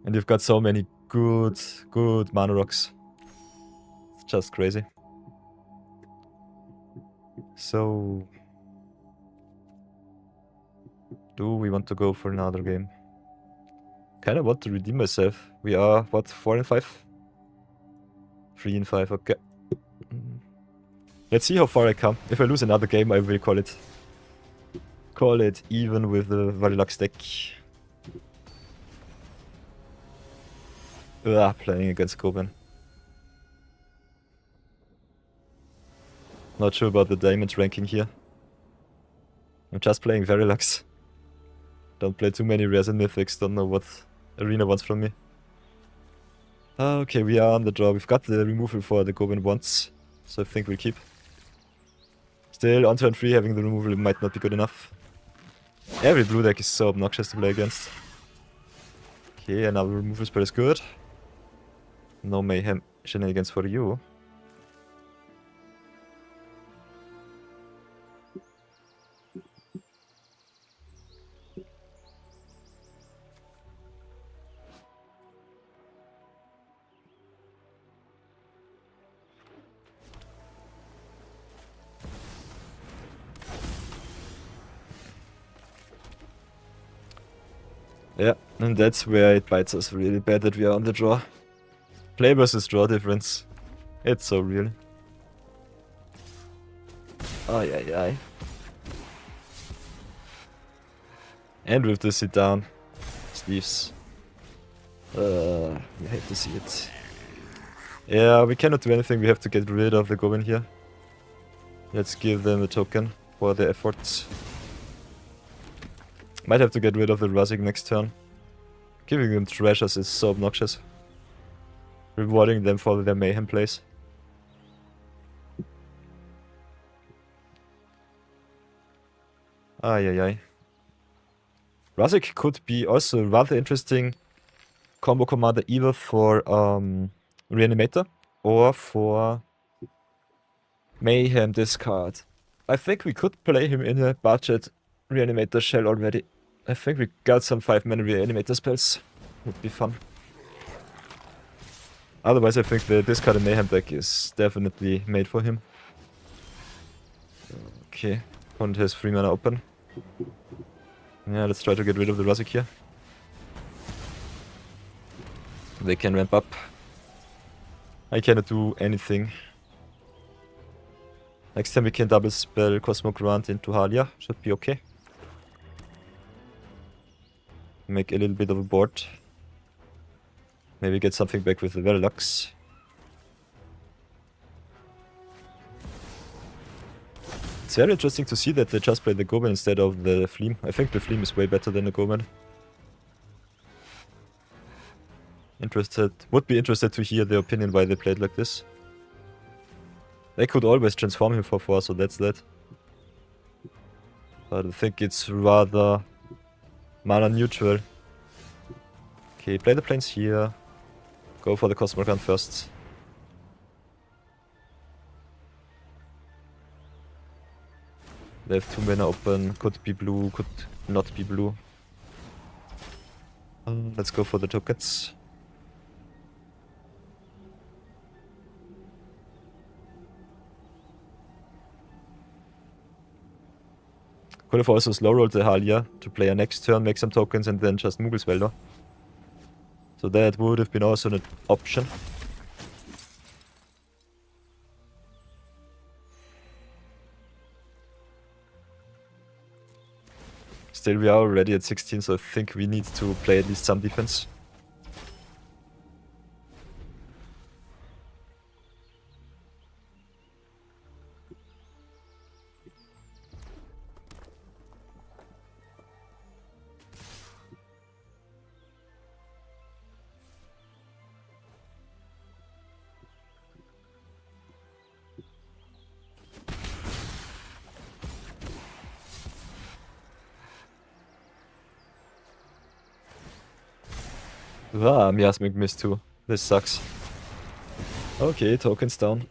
And you've got so many good mana rocks. It's just crazy. So... do we want to go for another game? Kinda want to redeem myself. We are, what, 4 and 5? 3 and 5, okay. Let's see how far I come. If I lose another game, I will call it. Call it even with the Verilax deck. Playing against Goblin. Not sure about the damage ranking here. I'm just playing Verilax. Don't play too many rares and mythics, don't know what Arena wants from me. Okay, we are on the draw. We've got the removal for the Goblin once, so I think we'll keep. Still, on turn 3 having the removal might not be good enough. Every blue deck is so obnoxious to play against. Okay, another removal spell is good. No mayhem shenanigans for you. Yeah, and that's where it bites us really bad that we are on the draw. Play versus draw difference. It's so real. Ay. And with the sit down sleeves. I hate to see it. Yeah, we cannot do anything, we have to get rid of the Goblin here. Let's give them a token for their efforts. Might have to get rid of the Razik next turn. Giving them treasures is so obnoxious. Rewarding them for their mayhem plays. Ay. Razik could be also a rather interesting combo commander either for Reanimator or for Mayhem discard. I think we could play him in a budget Reanimator shell already. I think we got some 5-mana Reanimator spells. Would be fun. Otherwise I think the discarded Mayhem deck is definitely made for him. Okay, opponent has 3 mana open. Yeah, let's try to get rid of the Razik here. They can ramp up. I cannot do anything. Next time we can double spell Cosmo Grant into Halia. Should be okay. Make a little bit of a board. Maybe get something back with the Verilax. It's very interesting to see that they just play the Goblin instead of the Fleam. I think the Fleam is way better than the Goblin. Would be interested to hear their opinion why they played like this. They could always transform him for 4, so that's that. But I think it's rather mana neutral. Okay, play the planes here. Go for the Cosmogon first. They have 2 mana open, could be blue, could not be blue. Let's go for the tokens. Could have also slow rolled the Halia to play a next turn, make some tokens, and then just Muggelswelder. So that would have been also an option. Still, we are already at 16, so I think we need to play at least some defense. Ah, Miasmic missed too. This sucks. Okay, tokens down.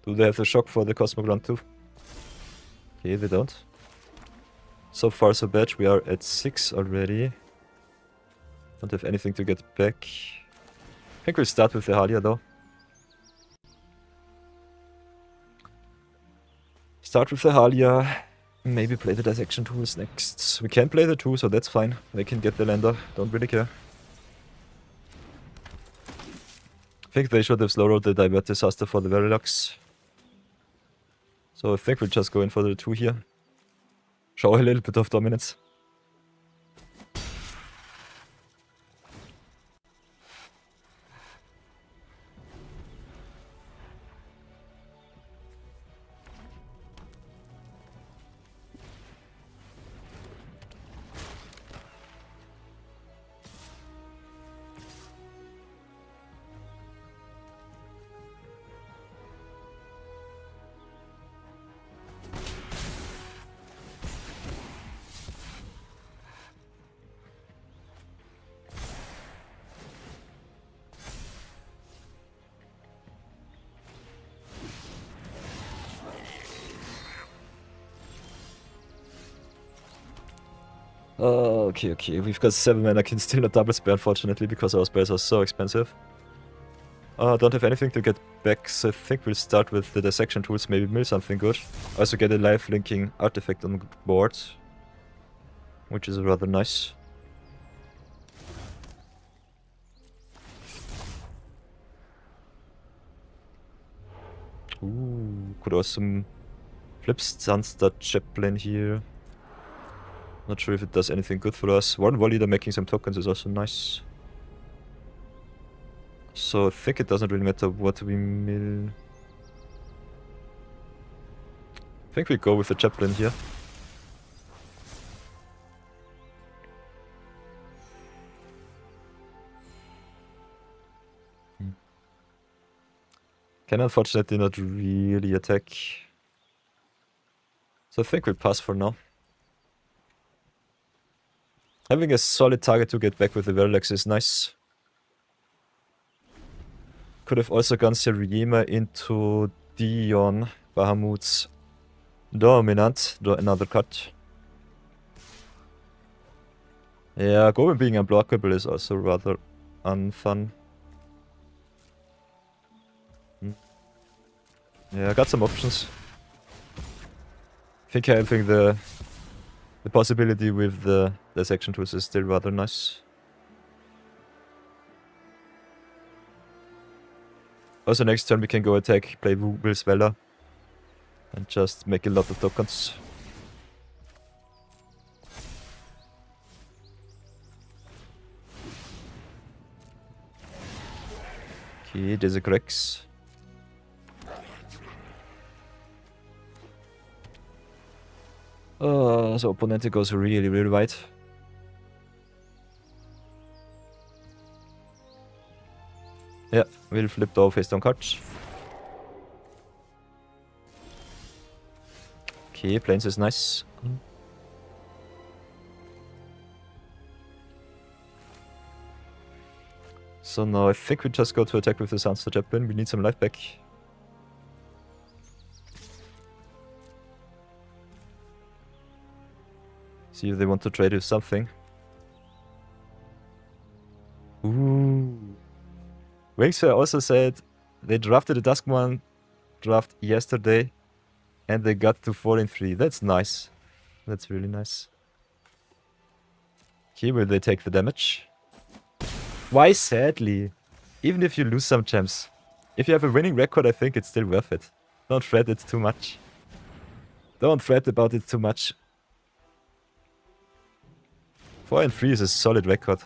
Do they have the shock for the Cosmogron too? Okay, they don't. So far so bad, we are at 6 already. Don't have anything to get back. I think we'll start with the Halia though. Start with the Halia. Maybe play the dissection tools next. We can play the 2, so that's fine. They can get the lander, don't really care. I think they should have slow rolled the Divert Disaster for the Verilax. So I think we'll just go in for the 2 here. Show a little bit of dominance. Okay. We've got 7 mana, can still not double spare unfortunately because our spells are so expensive. Don't have anything to get back, so I think we'll start with the dissection tools, maybe mill something good. Also get a life linking artifact on board, which is rather nice. Ooh, could also flip Sunster Chaplain here. Not sure if it does anything good for us. One Wall Leader making some tokens is also nice. So I think it doesn't really matter what we mill. I think we go with the Chaplain here. Can unfortunately not really attack. So I think we'll pass for now. Having a solid target to get back with the Verilax is nice. Could have also gone Seriema into Dion, Bahamut's Dominant, another cut. Yeah, Goblin being unblockable is also rather unfun. Yeah, I got some options. I think having the possibility with the dissection tools is still rather nice. Also next turn we can go attack, play Muggelswelder, and just make a lot of tokens. Okay, there's a Grex. So opponent goes really wide. Yeah, we'll flip the face down cards. Okay, Plains is nice. So now I think we just go to attack with the Soundstar Chaplain. We need some life back. See if they want to trade with something. Ooh. Wingsphere also said they drafted a Duskmourn draft yesterday and they got to 4-3. That's nice. That's really nice. Okay, will they take the damage? Why sadly? Even if you lose some gems. If you have a winning record, I think it's still worth it. Don't fret it too much. Don't fret about it too much. 4-3 is a solid record.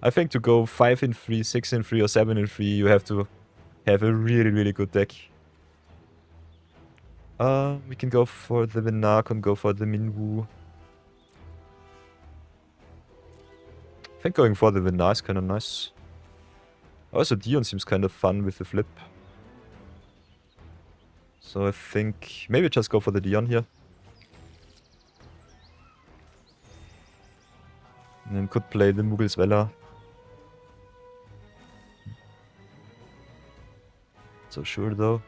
I think to go 5-3, 6-3 or 7-3, you have to have a really, really good deck. We can go for the Venar, can go for the Minwu. I think going for the Venar is kind of nice. Also, Dion seems kind of fun with the flip. So I think maybe just go for the Dion here. And then could play the Mughal So sure though.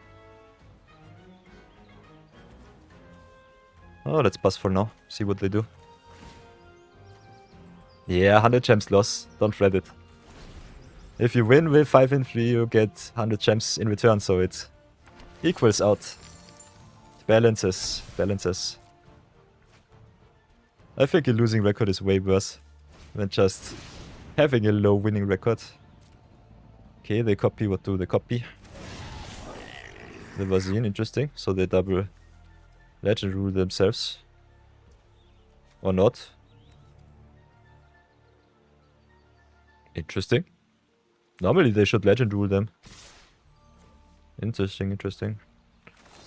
Oh, let's pass for now. See what they do. Yeah, 100 gems loss. Don't fret it. If you win with 5-3, you get 100 gems in return, so it equals out. It balances. Balances. I think a losing record is way worse than just having a low winning record. Okay, they copy. What do they copy? The Vazine, interesting. So they double legend rule themselves. Or not. Interesting. Normally they should legend rule them. Interesting, interesting.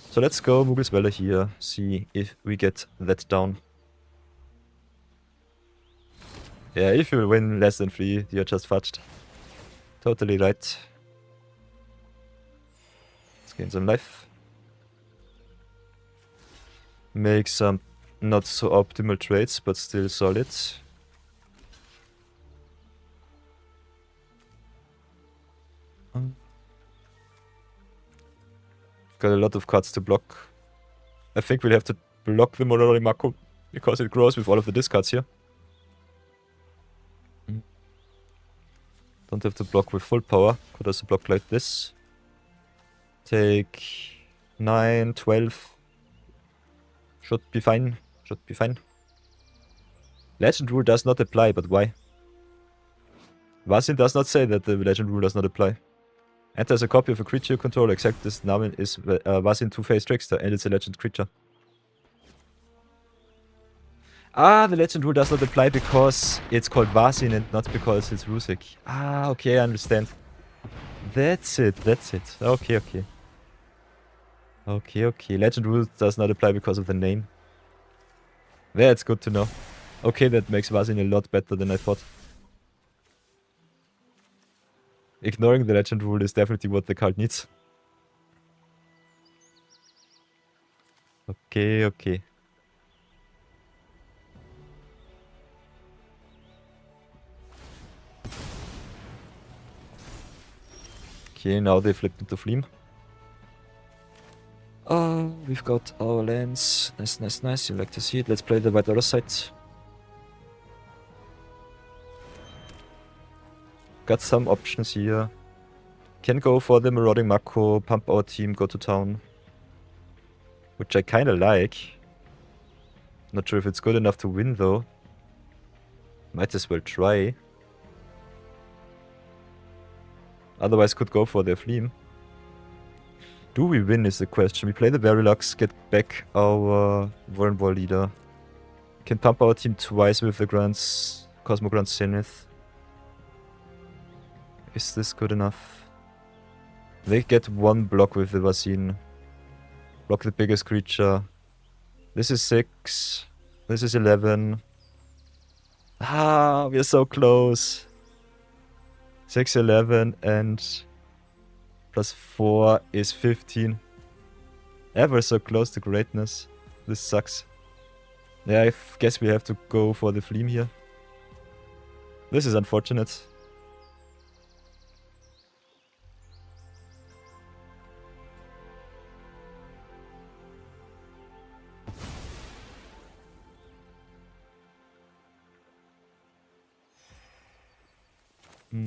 So let's go Mughal here. See if we get that down. Yeah, if you win less than 3, you're just fudged. Totally right. Let's gain some life. Make some not so optimal trades, but still solid. Got a lot of cards to block. I think we'll have to block the Morori Mako because it grows with all of the discards here. Don't have to block with full power. Could also block like this. Take 9, 12. Should be fine. Should be fine. Legend rule does not apply, but why? Vazine does not say that the legend rule does not apply. Enters a copy of a creature you control, except this noun is Vazine Two-Face Trickster, and it's a legend creature. Ah, the legend rule does not apply because it's called Vazine and not because it's Rusic. Ah, okay, I understand. That's it, that's it. Okay, okay. Okay, okay. Legend rule does not apply because of the name. That's good to know. Okay, that makes Vazine a lot better than I thought. Ignoring the legend rule is definitely what the card needs. Okay, okay. Okay, now they flipped into Fleam. Oh, we've got our lands. Nice, nice, nice. You like to see it. Let's play the white other side. Got some options here. Can go for the Marauding Mako, pump our team, go to town. Which I kinda like. Not sure if it's good enough to win though. Might as well try. Otherwise could go for their Fleam. Do we win is the question. We play the Verilax, get back our Vulnerable leader. Can pump our team twice with the Grants, Cosmogrant Zenith. Is this good enough? They get one block with the Vazine. Block the biggest creature. This is 6. This is 11. Ah, we're so close. 6, 11, and plus 4 is 15. Ever so close to greatness. This sucks. Yeah, I guess we have to go for the Fleam here. This is unfortunate.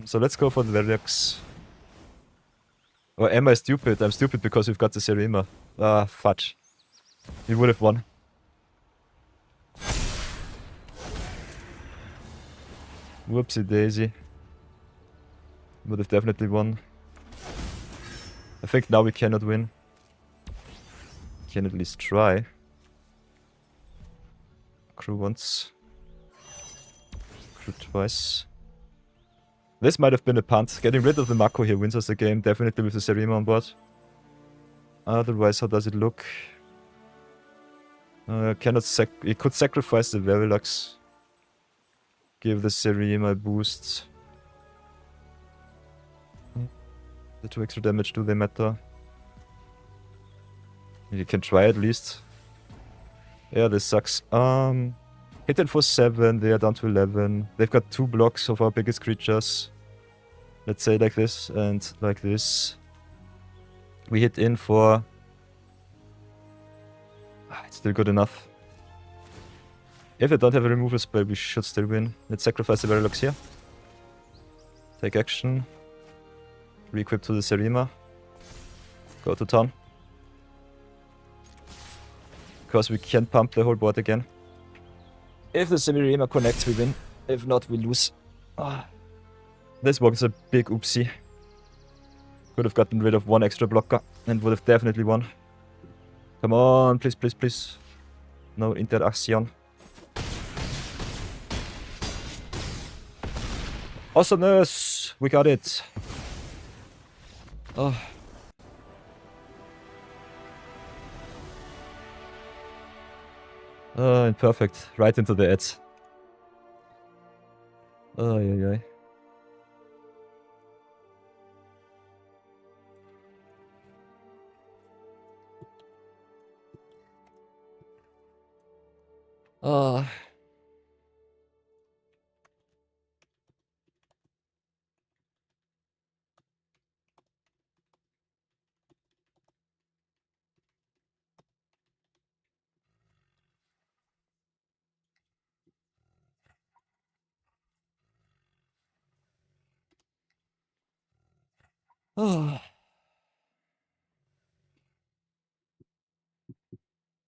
So let's go for the Verilax. Or am I stupid? I'm stupid because we've got the Serema. Ah, fudge. We would have won. Whoopsie daisy. Would have definitely won. I think now we cannot win. Can at least try. Crew once. Crew twice. This might have been a punt. Getting rid of the Mako here wins us the game, definitely with the Serema on board. Otherwise, how does it look? He could sacrifice the Verilax. Give the Serema a boost. The 2 extra damage, do they matter? You can try at least. Yeah, this sucks. Hit it for 7, they are down to 11. They've got 2 blocks of our biggest creatures. Let's say like this and like this. We hit in for... It's still good enough. If I don't have a removal spell, we should still win. Let's sacrifice the Verilax here. Take action. Re-equip to the Serema. Go to town. Because we can't pump the whole board again. If the Serema connects, we win. If not, we lose. This was a big oopsie. Could have gotten rid of 1 extra blocker and would have definitely won. Come on, please, please, please. No interaction. Awesomeness! We got it. Oh. And perfect. Right into the edge. Oh, yeah, yeah. Oh. Oh.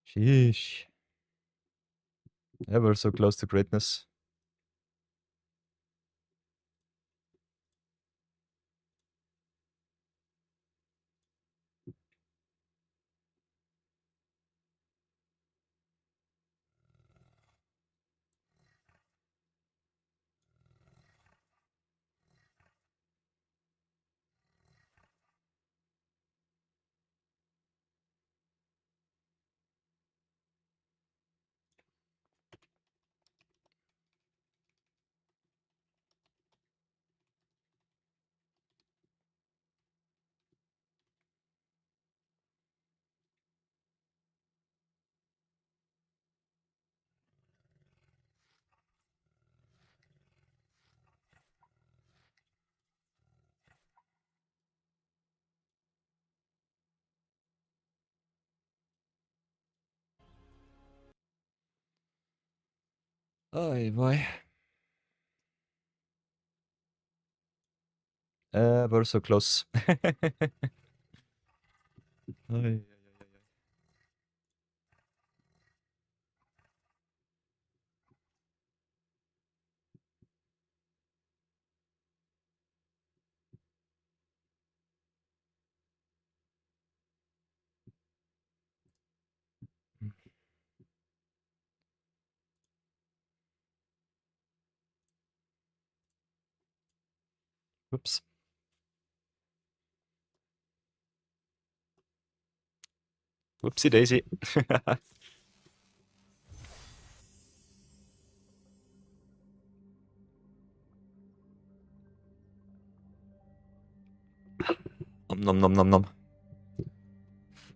Sheesh. Ever so close to greatness. Oh boy. We're so close. Ay, Whoops. Whoopsie daisy. Nom nom nom nom.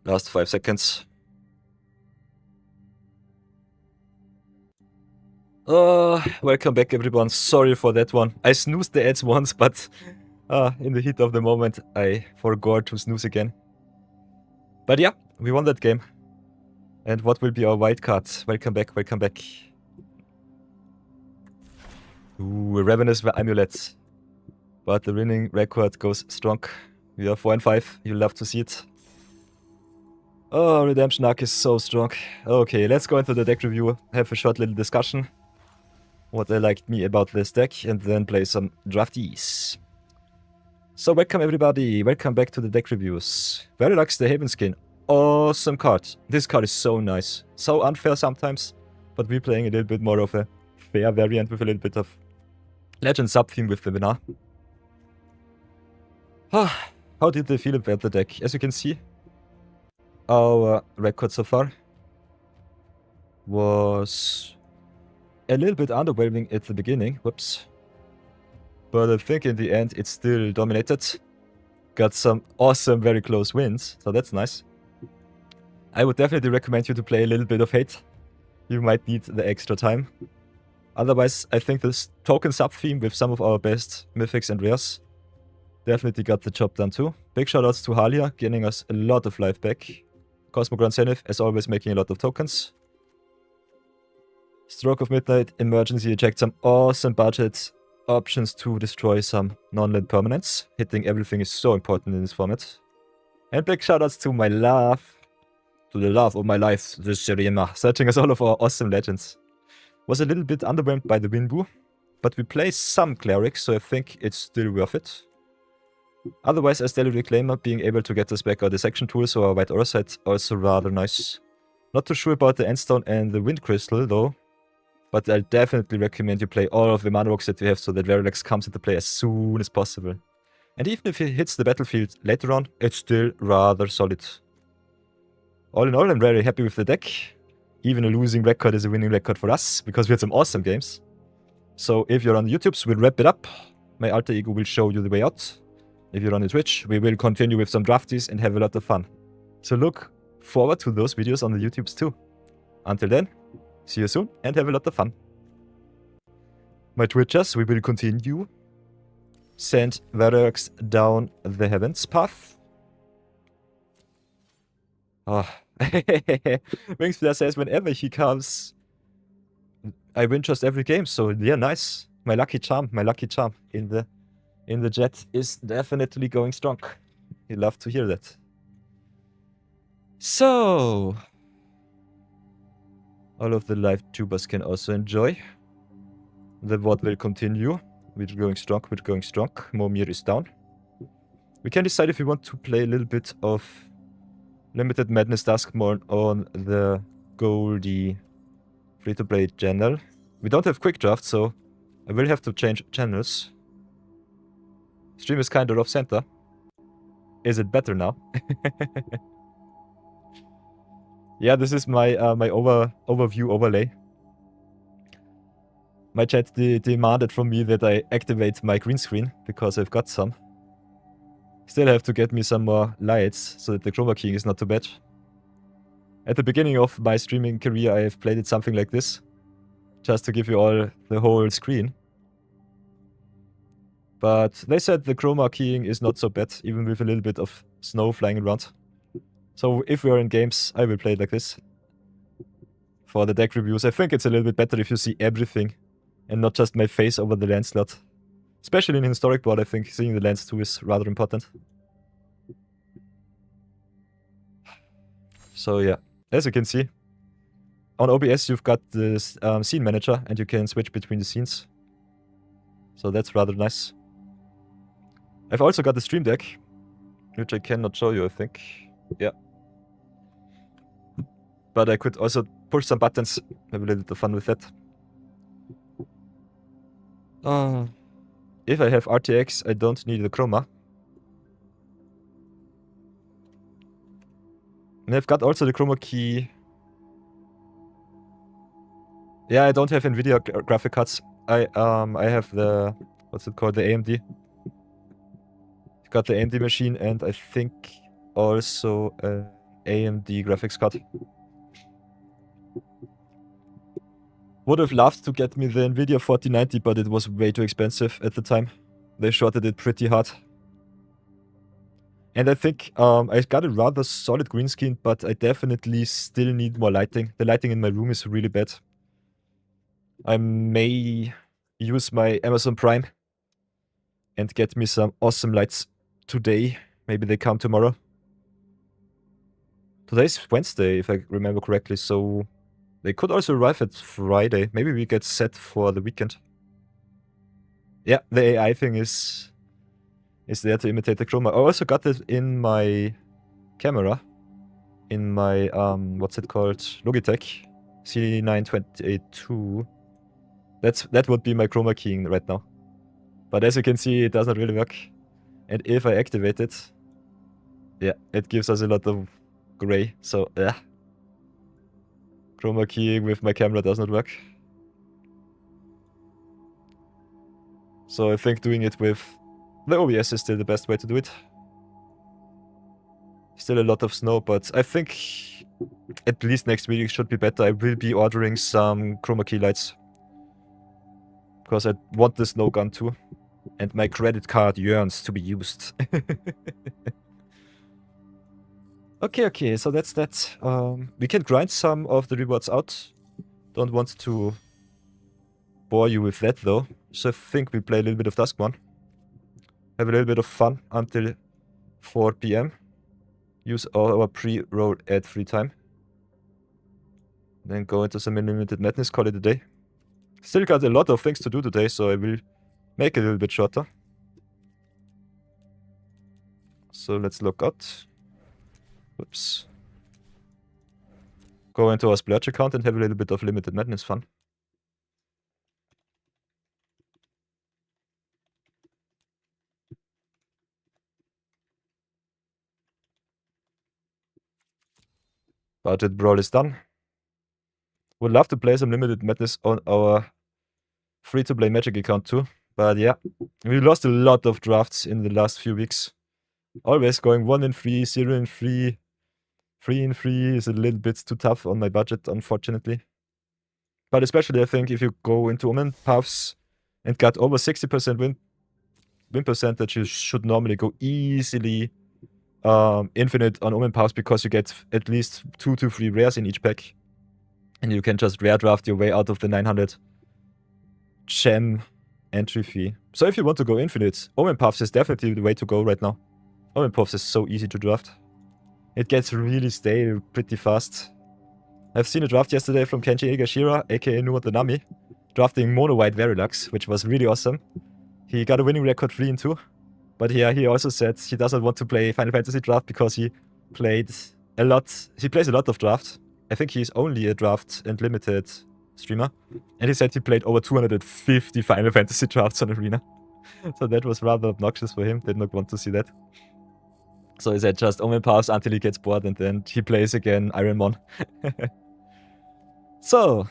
Last 5 seconds. Welcome back everyone. Sorry for that one. I snoozed the ads once, but in the heat of the moment, I forgot to snooze again. But yeah, we won that game. And what will be our wildcard? Welcome back, welcome back. Ooh, Ravenous Amulet. But the winning record goes strong. We are 4 and 5. You'll love to see it. Oh, Redemption Arc is so strong. Okay, let's go into the deck review. Have a short little discussion. What they liked me about this deck, and then play some draftees. So welcome everybody, welcome back to the deck reviews. Verilax the Haven skin, awesome card. This card is so nice, so unfair sometimes, but we're playing a little bit more of a fair variant with a little bit of Legend sub-theme with the winner. How did they feel about the deck? As you can see, our record so far was a little bit underwhelming at the beginning, whoops. But I think in the end it's still dominated. Got some awesome, very close wins, so that's nice. I would definitely recommend you to play a little bit of Hate. You might need the extra time. Otherwise, I think this token sub-theme with some of our best mythics and rares definitely got the job done too. Big shoutouts to Halia, getting us a lot of life back. Cosmogron Zenith, as always, making a lot of tokens. Stroke of Midnight, Emergency eject some awesome budget options to destroy some non-land permanents. Hitting everything is so important in this format. And big shoutouts to my love, to the love of my life, the Shirima, searching us all of our awesome legends. Was a little bit underwhelmed by the Winbu, but we play some clerics, so I think it's still worth it. Otherwise, as Daily Reclaimer, being able to get us back our dissection tools or our White Aura set, also rather nice. Not too sure about the Endstone and the Wind Crystal though, but I'll definitely recommend you play all of the mana rocks that you have so that Verilax comes into play as soon as possible. And even if it hits the battlefield later on, it's still rather solid. All in all, I'm very happy with the deck. Even a losing record is a winning record for us, because we had some awesome games. So if you're on the YouTubes, we'll wrap it up. My alter ego will show you the way out. If you're on the Twitch, we will continue with some drafties and have a lot of fun. So look forward to those videos on the YouTubes too. Until then, see you soon and have a lot of fun. My Twitchers, we will continue. Send Verilax down the heavens path. Wingsflare says whenever he comes, I win just every game. So yeah, nice. My lucky charm in the jet is definitely going strong. You love to hear that. So all of the live tubers can also enjoy. The VOD will continue. We're going strong, we're going strong. Momir is down. We can decide if we want to play a little bit of Limited Madness Duskmourn on the Goldie free-to-play channel. We don't have quick draft, so I will have to change channels. Stream is kind of off center. Is it better now? Yeah, this is my my overview overlay. My chat demanded from me that I activate my green screen because I've got some. Still have to get me some more lights so that the chroma keying is not too bad. At the beginning of my streaming career, I have played it something like this, just to give you all the whole screen. But they said the chroma keying is not so bad, even with a little bit of snow flying around. So if we are in games, I will play it like this. For the deck reviews, I think it's a little bit better if you see everything and not just my face over the land slot. Especially in Historic Board, I think seeing the lands too is rather important. So yeah, as you can see, on OBS you've got this scene manager and you can switch between the scenes. So that's rather nice. I've also got the stream deck, which I cannot show you, I think. Yeah. But I could also push some buttons, have a little bit of fun with that. If I have RTX, I don't need the chroma. And I've got also the chroma key. Yeah, I don't have NVIDIA graphic cards. I have the, what's it called, the AMD. Got the AMD machine and I think also AMD graphics card. Would have loved to get me the Nvidia 4090, but it was way too expensive at the time. They shorted it pretty hard. And I think I got a rather solid green screen, but I definitely still need more lighting. The lighting in my room is really bad. I may use my Amazon Prime and get me some awesome lights today. Maybe they come tomorrow. Today's Wednesday, if I remember correctly, so they could also arrive at Friday. Maybe we get set for the weekend. Yeah, the AI thing is there to imitate the chroma. I also got it in my camera. In my, what's it called? Logitech C922. That would be my chroma keying right now. But as you can see, it does not really work. And if I activate it, yeah, it gives us a lot of gray. So, yeah. Chroma keying with my camera does not work. So I think doing it with the OBS is still the best way to do it. Still a lot of snow, but I think at least next week it should be better. I will be ordering some chroma key lights. Because I want the snow gun too. And my credit card yearns to be used. Okay, so that's that. We can grind some of the rewards out. Don't want to bore you with that though. So I think we play a little bit of Duskmourn. Have a little bit of fun until 4 PM. Use our pre-roll at free time. Then go into some Unlimited Madness, call it a day. Still got a lot of things to do today, so I will make it a little bit shorter. So let's log out. Whoops. Go into our splurge account and have a little bit of Limited Madness fun. Budget Brawl is done. Would love to play some Limited Madness on our free-to-play Magic account too. But yeah, we lost a lot of drafts in the last few weeks. Always going 1-3, 0-3, 3-3 is a little bit too tough on my budget, unfortunately. But especially I think if you go into Omen Paths and got over 60% win percentage, you should normally go easily infinite on Omen Paths because you get at least 2 to 3 rares in each pack. And you can just rare draft your way out of the 900 gem entry fee. So if you want to go infinite, Omen Paths is definitely the way to go right now. Omen Paths is so easy to draft. It gets really stale pretty fast. I've seen a draft yesterday from Kenji Egashira, aka Nuwa the Nami, drafting mono white Verilax, which was really awesome. He got a winning record 3-2. But yeah, he also said he doesn't want to play Final Fantasy draft because he played a lot. He plays a lot of draft. I think he's only a draft and limited streamer. And he said he played over 250 Final Fantasy drafts on Arena. So that was rather obnoxious for him. Did not want to see that. So he said just Omen Paths until he gets bored and then he plays again Ironmon. So,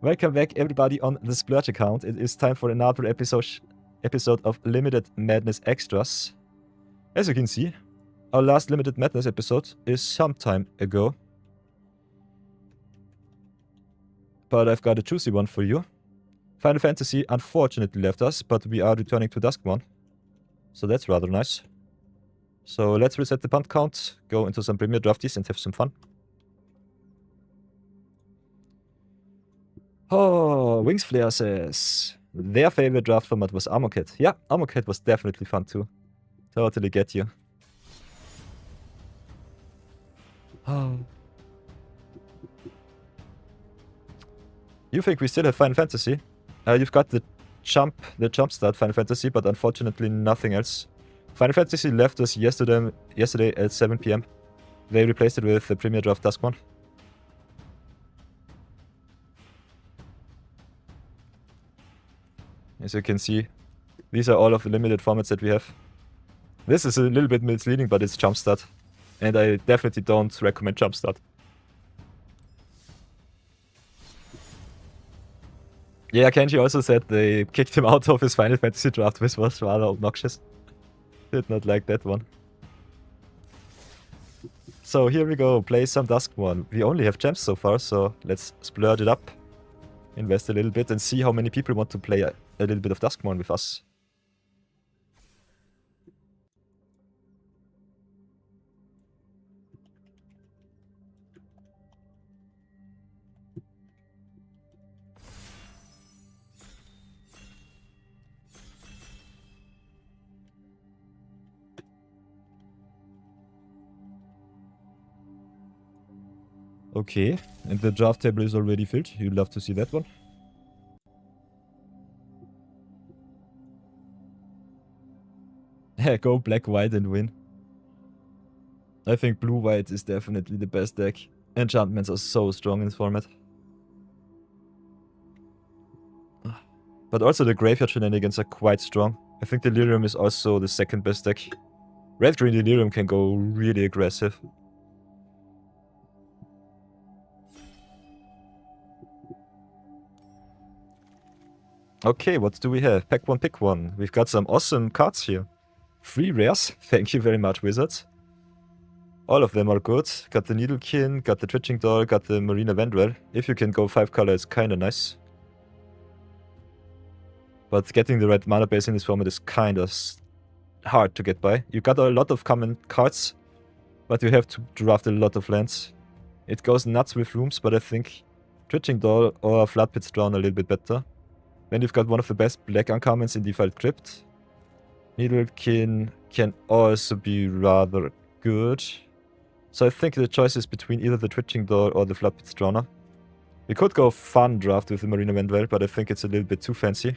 welcome back everybody on the Splurge account. It is time for another episode of Limited Madness Extras. As you can see, our last Limited Madness episode is some time ago. But I've got a juicy one for you. Final Fantasy unfortunately left us, but we are returning to Duskmourn. So that's rather nice. So let's reset the punt count, go into some Premier Drafties and have some fun. Oh, Wings Flare says their favorite draft format was Armor Cat. Yeah, Armor Cat was definitely fun too. Totally get you. Oh. You think we still have Final Fantasy? You've got the jump start Final Fantasy, but unfortunately nothing else. Final Fantasy left us yesterday at 7 PM. They replaced it with the Premier Draft Duskmourn. As you can see, these are all of the limited formats that we have. This is a little bit misleading, but it's Jumpstart. And I definitely don't recommend Jumpstart. Yeah, Kenji also said they kicked him out of his Final Fantasy draft, which was rather obnoxious. Did not like that one. So here we go, play some Duskmourn. We only have gems so far, so let's splurge it up. Invest a little bit and see how many people want to play a little bit of Duskmourn with us. Okay, and the draft table is already filled. You'd love to see that one. Go black-white and win. I think blue-white is definitely the best deck. Enchantments are so strong in this format. But also the graveyard shenanigans are quite strong. I think Delirium is also the second best deck. Red-green Delirium can go really aggressive. Okay, what do we have? Pack one, pick one. We've got some awesome cards here. 3 rares. Thank you very much, Wizards. All of them are good. Got the Needlekin, got the Twitching Doll, got the Marina Vandal. If you can go 5 color, it's kinda nice. But getting the right mana base in this format is kinda hard to get by. You got a lot of common cards, but you have to draft a lot of lands. It goes nuts with rooms, but I think Twitching Doll or Flood Pit's Drown a little bit better. Then you've got one of the best black uncommons in Defiled Crypt. Needlekin can also be rather good. So I think the choice is between either the Twitching Doll or the Flood Pit's Drowner. We could go fun draft with the Marina Vandal, but I think it's a little bit too fancy.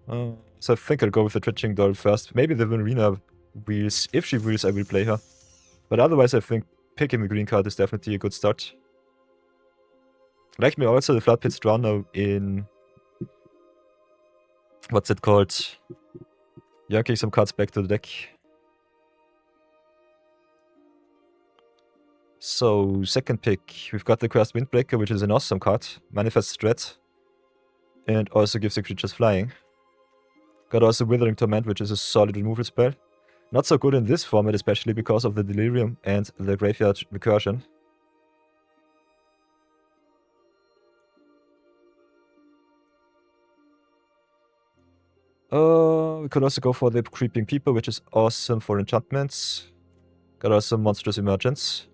So I think I'll go with the Twitching Doll first. Maybe the Marina wheels. If she wheels, I will play her. But otherwise, I think picking the green card is definitely a good start. Like me also the Flood Pit's Drowner in... What's it called? Yanking some cards back to the deck. So, second pick. We've got the Cursed Windbreaker, which is an awesome card. Manifests Threat. And also gives the creatures flying. Got also Withering Torment, which is a solid removal spell. Not so good in this format, especially because of the Delirium and the Graveyard Recursion. We could also go for the Creeping People, which is awesome for enchantments. Got also Monstrous Emergence,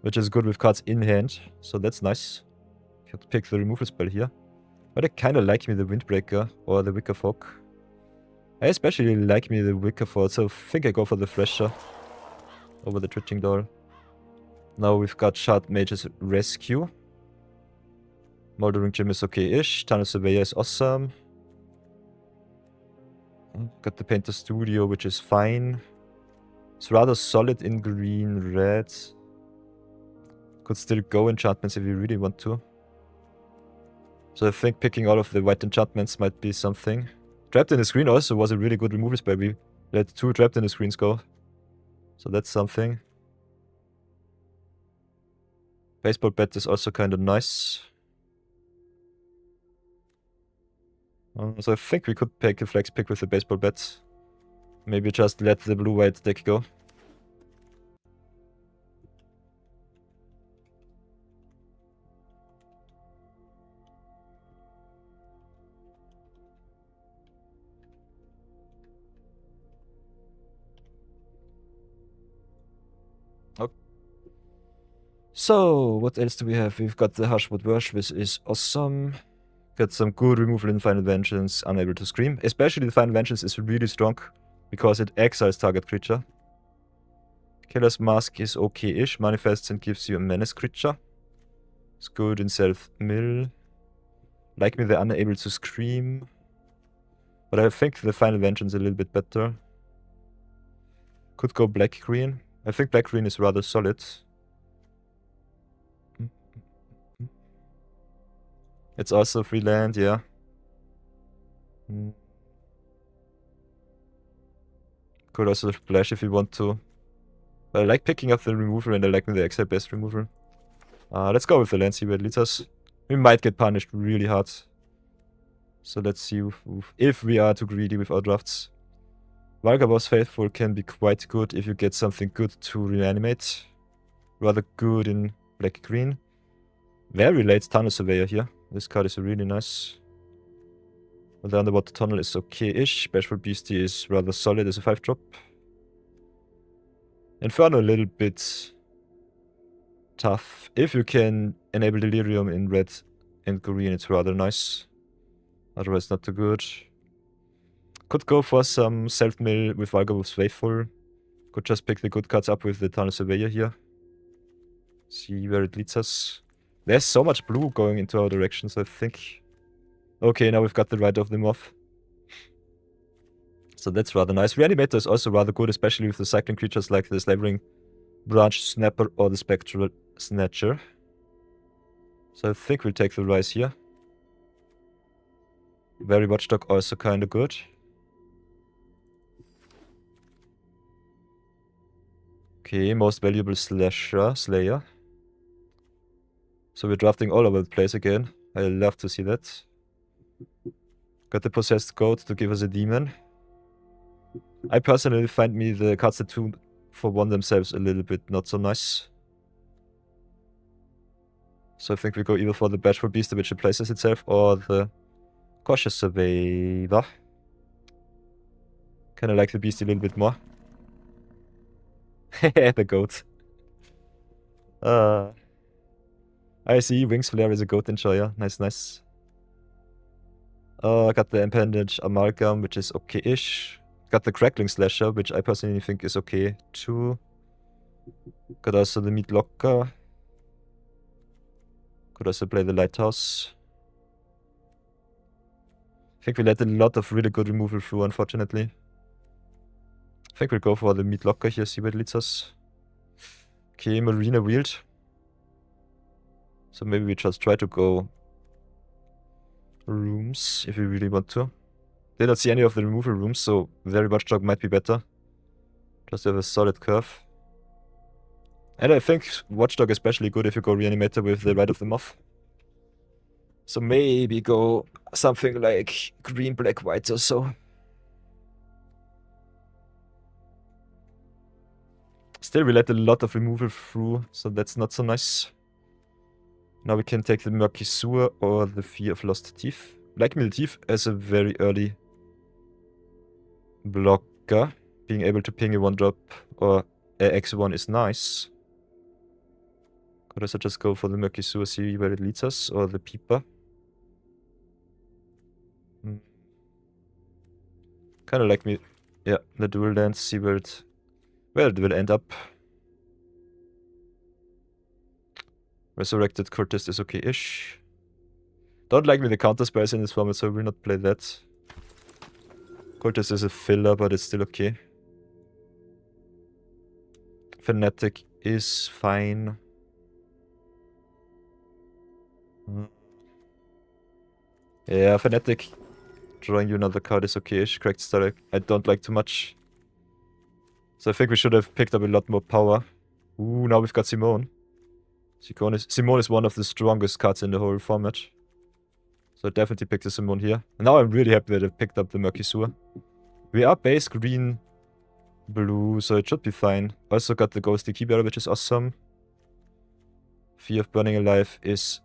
which is good with cards in hand, so that's nice. Could pick the removal spell here. But I kinda like me the Windbreaker or the Wicker Folk. I especially like me the Wicker Folk, so I think I go for the Thresher over the Twitching Doll. Now we've got Shard Mage's Rescue. Moldering Gym is okay-ish. Tunnel Surveyor is awesome. Got the Painter Studio, which is fine. It's rather solid in green-red. Could still go enchantments if you really want to. So I think picking all of the white enchantments might be something. Trapped in the Screen also was a really good removal spell. We let 2 Trapped in the Screens go. So that's something. Baseball Bat is also kind of nice. So I think we could take a flex pick with the Baseball Bat. Maybe just let the blue-white deck go. Okay. So, what else do we have? We've got the Hushwood Worsh, which is awesome. Got some good removal in Final Vengeance, Unable to Scream. Especially the Final Vengeance is really strong, because it exiles target creature. Killer's Mask is okay-ish, manifests and gives you a menace creature. It's good in self-mill. Like me the Unable to Scream. But I think the Final Vengeance is a little bit better. Could go black-green. I think black-green is rather solid. It's also free land, yeah. Could also splash if you want to. But I like picking up the removal and I like the exile-based removal. Let's go with the land, see where it leads us. We might get punished really hard. So let's see if we are too greedy with our drafts. Wildcard Faithful can be quite good if you get something good to reanimate. Rather good in black-green. Very late Tunnel Surveyor here. This card is really nice. Well, the Underwater Tunnel is okay-ish. Bashful Beastie is rather solid as a 5-drop. Inferno a little bit tough. If you can enable Delirium in red and green, it's rather nice. Otherwise not too good. Could go for some self-mill with Wildcard Faithful. Could just pick the good cards up with the Tunnel Surveyor here. See where it leads us. There's so much blue going into our directions, I think. Okay, now we've got the Rite of the Moth. So that's rather nice. Reanimator is also rather good, especially with the cycling creatures like the Slavering Branch Snapper or the Spectral Snatcher. So I think we'll take the Rise here. Very Watchdog also kinda good. Okay, most valuable Slayer. So we're drafting all over the place again. I love to see that. Got the Possessed Goat to give us a demon. I personally find the cards that 2 for 1 themselves a little bit not so nice. So I think we go either for the Bashful Beast which replaces itself or the Cautious Surveyor. Kinda like the beast a little bit more. The goat. I see, Wings Flare is a goat enjoyer. Nice, nice. I got the Appendage Amalgam, which is okay-ish. Got the Crackling Slasher, which I personally think is okay too. Got also the Meat Locker. Could also play the Lighthouse. I think we let a lot of really good removal through, unfortunately. I think we'll go for the Meat Locker here, see where it leads us. Okay, Marina Wield. So maybe we just try to go rooms if we really want to. Did not see any of the removal rooms, so very Watchdog might be better. Just have a solid curve. And I think Watchdog is especially good if you go Reanimator with the Rite of the Moth. So maybe go something like green, black, white or so. Still, we let a lot of removal through, so that's not so nice. Now we can take the Murky Sewer or the Fear of Lost Teeth. Black Mill Teeth as a very early blocker. Being able to ping a 1-drop or a X1 is nice. Could also just go for the Murky Sewer, see where it leads us, or the Peeper. Kinda like me. Yeah, the dual lands, see where it will end up. Resurrected Cultist is okay-ish. Don't like me the counter spells in this format, so I will not play that. Cultist is a filler, but it's still okay. Fanatic is fine. Yeah, Fanatic drawing you another card is okay-ish. Correct Star I don't like too much. So I think we should have picked up a lot more power. Ooh, now we've got Simone. Simone is one of the strongest cards in the whole format. So I definitely picked the Simone here. And now I'm really happy that I picked up the Murky Sewer. We are base green, blue, so it should be fine. Also got the Ghostly Keybearer, which is awesome. Fear of Burning Alive is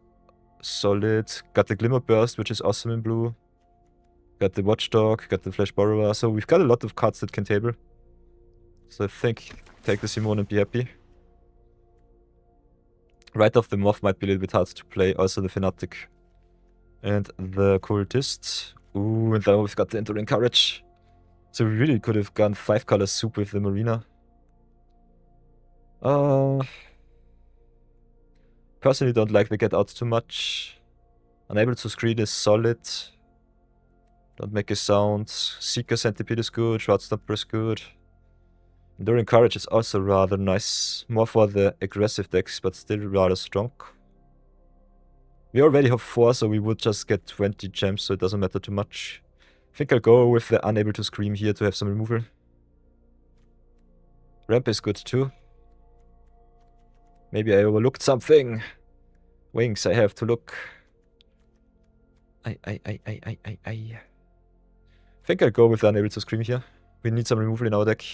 solid. Got the Glimmer Burst, which is awesome in blue. Got the Watchdog, got the Flesh Borrower. So we've got a lot of cards that can table. So I think take the Simone and be happy. Rite of the Moth might be a little bit hard to play. Also the Fanatic and the Cultist. Ooh, and now we've got the Enduring Courage. So we really could have gone 5-color soup with the Marina. Personally don't like the Get Out too much. Unable to screen is solid. Don't make a sound. Seeker Centipede is good. Shroud Stomper is good. Enduring Courage is also rather nice. More for the aggressive decks, but still rather strong. We already have 4, so we would just get 20 gems, so it doesn't matter too much. I think I'll go with the Unable to Scream here to have some removal. Ramp is good too. Maybe I overlooked something. Wings, I have to look. I think I'll go with Unable to Scream here. We need some removal in our deck.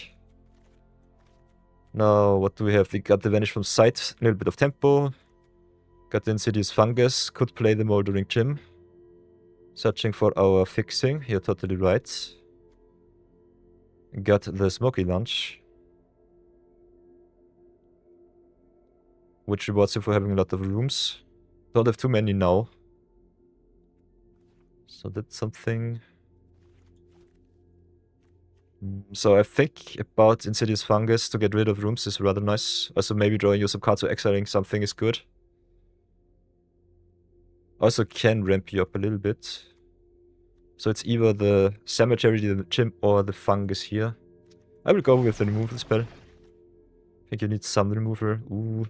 Now, what do we have? We got the Vanish from Sight, a little bit of tempo. Got the Insidious Fungus, could play them all during Gym. Searching for our fixing, you're totally right. Got the Smoky Lunch, which rewards you for having a lot of rooms. Don't have too many now. So that's something. So I think about Insidious Fungus to get rid of rooms is rather nice. Also maybe drawing you some cards or exiling something is good. Also can ramp you up a little bit. So it's either the Cemetery, the Gym, or the Fungus here. I will go with the removal spell. I think you need some removal. Ooh.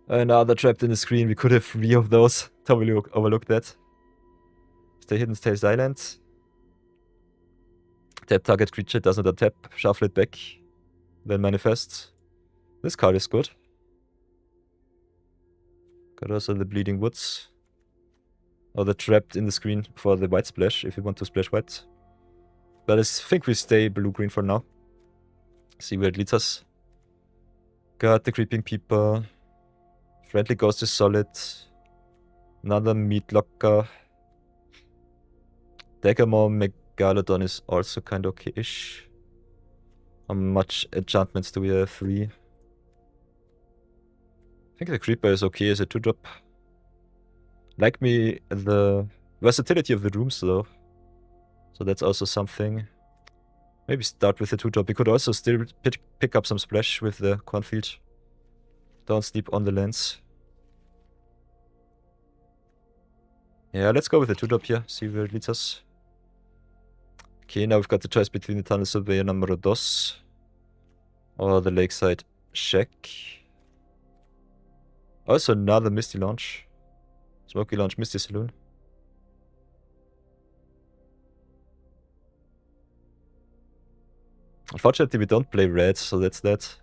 Another trapped in the screen. We could have 3 of those. Totally overlooked that. Stay hidden, stay silent. Tap target creature, does not untap. Shuffle it back. Then manifest. This card is good. Got also the Bleeding Woods. Or the trapped in the screen for the white splash, if you want to splash white. But I think we stay blue-green for now. See where it leads us. Got the Creeping Peeper. Friendly Ghost is solid. Another Meat Locker. Daggermaw Megalodon is also kind of okay-ish. How much enchantments do we have? 3. I think the Creeper is okay as a 2-drop. Like me, the versatility of the rooms though. So that's also something. Maybe start with the 2-drop. We could also still pick up some splash with the Cornfield. Don't sleep on the lands. Yeah, let's go with the 2-drop here. See where it leads us. Okay, now we've got the choice between the Tunnel Surveyor numero 2 or the Lakeside Shack. Also another Misty Launch. Smoky Launch, Misty Saloon. Unfortunately, we don't play red, so that's that.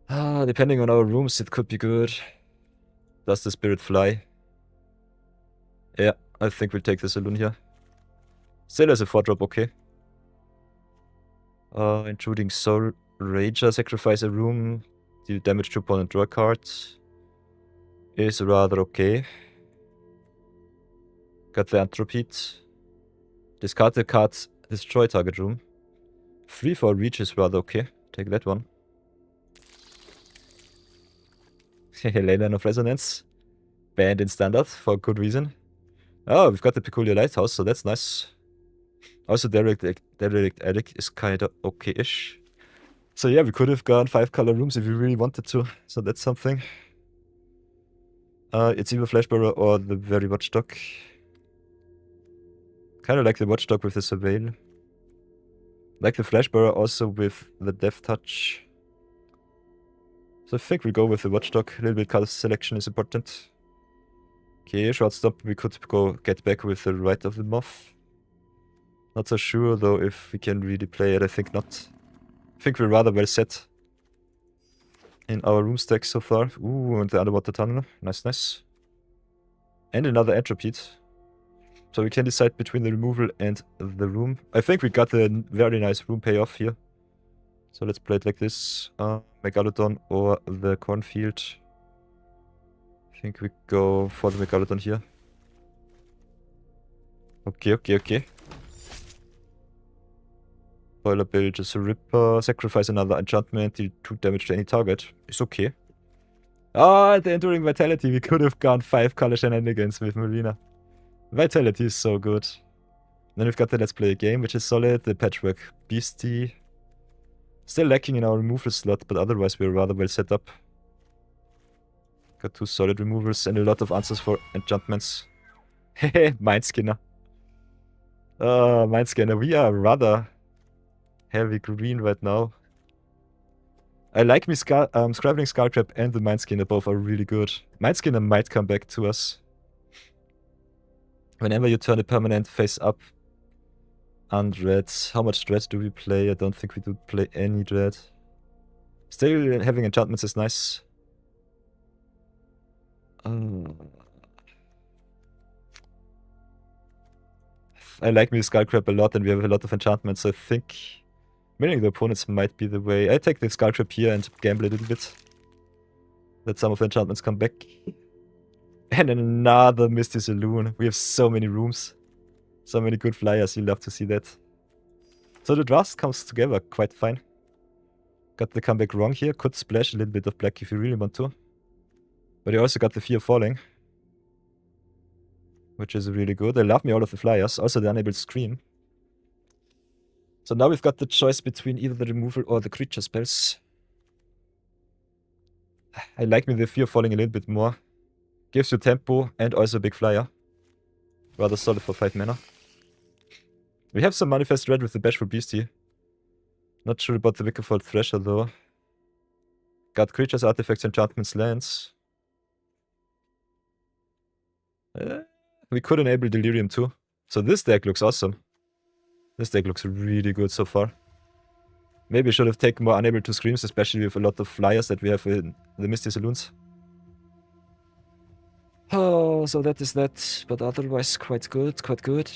Depending on our rooms, it could be good. Does the Spirit fly? Yeah, I think we'll take the Saloon here. Still as a 4-drop, okay. Intruding Soul Rager, sacrifice a room, deal damage to opponent, draw a card. Is rather okay. Got the Anthropede. Discard the card, destroy target room. 3 for reach is rather okay. Take that one. Leyline of Resonance. Banned in Standard for good reason. Oh, we've got the Peculiar Lighthouse, so that's nice. Also, Derelict Attic is kinda okay-ish. So yeah, we could have gone 5-color rooms if we really wanted to. So that's something. It's either Flashbearer or the very Watchdog. Kinda like the Watchdog with the Surveil. Like the Flashbearer also with the Death Touch. So I think we'll go with the Watchdog. A little bit card selection is important. Okay, short stop. We could go get back with the Rite of the Moth. Not so sure though if we can really play it. I think not. I think we're rather well set in our room stack so far. Ooh, and the Underwater Tunnel. Nice, nice. And another Entropede. So we can decide between the removal and the room. I think we got a very nice room payoff here. So let's play it like this. Megalodon or the Cornfield. I think we go for the Megalodon here. Okay, okay, okay. Boiler Bill, just a Ripper. Sacrifice another enchantment, deal 2 damage to any target. It's okay. Ah, the Enduring Vitality. We could have gone 5-color shenanigans with Marina. Vitality is so good. Then we've got the Let's Play a Game, which is solid. The Patchwork Beastie. Still lacking in our removal slot, but otherwise we're rather well set up. Got 2 solid removals and a lot of answers for enchantments. Hehe, Mindskinner. Mindskinner. We are rather heavy green right now. I like me Scribbling Skullcrab and the Mindskinner. Both are really good. Mindskinner might come back to us. Whenever you turn a permanent face up. Undread. How much Dread do we play? I don't think we do play any Dread. Still having enchantments is nice. I like me Skullcrab a lot, and we have a lot of enchantments. So I think milling the opponents might be the way. I take the Skullcrab here and gamble a little bit. Let some of the enchantments come back. And another Misty Saloon. We have so many rooms. So many good flyers. You love to see that. So the draft comes together quite fine. Got the comeback wrong here. Could splash a little bit of black if you really want to. But you also got the Fear of Falling, which is really good. I love me all of the flyers. Also the Unable Scream. So now we've got the choice between either the removal or the creature spells. I like me the Fear of Falling a little bit more. Gives you tempo and also a big flyer. Rather solid for 5 mana. We have some Manifest Red with the Bashful Beastie. Not sure about the Wickerfold Thresher though. Got creatures, artifacts, enchantments, lands. We could enable Delirium too. So this deck looks awesome. This deck looks really good so far. Maybe I should have taken more Unable to Screams, especially with a lot of flyers that we have in the Misty Saloons. Oh, so that is that. But otherwise quite good, quite good.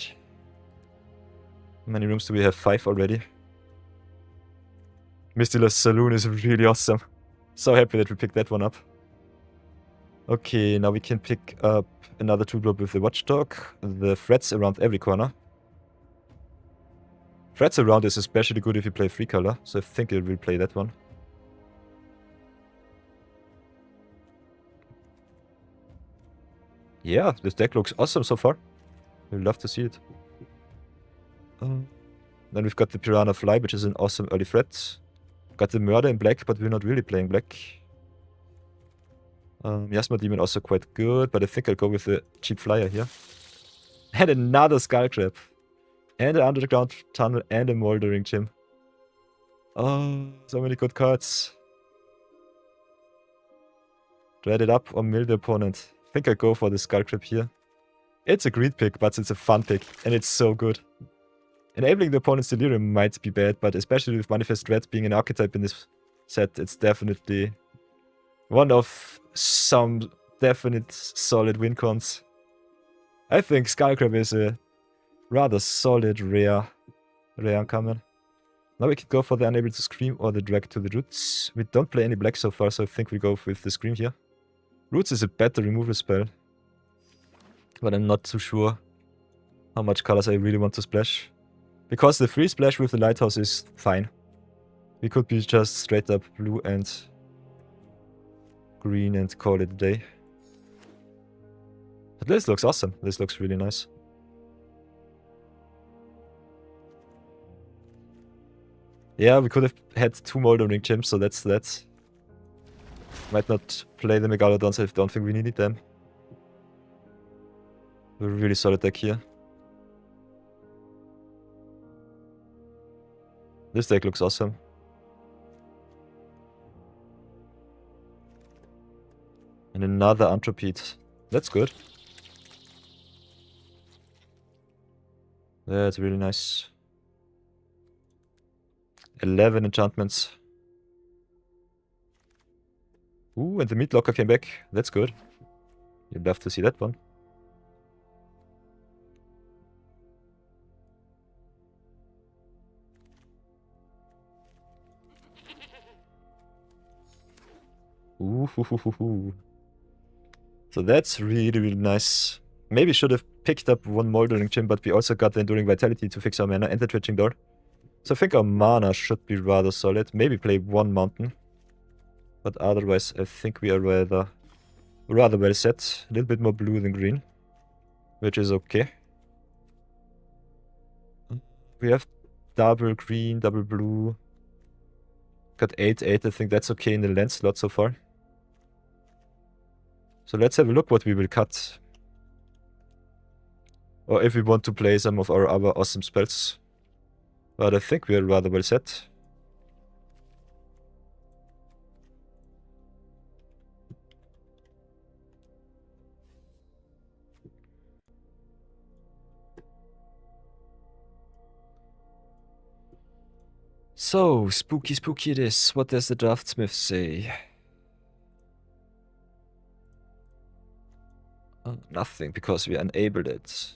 How many rooms do we have? 5 already. Misty Saloon is really awesome. So happy that we picked that one up. Okay, now we can pick up another 2-drop with the Watchdog. The Threats around every corner. Threats around is especially good if you play 3-color, so I think it will play that one. Yeah, this deck looks awesome so far. We'd love to see it. Then we've got the Piranha Fly, which is an awesome early threat. Got the Murder in black, but we're not really playing black. Miasma Demon also quite good, but I think I'll go with the cheap flyer here. And another Skullcrab. And an Underground Tunnel and a Moldering Gym. Oh, so many good cards. Dread it up or mill the opponent. I think I'll go for the Skullcrab here. It's a greed pick, but it's a fun pick. And it's so good. Enabling the opponent's Delirium might be bad, but especially with Manifest Dread being an archetype in this set, it's definitely one of some definite solid win cons. I think Skullcrab is a rather solid rare uncommon. Now we can go for the Unable to Scream or the Drag to the Roots. We don't play any black so far, so I think we go with the Scream here. Roots is a better removal spell, but I'm not too sure how much colors I really want to splash. Because the free splash with the Lighthouse is fine. We could be just straight up blue and green and call it a day. But this looks awesome. This looks really nice. Yeah, we could have had 2 Moldering Gems, so that's that. Might not play the Megalodons, I don't think we needed them. We're a really solid deck here. This deck looks awesome. And another Anthropede. That's good. That's really nice. 11 enchantments. Ooh, and the Meat Locker came back. That's good. You'd love to see that one. Ooh. So that's really, really nice. Maybe should have picked up 1 Moldering Gym, but we also got the Enduring Vitality to fix our mana and the Twitching Door. So I think our mana should be rather solid. Maybe play 1 Mountain. But otherwise, I think we are rather well set. A little bit more blue than green, which is okay. We have double green, double blue. Got 8/8, I think that's okay in the land slot so far. So let's have a look what we will cut. Or if we want to play some of our other awesome spells. But I think we are rather well set. So, spooky it is. What does the draftsmith say? Nothing, because we enabled it.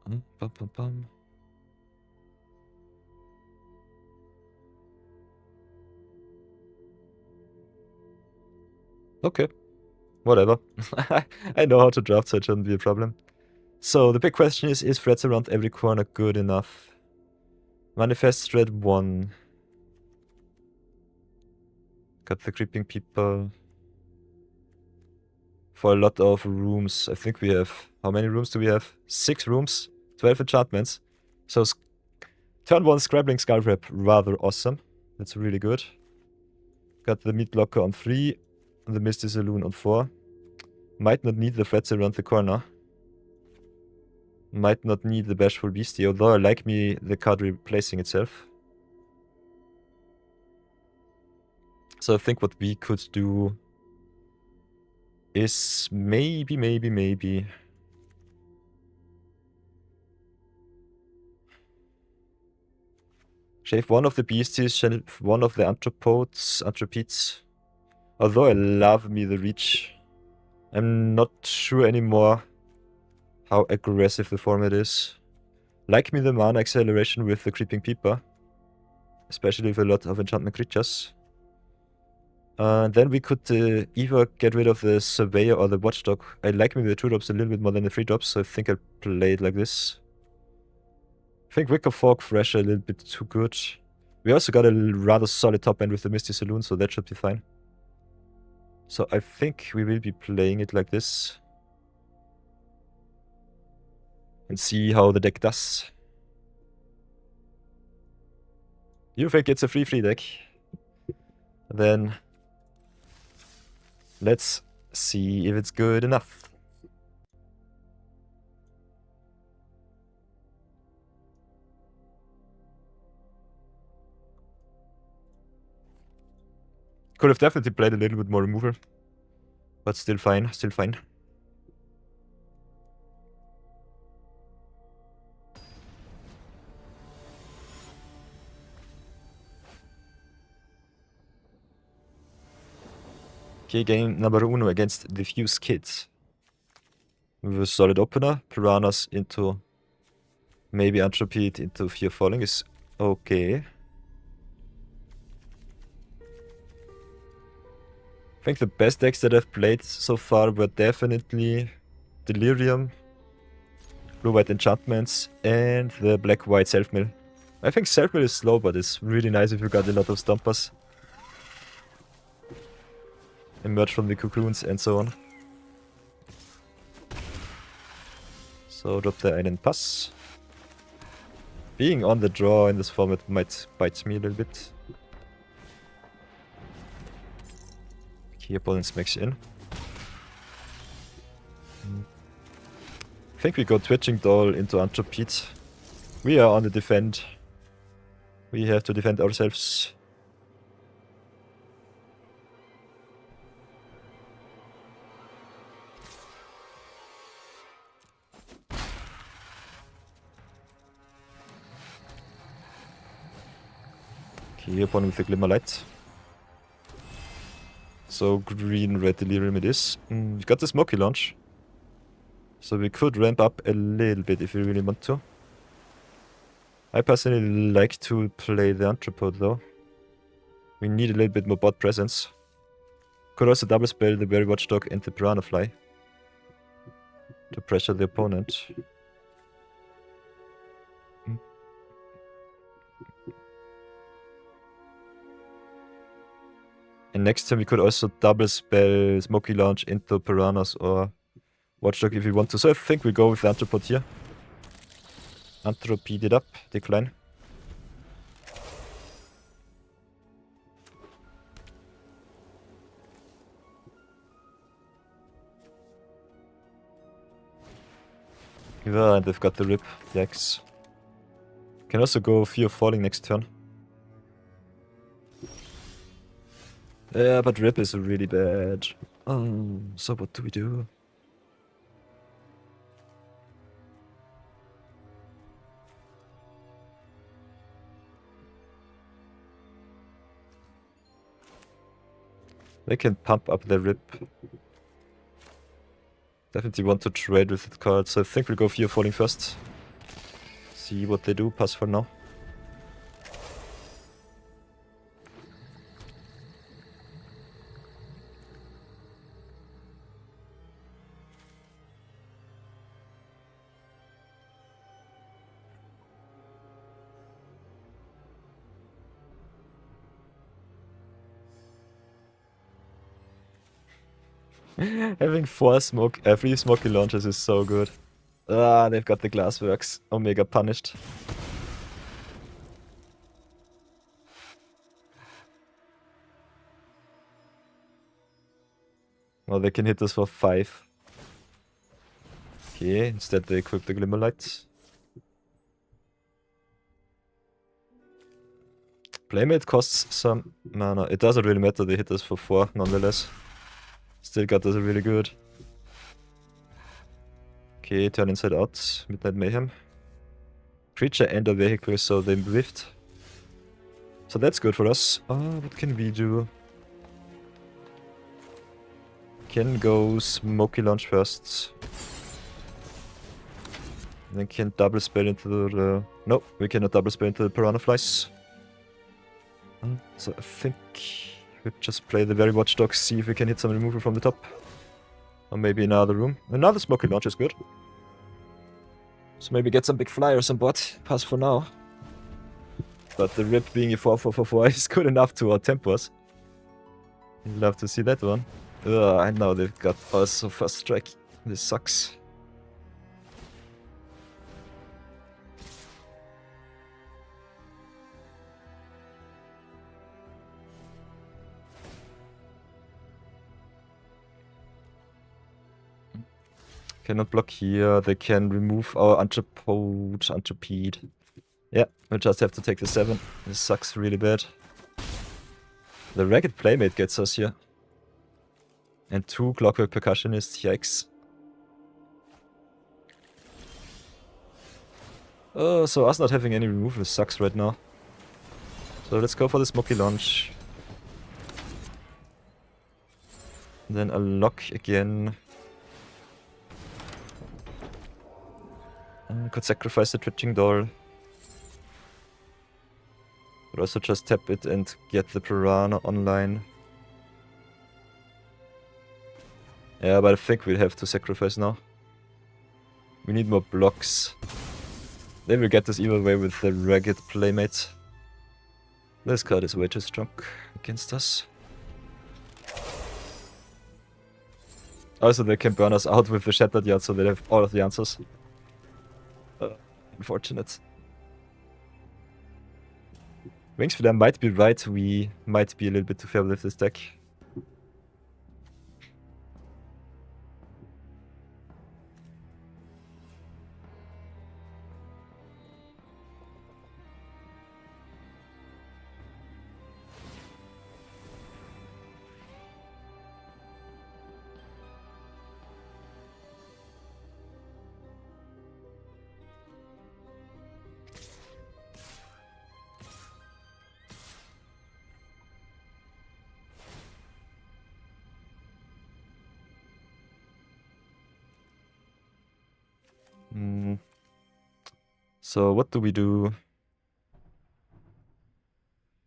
Bum, bum, bum. Okay, whatever. I know how to draft, so it shouldn't be a problem. So the big question is threats around every corner good enough? Manifest threat 1. Got the creeping people. For a lot of rooms, I think we have... How many rooms do we have? 6 rooms, 12 enchantments. So turn 1 Scrabbling Skull Wrap, rather awesome. That's really good. Got the Meat Locker on 3, and the Misty Saloon on 4. Might not need the threats around the corner. Might not need the Bashful Beastie, although I like me the card replacing itself. So I think what we could do is maybe shave one of the beasties, shave one of the anthropods. Although I love me the reach, I'm not sure anymore how aggressive the format is. Like me the mana acceleration with the creeping peeper, especially with a lot of enchantment creatures. Then we could either get rid of the Surveyor or the Watchdog. I like me the 2-drops a little bit more than the 3-drops, so I think I'll play it like this. I think Wicker Fork Thrasher a little bit too good. We also got a rather solid top end with the Misty Saloon, so that should be fine. So I think we will be playing it like this. And see how the deck does. You think it's a free deck? Then let's see if it's good enough. Could have definitely played a little bit more removal. But still fine, still fine. Okay, game number 1 against Diffuse Kids. With a solid opener. Piranhas into... Maybe Entropy into Fear Falling is okay. I think the best decks that I've played so far were definitely Delirium, Blue-White Enchantments, and the Black-White Self-Mill. I think Self-Mill is slow, but it's really nice if you got a lot of Stompers. Emerge from the cocoons and so on. So drop the einen Pass. Being on the draw in this format might bite me a little bit. Okay, opponent smacks in. I think we go Twitching Doll into Anthropede. We are on the defend. We have to defend ourselves. Okay, opponent with the Glimmer Light. So green, red Delirium it is. We got the Smoky Launch. So we could ramp up a little bit if we really want to. I personally like to play the Anthropode though. We need a little bit more bot presence. Could also double spell the Berry Watchdog and the Piranha Fly to pressure the opponent. And next turn we could also double spell Smoky Launch into Piranhas or Watchdog if we want to. So I think we go with the Anthropode here. Anthropede it up, decline. Yeah, and they've got the Rip Decks. Can also go Fear of Falling next turn. Yeah, but Rip is really bad. So what do we do? They can pump up the Rip. Definitely want to trade with that card, so I think we'll go Fear of Falling first. see what they do. Pass for now. Having 3 smoky launches is so good. Ah, they've got the glassworks. Omega punished. Well, they can hit us for 5. Okay, instead they equip the Glimmer Light. Playmate costs some mana. It doesn't really matter, they hit us for 4 nonetheless. Still got us really good. Okay, turn inside out. Midnight Mayhem. Creature and a vehicle, so they whiffed. So that's good for us. What can we do? Can go Smoky Launch first. Then can double spell into the... No, we cannot double spell into the Piranha Flies. So I think we just play the very Watchdogs, see if we can hit some removal from the top. Or maybe another room. Another Smoky Launch is good. So maybe get some big flyers on board. Pass for now. But the rip being a 4/4/4/4 is good enough to outtempo us. I'd love to see that one. I know they've got also first strike. This sucks. Cannot block here. They can remove our Entrepede. Yeah, we'll just have to take the 7. This sucks really bad. The Ragged Playmate gets us here. And 2 Clockwork Percussionists, yikes. Oh, so us not having any removal sucks right now. So let's go for the Smoky Launch. Then a lock again. Could sacrifice the Twitching Doll. Could also just tap it and get the Piranha online. Yeah, but I think we'll have to sacrifice now. We need more blocks. They will get this either way with the Ragged Playmate. This card is way too strong against us. Also, they can burn us out with the Shattered Yard, so they have all of the answers. Unfortunate. Wingsfeeder might be right, we might be a little bit too fair with this deck. So what do we do?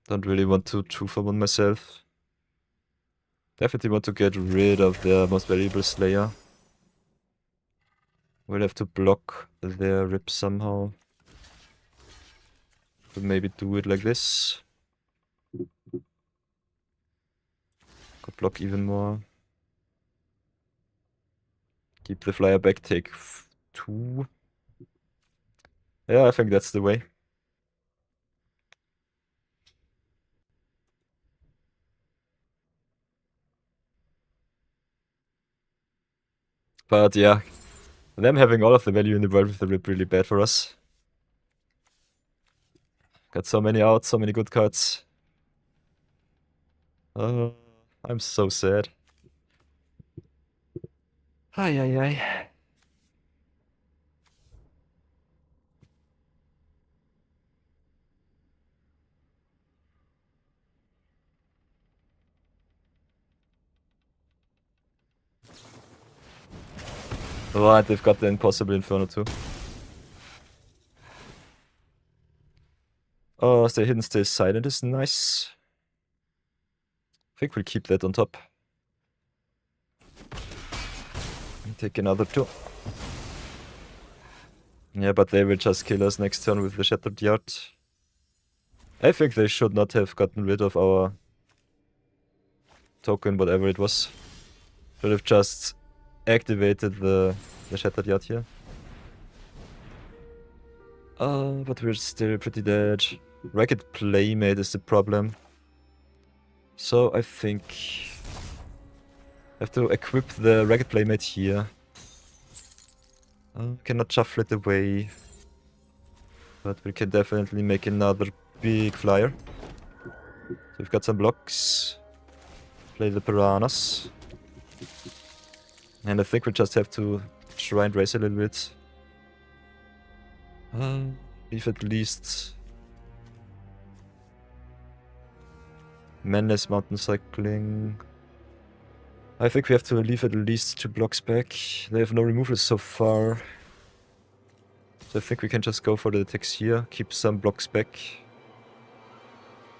Don't really want to 2-for-1 myself. Definitely want to get rid of their most valuable Slayer. We'll have to block their rip somehow. Could maybe do it like this. Could block even more. Keep the flyer back, take 2. Yeah, I think that's the way. But yeah, them having all of the value in the world with the rip really bad for us. Got so many outs, so many good cards. I'm so sad. Ay, ay, ay. Right, they've got the Impossible Inferno too. Oh, stay hidden, stay silent is nice. I think we'll keep that on top. And take another 2. Yeah, but they will just kill us next turn with the Shattered Yard. I think they should not have gotten rid of our token, whatever it was. Should have just activated the Shattered Yard here. But we're still pretty dead. Ragged Playmate is the problem. So I think I have to equip the Ragged Playmate here. Cannot shuffle it away. But we can definitely make another big flyer. So we've got some blocks. Play the Piranhas. And I think we just have to try and race a little bit. Leave at least Menace Mountain Cycling. I think we have to leave at least 2 blocks back. They have no removals so far. So I think we can just go for the attacks here. Keep some blocks back.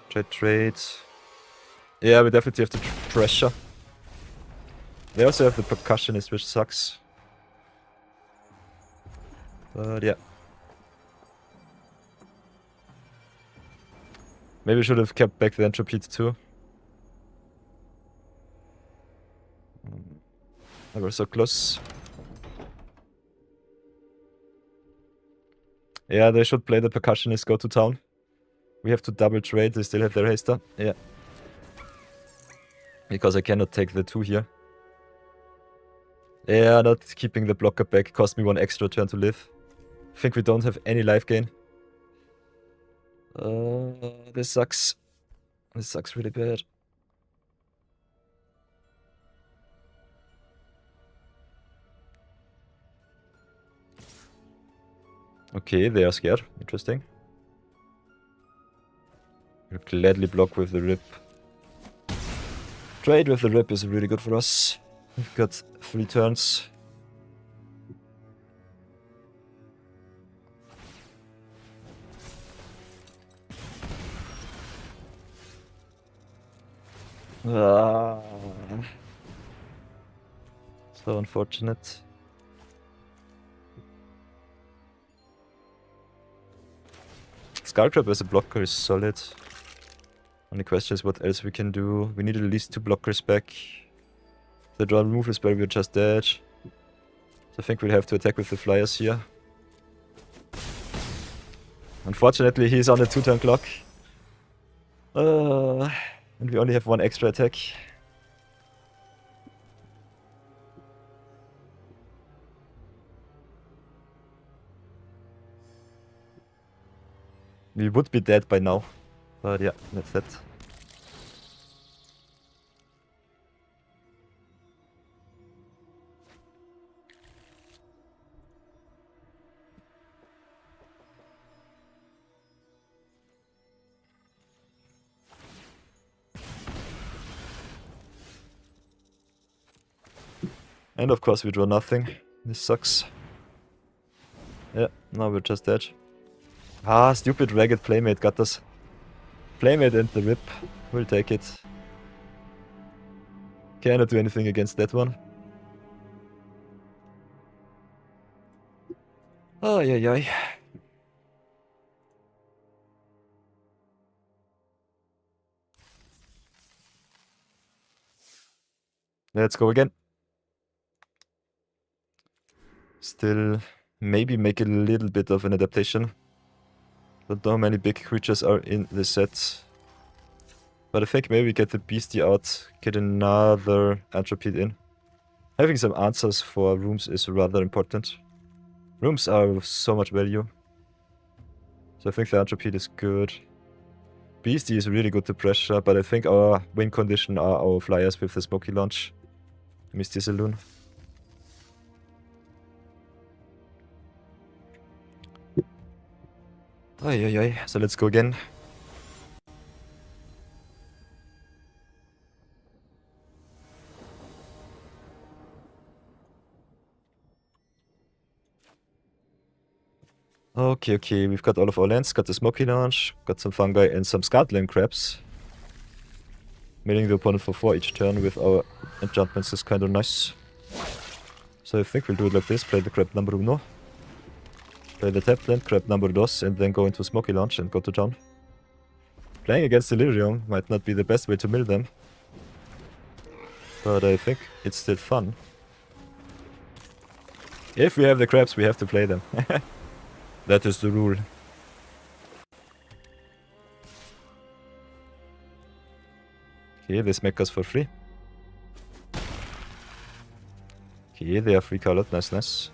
Try trade. Yeah, we definitely have to pressure. They also have the Percussionist, which sucks. But yeah. Maybe we should have kept back the Entropy too. They were so close. Yeah, they should play the Percussionist, go to town. We have to double trade, they still have their haster. Yeah. Because I cannot take the 2 here. Yeah, not keeping the blocker back cost me 1 extra turn to live. I think we don't have any life gain. This sucks. This sucks really bad. Okay, they are scared. Interesting. We'll gladly block with the rip. Trade with the rip is really good for us. We've got 3 turns. So unfortunate. Skullcrab as a blocker is solid. Only question is what else we can do. We need at least 2 blockers back. The draw move is where we're just dead. So I think we'll have to attack with the flyers here. Unfortunately, he's on a 2-turn clock. And we only have 1 extra attack. We would be dead by now. But yeah, that's that. And of course we draw nothing. This sucks. Yeah, now we're just dead. Ah, stupid Ragged Playmate got us. Playmate and the rip. We'll take it. Cannot do anything against that one. Oh, yeah. Let's go again. Still, maybe make a little bit of an adaptation. Don't know how many big creatures are in the set. But I think maybe we get the beastie out, get another Entropy in. Having some answers for rooms is rather important. Rooms are of so much value. So I think the Entropy is good. Beastie is really good to pressure, but I think our win condition are our flyers with the Smoky Launch. Misty Saloon. Ay. So let's go again. Okay, we've got all of our lands, got the Smoky Launch, got some fungi and some Scarlet Crabs. Milling the opponent for 4 each turn with our enchantments is kind of nice. So I think we'll do it like this, play the crab number 1. Play the tap land, crab number 2, and then go into Smoky Launch and go to town. Playing against Delirium might not be the best way to mill them. But I think it's still fun. If we have the crabs, we have to play them. That is the rule. Okay, they smack us for free. Okay, they are free colored, nice.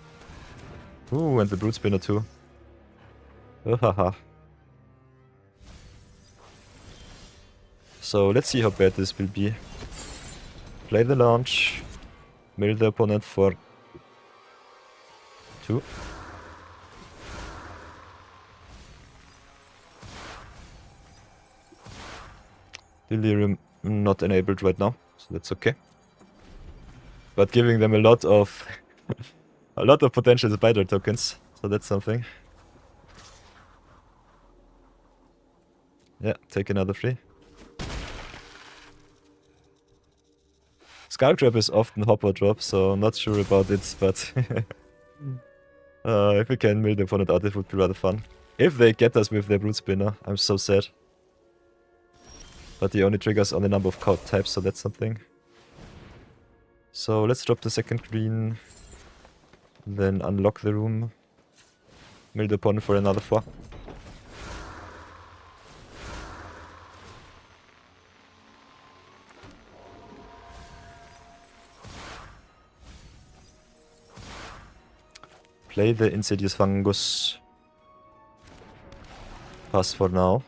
Ooh, and the Brood Spinner too. Oh, haha. So let's see how bad this will be. Play the launch. Mill the opponent for 2. Delirium not enabled right now, so that's okay. But giving them a lot of potential spider tokens, so that's something. Yeah, take another 3. Skulltrap is often hopper drop, so I'm not sure about it, but if we can mill the opponent out, it would be rather fun. If they get us with their Brood Spinner, I'm so sad. But he only triggers on the number of card types, so that's something. So let's drop the second green. Then unlock the room. Mill the opponent for another 4. Play the Insidious Fungus. Pass for now.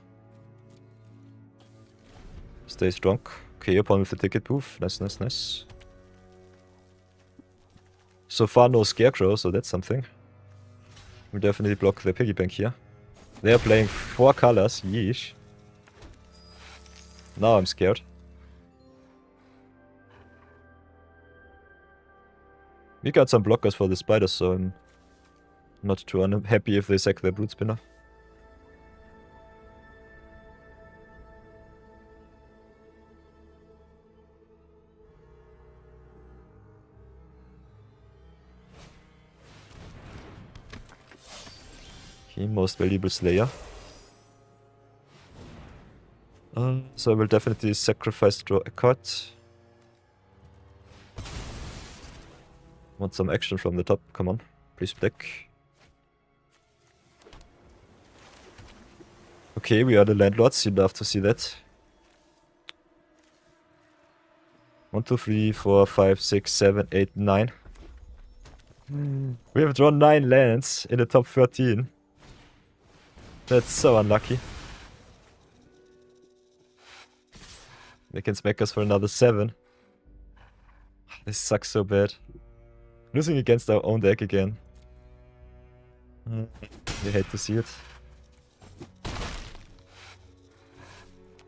Stay strong. Okay, opponent with the ticket poof. Nice. So far no Scarecrow, so that's something. We'll definitely block the piggy bank here. They are playing 4 colors, yeesh. Now I'm scared. We got some blockers for the spiders, so I'm not too unhappy if they sack their Brood Spinner. Okay, most valuable Slayer. So I will definitely sacrifice, draw a card. Want some action from the top, come on. Please black. Okay, we are the landlords, you'd love to see that. 1, 2, 3, 4, 5, 6, 7, 8, 9. We have drawn 9 lands in the top 13. That's so unlucky. They can smack us for another 7. This sucks so bad. Losing against our own deck again. We hate to see it.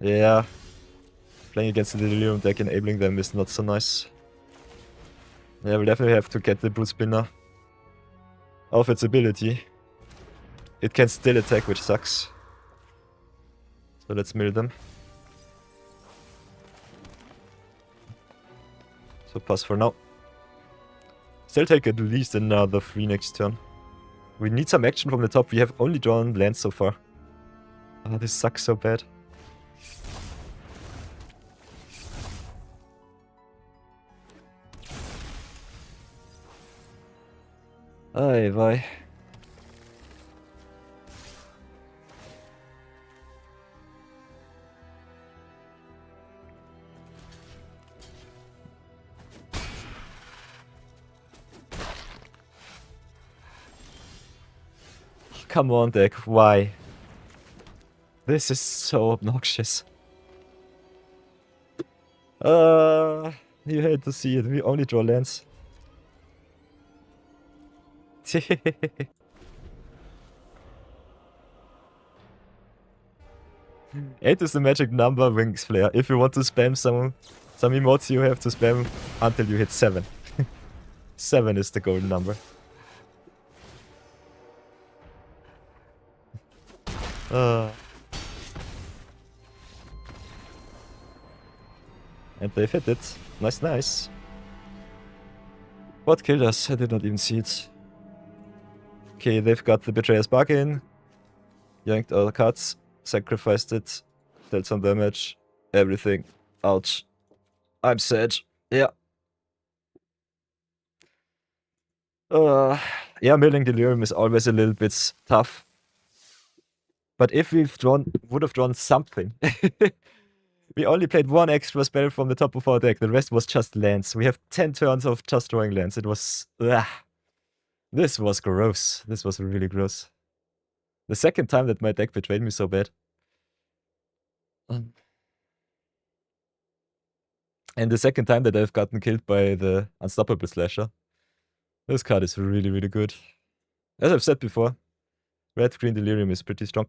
Yeah. Playing against the Delirium deck, enabling them is not so nice. Yeah, we'll definitely have to get the Brood Spinner off its ability. It can still attack, which sucks. So let's mill them. So pass for now. Still take at least another 3 next turn. We need some action from the top. We have only drawn lands so far. Ah, this sucks so bad. Ay vey. Come on, deck, why? This is so obnoxious. You hate to see it, we only draw lands. 8 is the magic number, Wings Flare. If you want to spam some emotes, you have to spam until you hit 7. 7 is the golden number. And they've hit it. Nice, nice. What killed us? I did not even see it. Okay, they've got the Betrayer's Bargain. Yanked all the cards. Sacrificed it. Dealt some damage. Everything. Ouch. I'm sad. Yeah. Yeah, milling Delirium is always a little bit tough. But if would have drawn something. We only played one extra spell from the top of our deck. The rest was just lands. We have 10 turns of just drawing lands. It was... This was gross. This was really gross. The second time that my deck betrayed me so bad. And the second time that I've gotten killed by the Unstoppable Slasher. This card is really, really good. As I've said before, Red-Green Delirium is pretty strong.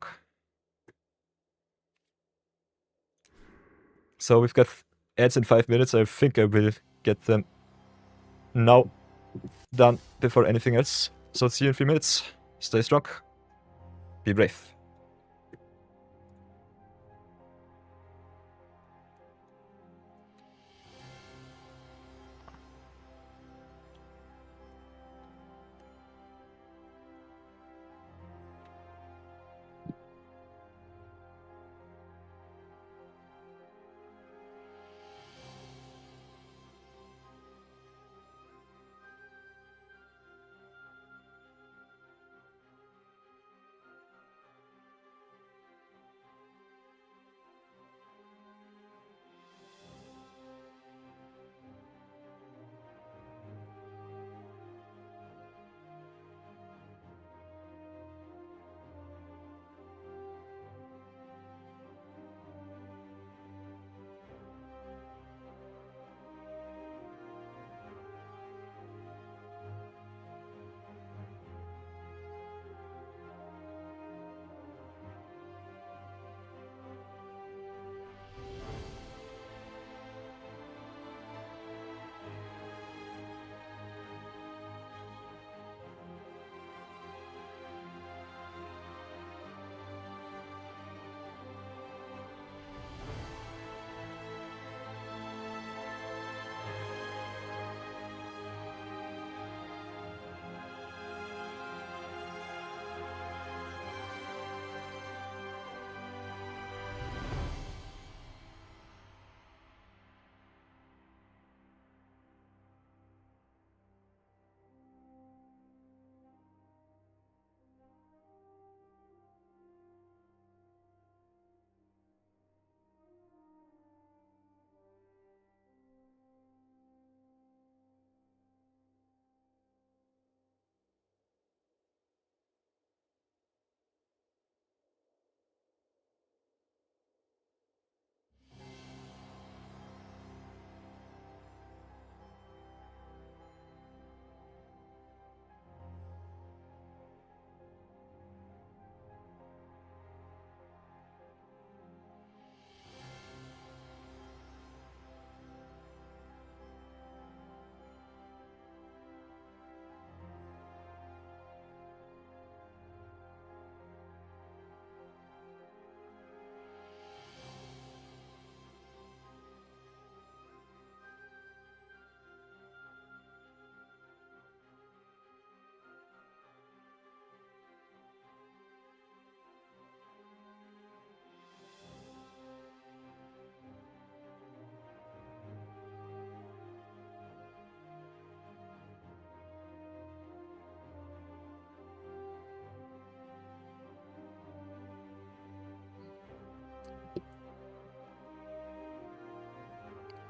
So we've got ads in 5 minutes. I think I will get them now done before anything else. So see you in 3 minutes. Stay strong. Be brave.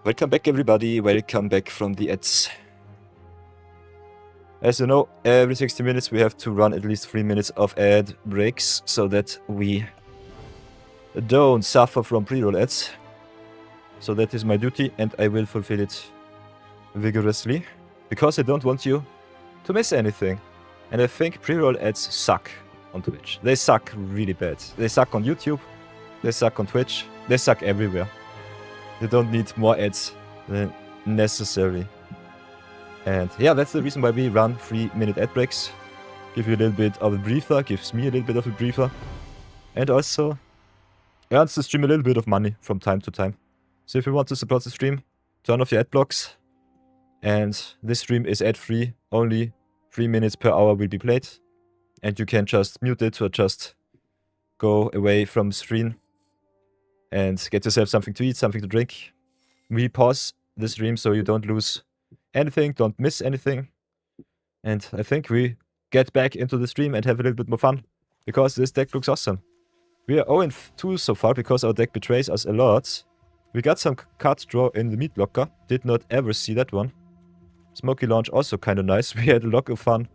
Welcome back, everybody. Welcome back from the ads. As you know, every 60 minutes we have to run at least 3 minutes of ad breaks so that we don't suffer from pre-roll ads. So that is my duty and I will fulfill it vigorously because I don't want you to miss anything. And I think pre-roll ads suck on Twitch. They suck really bad. They suck on YouTube, they suck on Twitch, they suck everywhere. You don't need more ads than necessary. And yeah, that's the reason why we run 3-minute ad breaks. Give you a little bit of a breather, gives me a little bit of a breather. And also earns the stream a little bit of money from time to time. So if you want to support the stream, turn off your ad blocks. And this stream is ad-free. Only 3 minutes per hour will be played. And you can just mute it or just go away from the screen and get yourself something to eat, something to drink. We pause the stream so you don't lose anything, don't miss anything. And I think we get back into the stream and have a little bit more fun, because this deck looks awesome. We are 0-2 so far because our deck betrays us a lot. We got some card draw in the meat locker, did not ever see that one. Smoky launch also kind of nice. We had a lot of fun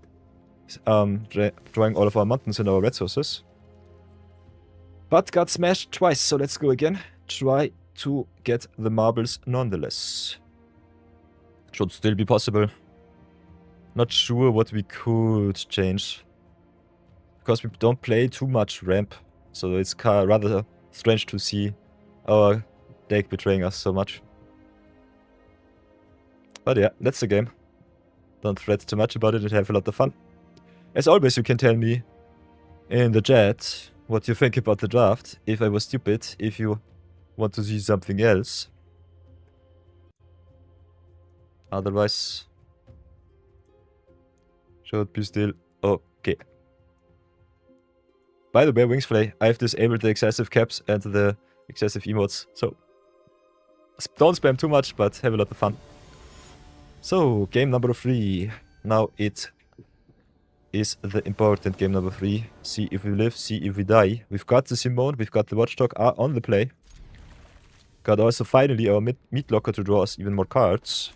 drawing all of our mountains and our red sources. But got smashed twice, so let's go again. Try to get the marbles nonetheless. Should still be possible. Not sure what we could change. Because we don't play too much ramp. So it's rather strange to see our deck betraying us so much. But yeah, that's the game. Don't fret too much about it and have a lot of fun. As always, you can tell me in the chat what you think about the draft. If I was stupid, if you want to see something else. Otherwise, should be still okay. By the way, Wingsflay, I've disabled the excessive caps and the excessive emotes. So, don't spam too much, but have a lot of fun. So, game number 3. Now it is the important game number 3. See if we live, see if we die. We've got the Simone, we've got the Watchdog are on the play. Got also finally our meat locker to draw us even more cards.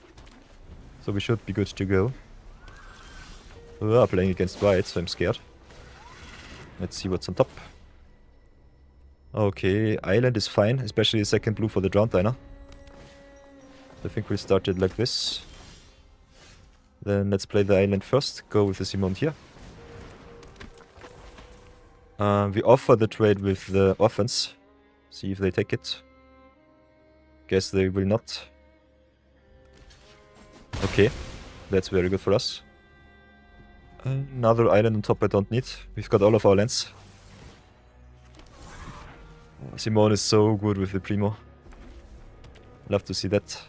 So we should be good to go. We are playing against white, so I'm scared. Let's see what's on top. Okay, island is fine, especially the second blue for the drowned diner. I think we started like this. Then let's play the island first. Go with the Simone here. We offer the trade with the offense. See if they take it. Guess they will not. Okay, that's very good for us. Another island on top I don't need. We've got all of our lands. Simone is so good with the Primo. Love to see that.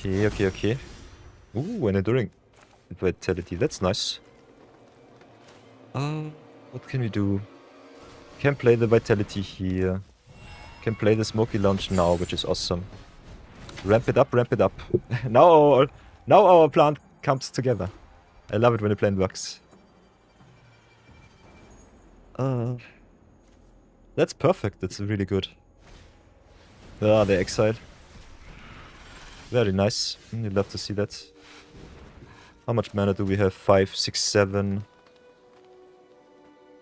Okay. Ooh, an enduring vitality. That's nice. What can we do? Can play the vitality here. Can play the smoky launch now, which is awesome. Ramp it up. now our plan comes together. I love it when the plan works. That's perfect. That's really good. Ah, the exile. Very nice. You'd love to see that. How much mana do we have? 5, 6, 7.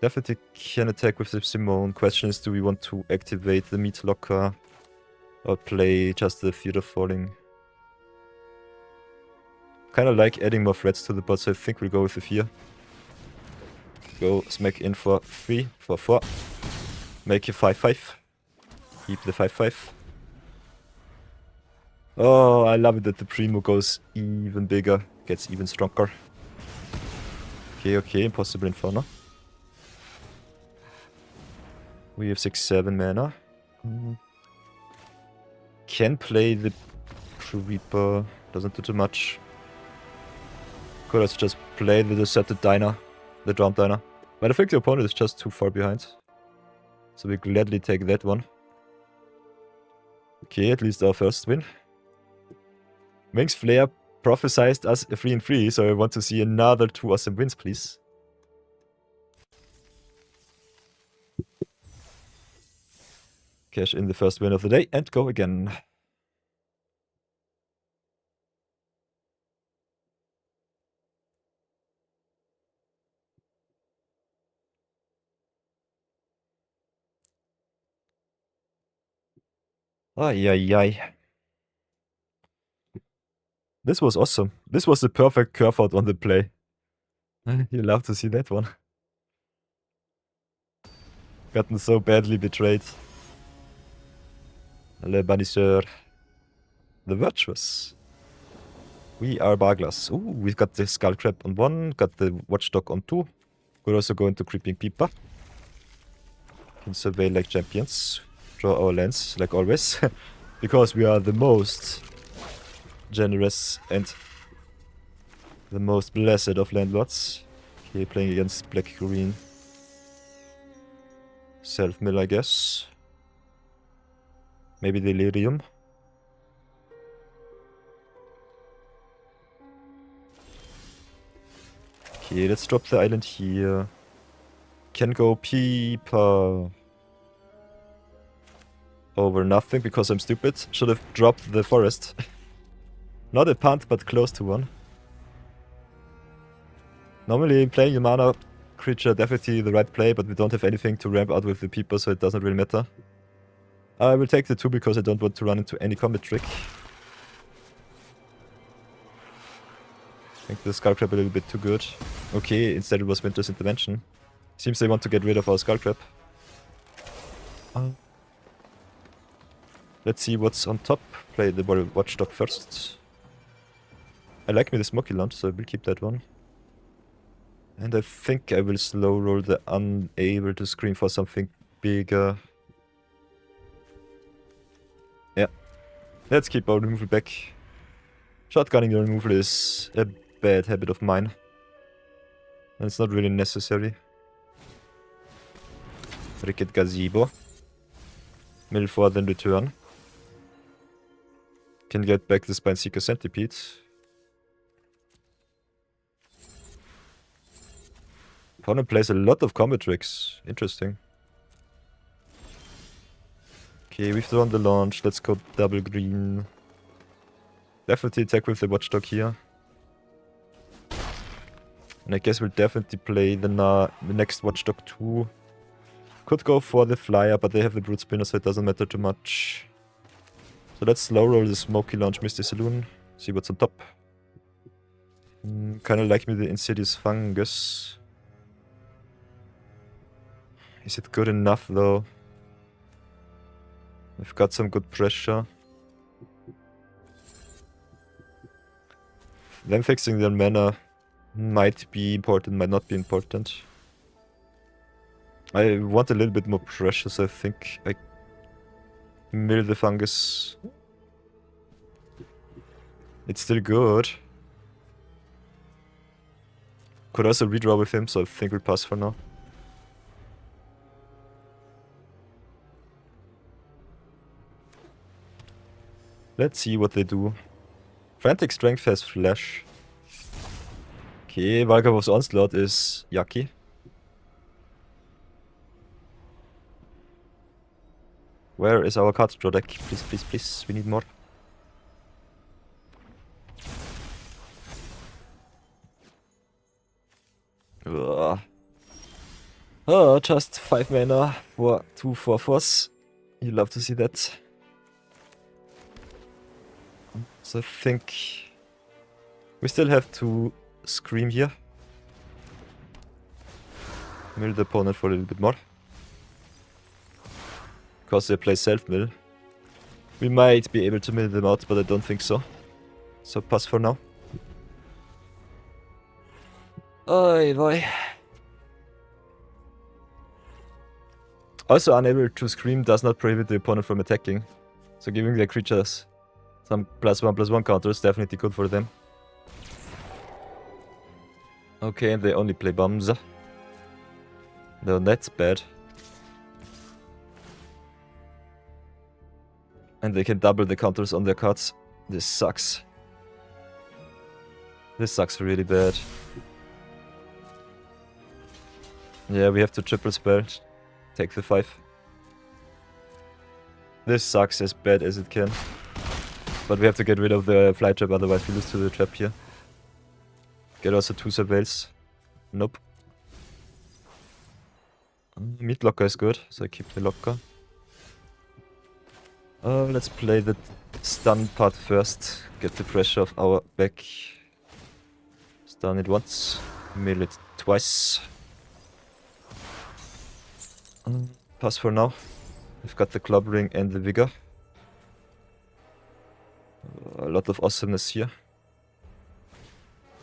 Definitely can attack with the Simone. Question is, do we want to activate the meat locker or play just the Fear of Falling? Kind of like adding more threats to the bot, so I think we'll go with the Fear. Go smack in for 3, for 4. Make a 5-5. Keep the 5-5. Oh, I love it that the Primo goes even bigger, gets even stronger. Okay, Impossible Inferno. We have 6-7 mana. Can play the Reaper, doesn't do too much. Could also just play the deserted diner, the drowned diner. But I think the opponent is just too far behind. So we gladly take that one. Okay, at least our first win. Wings Flare prophesized us a 3-3, so I want to see another 2 awesome wins, please. Cash in the first win of the day and go again. Ay. This was awesome. This was the perfect curve out on the play. You love to see that one. Gotten so badly betrayed. Le Banisseur. The Virtuous. We are Barglass. Ooh, we've got the Skull Crab on 1, got the Watchdog on 2. Could also go into Creeping Peeper. Can survey like champions. Draw our lands like always. Because we are the most generous and the most blessed of landlords. Okay, playing against black-green. Self-mill, I guess. Maybe Delirium. Okay, let's drop the island here. Can go Peeper over nothing because I'm stupid. Should have dropped the forest. Not a punt, but close to one. Normally playing a mana creature definitely the right play, but we don't have anything to ramp out with the Peeper, so it doesn't really matter. I will take the 2 because I don't want to run into any combat trick. I think the Skullcrab a little bit too good. Okay, instead it was Winter's Intervention. Seems they want to get rid of our Skullcrab. Let's see what's on top. Play the Watchdog first. I like me the Smoky Lunch, so I will keep that one. And I think I will slow roll the Unable to Scream for something bigger. Yeah. Let's keep our removal back. Shotgunning the removal is a bad habit of mine. And it's not really necessary. Ricket Gazebo. Mill 4, then return. Can get back the Spineseeker Centipede. Opponent plays a lot of combat tricks. Interesting. Okay, we've drawn the launch. Let's go double green. Definitely attack with the Watchdog here. And I guess we'll definitely play the next Watchdog too. Could go for the Flyer, but they have the Brood Spinner, so it doesn't matter too much. So let's slow roll the Smoky Launch Misty Saloon. See what's on top. Kinda like me the Insidious Fungus. Is it good enough though? We've got some good pressure. Them fixing their mana might be important, might not be important. I want a little bit more pressure, so I think I mill the Fungus. It's still good. Could also redraw with him, so I think we'll pass for now. Let's see what they do. Frantic Strength has Flash. Okay, Valkavov's Onslaught is yucky. Where is our card draw deck? Please, please, please, we need more. Ugh. Oh, just 5 mana for 2 4/4s. You love to see that. So I think we still have to Scream here. Mill the opponent for a little bit more. Because they play self-mill. We might be able to mill them out, but I don't think so. So pass for now. Oy boy. Also unable to Scream does not prohibit the opponent from attacking. So giving their creatures some +1/+1 counter is definitely good for them. Okay, and they only play bombs. No, that's bad. And they can double the counters on their cards. This sucks. This sucks really bad. Yeah, we have to triple spell. Take the 5. This sucks as bad as it can. But we have to get rid of the fly trap, otherwise we lose to the trap here. Get also 2 surveils. Nope. Meat locker is good, so I keep the locker. Let's play the stun part first. Get the pressure of our back. Stun it once. Mill it twice. Pass for now. We've got the club ring and the vigor. A lot of awesomeness here.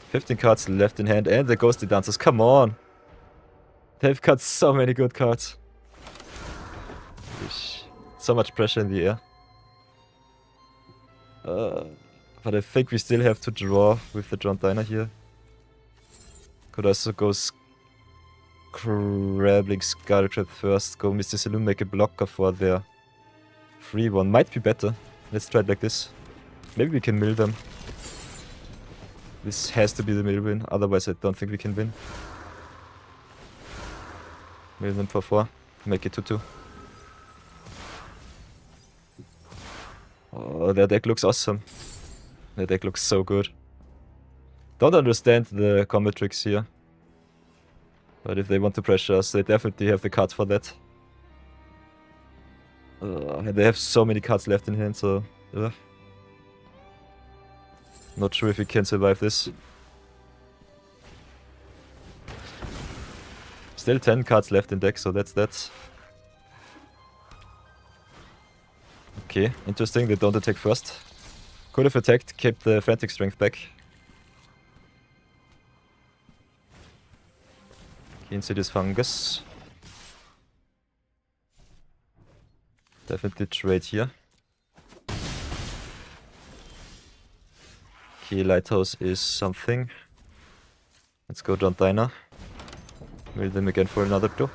15 cards left in hand and the Ghostly Dancers. Come on! They've got so many good cards. Yeesh. So much pressure in the air. But I think we still have to draw with the John Diner here. Could also go Scrabbling Skulltrap first, go Mr. Saloon, make a blocker for their free one. Might be better. Let's try it like this. Maybe we can mill them. This has to be the mill win, otherwise I don't think we can win. Mill them for 4, make it 2-2. Oh, their deck looks awesome. Their deck looks so good. Don't understand the combat tricks here. But if they want to pressure us, they definitely have the cards for that. And they have so many cards left in hand, so... Not sure if we can survive this. Still 10 cards left in deck, so that's that. Okay, interesting, they don't attack first. Could have attacked, kept the Frantic Strength back. Insidious Fungus. Definitely trade here. Okay, Lighthouse is something. Let's go John Diner. Mill them again for another 2.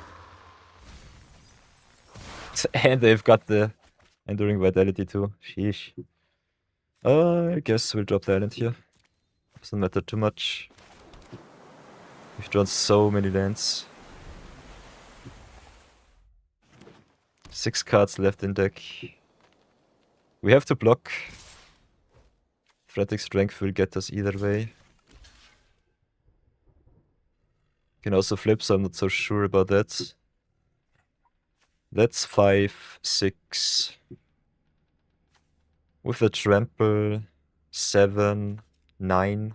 And they've got the Enduring Vitality too. Sheesh. I guess we'll drop the island here. Doesn't matter too much. We've drawn so many lands. 6 cards left in deck. We have to block. Frantic Strength will get us either way. Can also flip, so I'm not so sure about that. That's 5, 6. With the trample, 7, 9.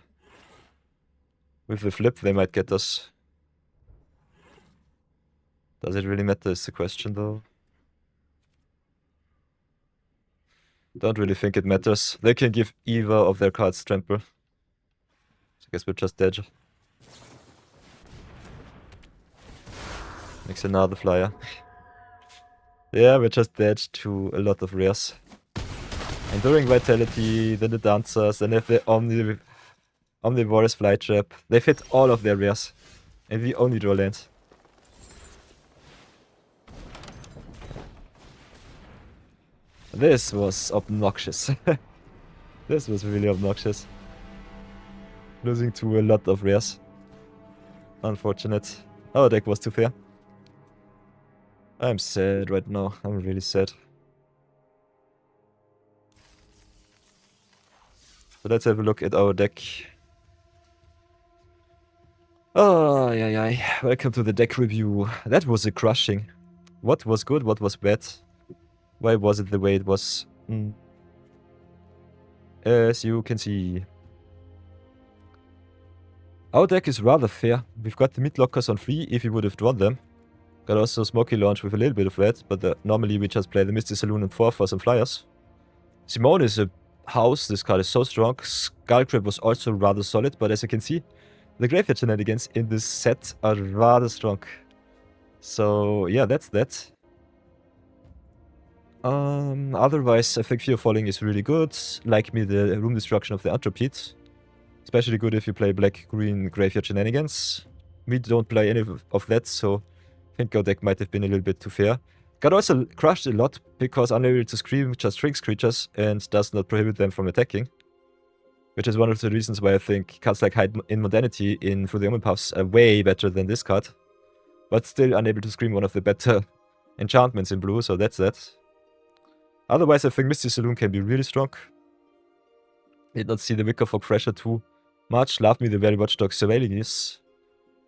With the flip, they might get us. Does it really matter is the question though. Don't really think it matters. They can give either of their cards trample. So I guess we're just dead. Makes another flyer. Yeah, we're just dead to a lot of rares. Enduring Vitality, then the Dancers, then they have the Omnivorous Flytrap. They've hit all of their rares. And we only draw lands. This was obnoxious. This was really obnoxious. Losing to a lot of rares. Unfortunate. Our deck was too fair. I'm sad right now. I'm really sad. So let's have a look at our deck. Oh, yeah. Welcome to the deck review. That was a crushing. What was good? What was bad? Why was it the way it was? As you can see. Our deck is rather fair. We've got the mid-lockers on 3 if we would have drawn them. Got also Smoky Launch with a little bit of red, but normally we just play the Misty Saloon on 4 for some flyers. Simone is a house. This card is so strong. Skulltrap was also rather solid, but as you can see, the graveyard shenanigans in this set are rather strong. So yeah, that's that. Otherwise, I think Fear Falling is really good. Like me, the Room Destruction of the Atropede. Especially good if you play black-green graveyard shenanigans. We don't play any of that, so I think our deck might have been a little bit too fair. Got also crushed a lot because Unable to Scream just shrinks creatures and does not prohibit them from attacking. Which is one of the reasons why I think cards like Hide in Modernity in Through the Omen Paths are way better than this card. But still Unable to Scream one of the better enchantments in blue, so that's that. Otherwise, I think Misty Saloon can be really strong. Did not see the Wicker Fog Fresher too much. Love me the very Watchdog Surveilling is.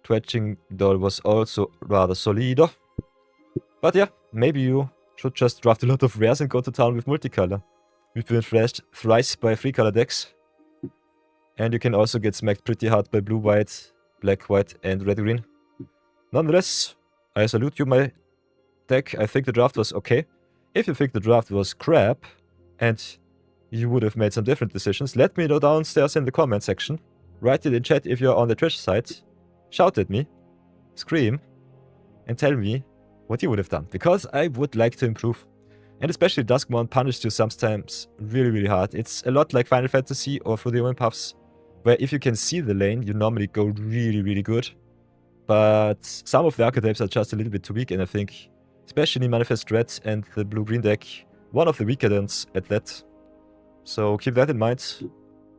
Twetching Doll was also rather solid. But yeah, maybe you should just draft a lot of rares and go to town with multicolor. We've been flashed thrice by 3-color decks. And you can also get smacked pretty hard by blue-white, black-white and red-green. Nonetheless, I salute you, my deck. I think the draft was okay. If you think the draft was crap, and you would have made some different decisions, let me know downstairs in the comment section. Write it in chat if you're on the Twitch side. Shout at me, scream, and tell me what you would have done, because I would like to improve. And especially Duskmourn punishes you sometimes really, really hard. It's a lot like Final Fantasy or for the Omen Puffs, where if you can see the lane, you normally go really, really good. But some of the archetypes are just a little bit too weak, and I think, especially Manifest Red and the blue-green deck, one of the weaker ones at that. So keep that in mind.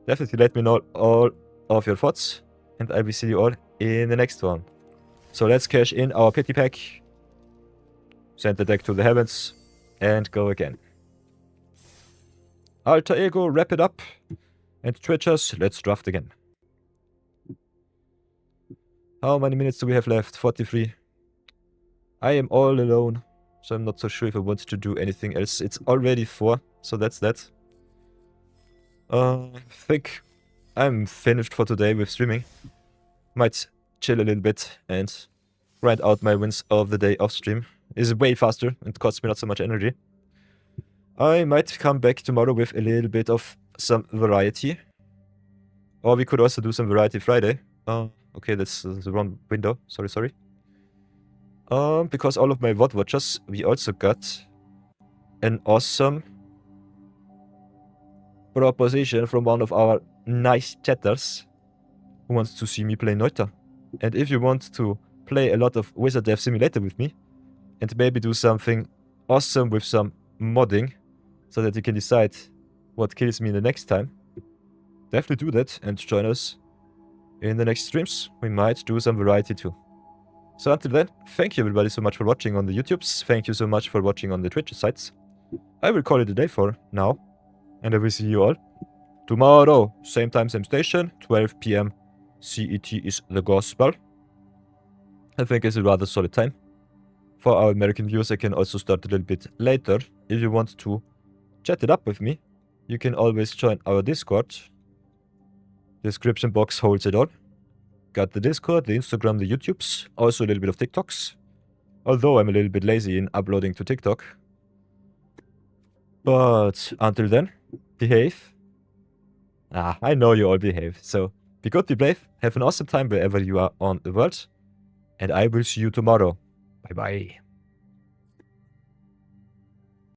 Definitely let me know all of your thoughts, and I will see you all in the next one. So let's cash in our pity pack, send the deck to the heavens, and go again. Alter Ego, wrap it up, and Twitchers, let's draft again. How many minutes do we have left? 43. I am all alone, so I'm not so sure if I want to do anything else. It's already 4, so that's that. I think I'm finished for today with streaming. Might chill a little bit and grind out my wins of the day off stream. It's way faster and costs me not so much energy. I might come back tomorrow with a little bit of some variety. Or we could also do some Variety Friday. Okay, that's the wrong window. Sorry. Because all of my VOD watchers, we also got an awesome proposition from one of our nice chatters who wants to see me play Neuter. And if you want to play a lot of Wizard Death Simulator with me, and maybe do something awesome with some modding, so that you can decide what kills me in the next time, definitely do that and join us in the next streams. We might do some variety too. So until then, thank you everybody so much for watching on the YouTubes. Thank you so much for watching on the Twitch sites. I will call it a day for now, and I will see you all tomorrow. Same time, same station, 12 PM CET is the gospel. I think it's a rather solid time. For our American viewers, I can also start a little bit later. If you want to chat it up with me, you can always join our Discord. Description box holds it all. Got the Discord, the Instagram, the YouTubes, also a little bit of TikToks. Although I'm a little bit lazy in uploading to TikTok. But until then, behave. I know you all behave. So be good, be brave, have an awesome time wherever you are on the world. And I will see you tomorrow. Bye bye.